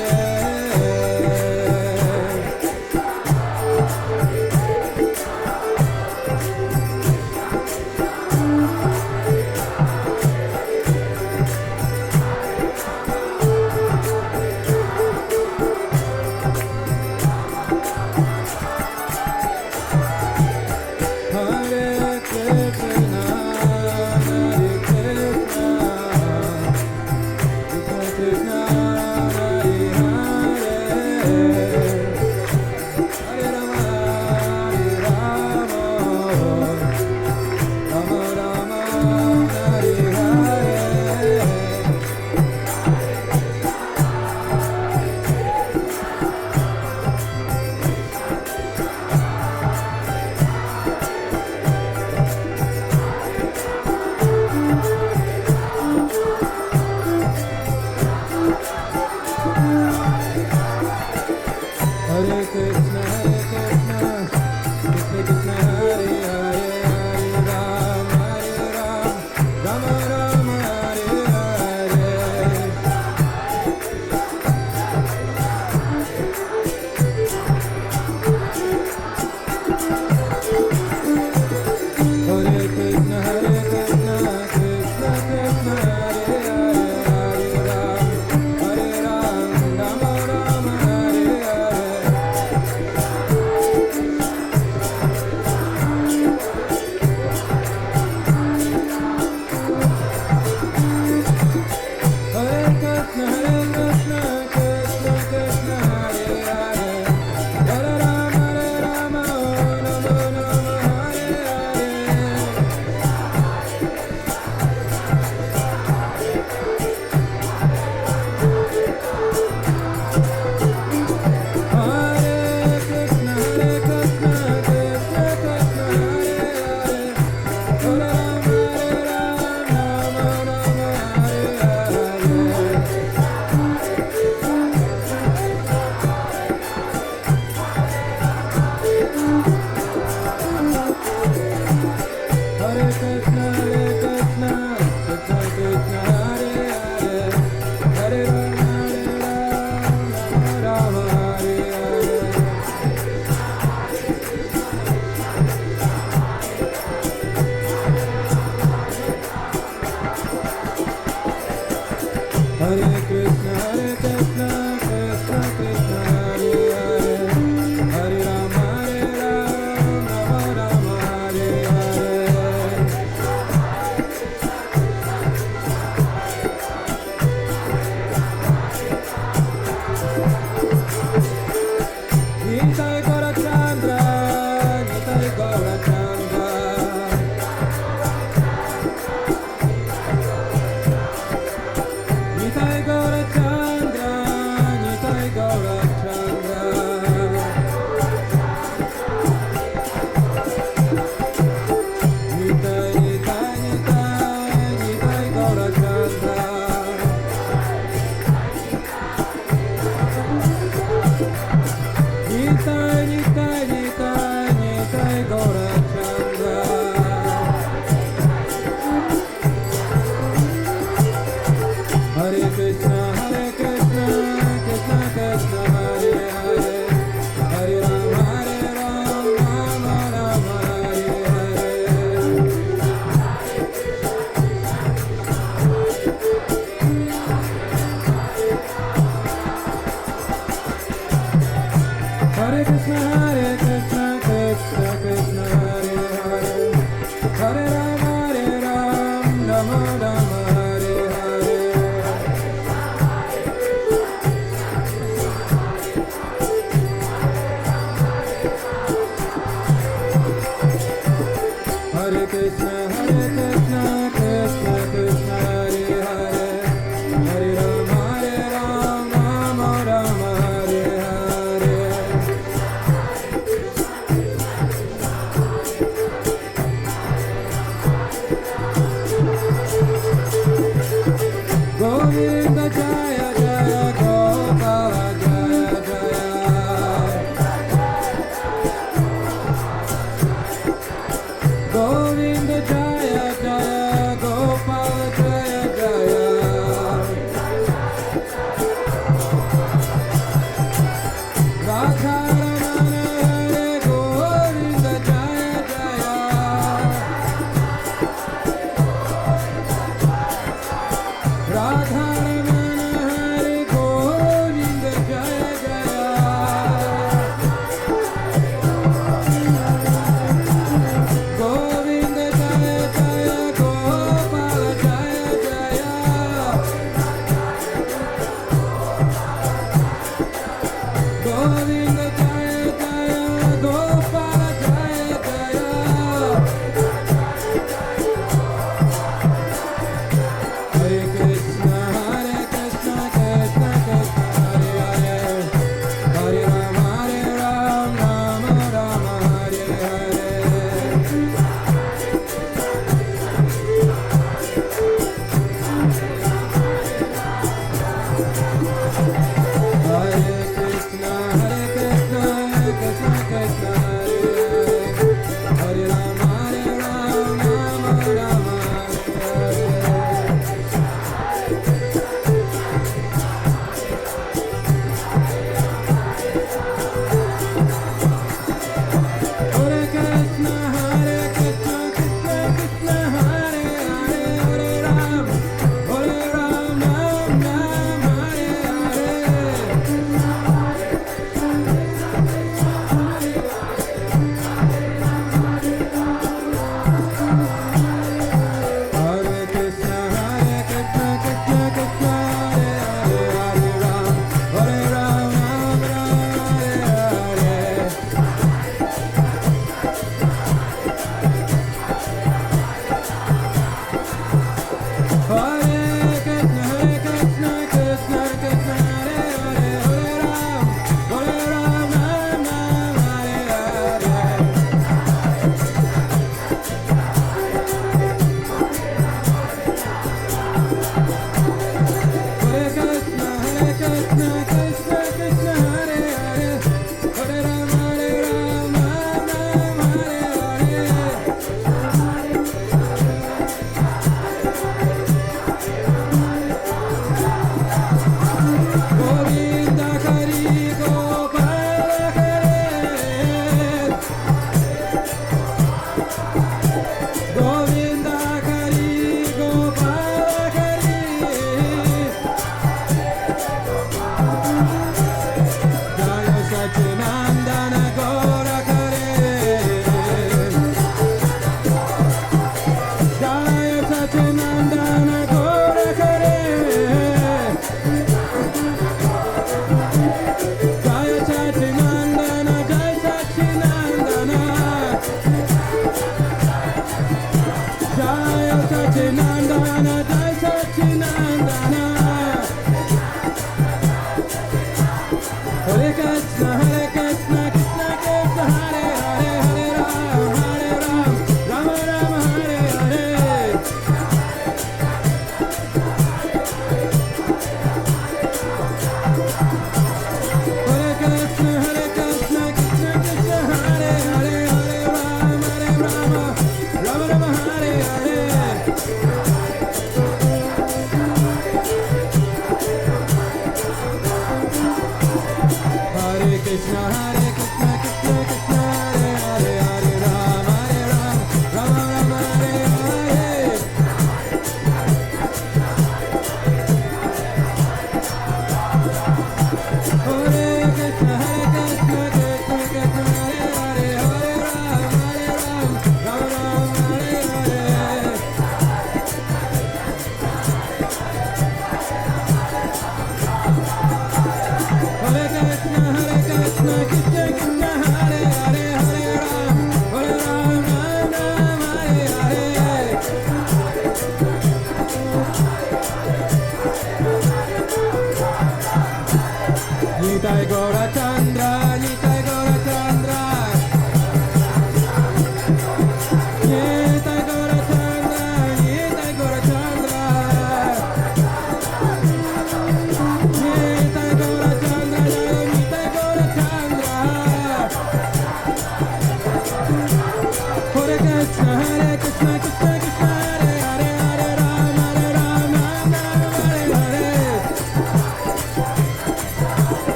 Govinda Jaya Jaya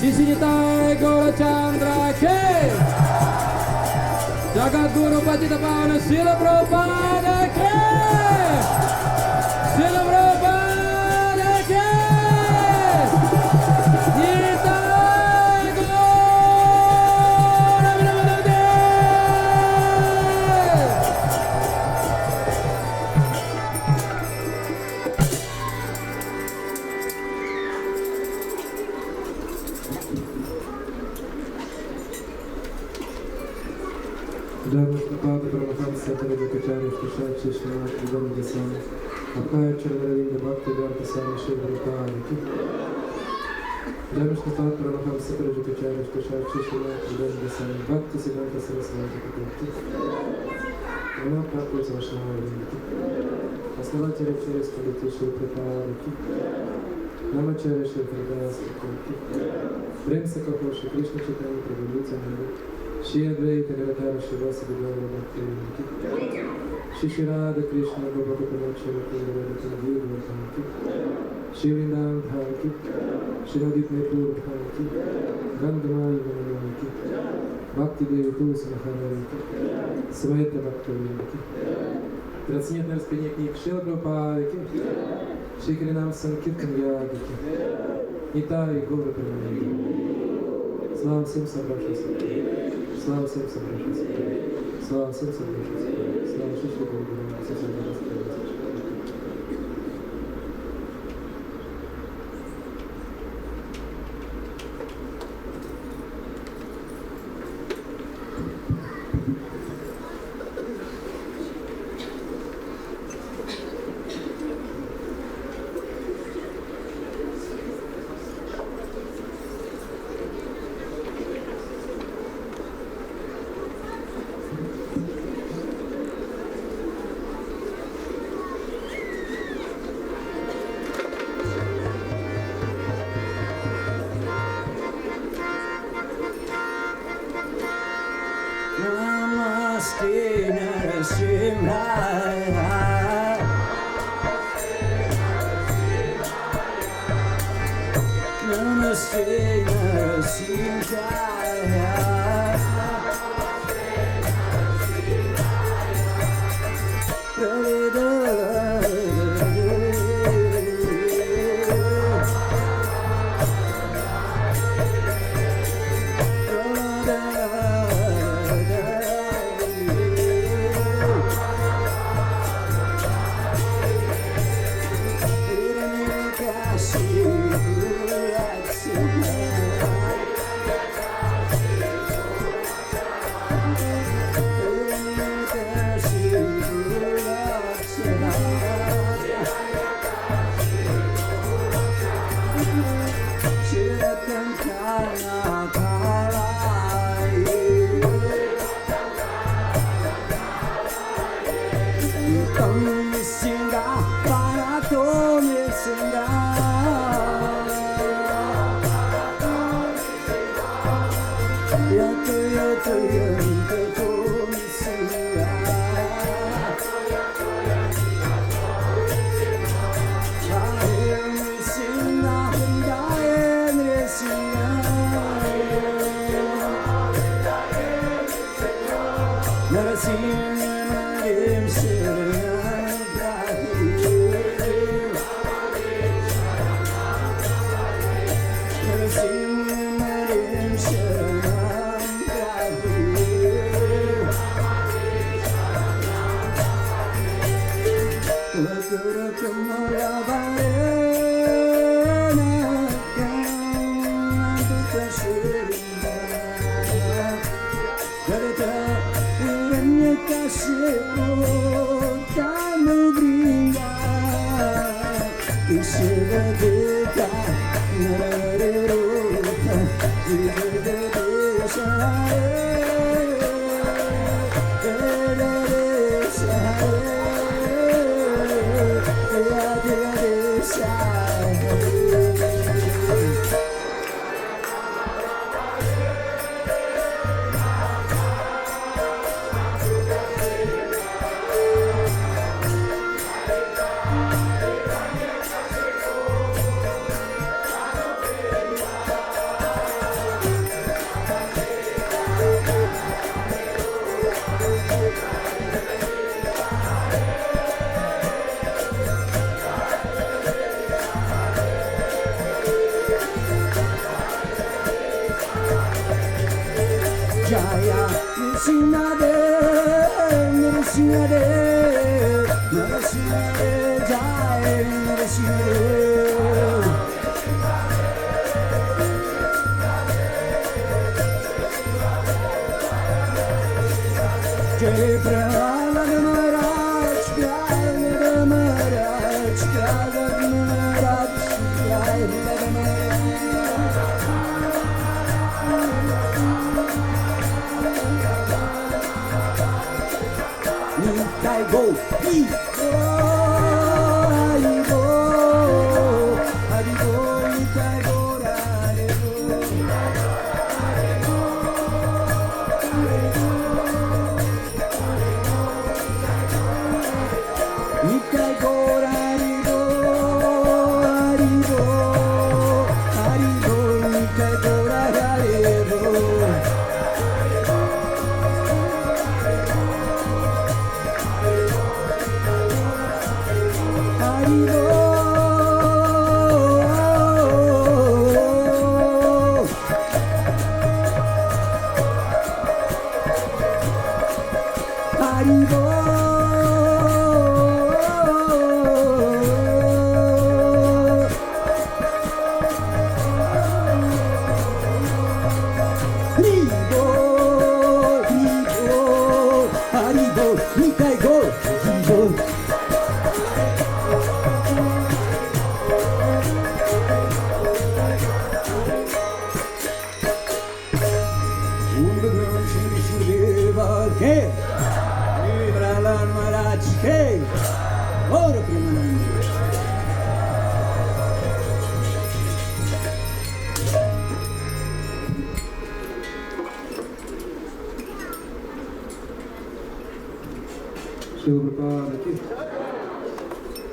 И.С.Шри Нитай-Гаура-Чандры के जगत गुरु पतित पावन शिल प्रभुपाद के शिल प्रभुपाद के пришедший Шримад Вигандасан, Акая Чарваравинда Бхакти Дарта Сами Шиврупалики. Джамишна Татра Махам Сапраджи Качари Шташачи Шримад Вигандасан, Бхакти Сиданта Сарасвати Капурти. Она прапуется Вашнава Винки. Основатель через Калити Шиврупалики. Намачари Шиврупалики. Премса Капоши Кришна Читани Прабхулити Нанду. Шри Адвайта Гададхара Шиваса Гададхара Бхакти Винки. Shri Radha Krishna Bhagavata Shri Vrindavan Bhavaki, Shri Radhit Nepur Bhavaki, Gandhamaya Vanavaki, Bhakti Devi Tulsi Maharavaki, Sveta Bhakti Vrinki. Трансцендентное распределение книг Шрила Прабхупады, Шри Кринам Санкиртан Ядики, Нитай-Гаура-Чандры. Слава всем собравшимся. Слава всем собравшимся. Слава всем собравшимся. Слава Шри Шри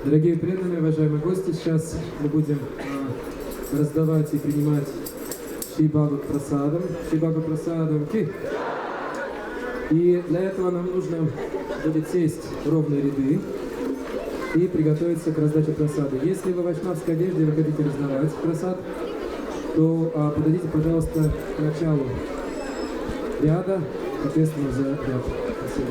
Дорогие преданные, уважаемые гости, сейчас мы будем раздавать и принимать Шри Прасадам. И для этого нам нужно будет сесть в ровные ряды и приготовиться к раздаче прасады. Если вы в вайшнавской одежде вы хотите раздавать прасад, то подойдите, пожалуйста, к началу ряда, ответственно за ряд. Спасибо.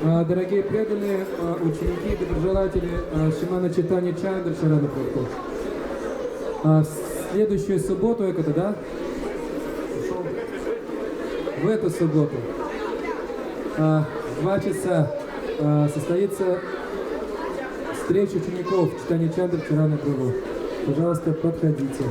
Дорогие преданные, ученики, доброжелатели Шримана Чайтанья Чандры Шарана Прабху, в следующую субботу, это да? В эту субботу в 2 часа состоится встреча учеников Чайтанья Чандры Шарана Прабху. Пожалуйста, подходите.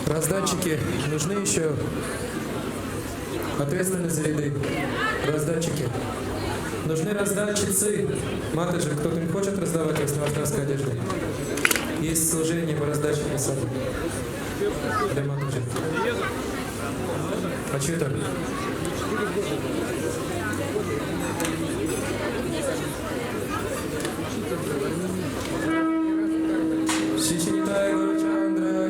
Раздатчики нужны еще? Ответственные за ряды. Раздатчики. Нужны раздатчицы. Матаджи, кто-то не хочет раздавать вайшнавской одежды? Есть служение по раздаче прасады для матаджи. А что это? Шри Нитай-Гаура-Чандры.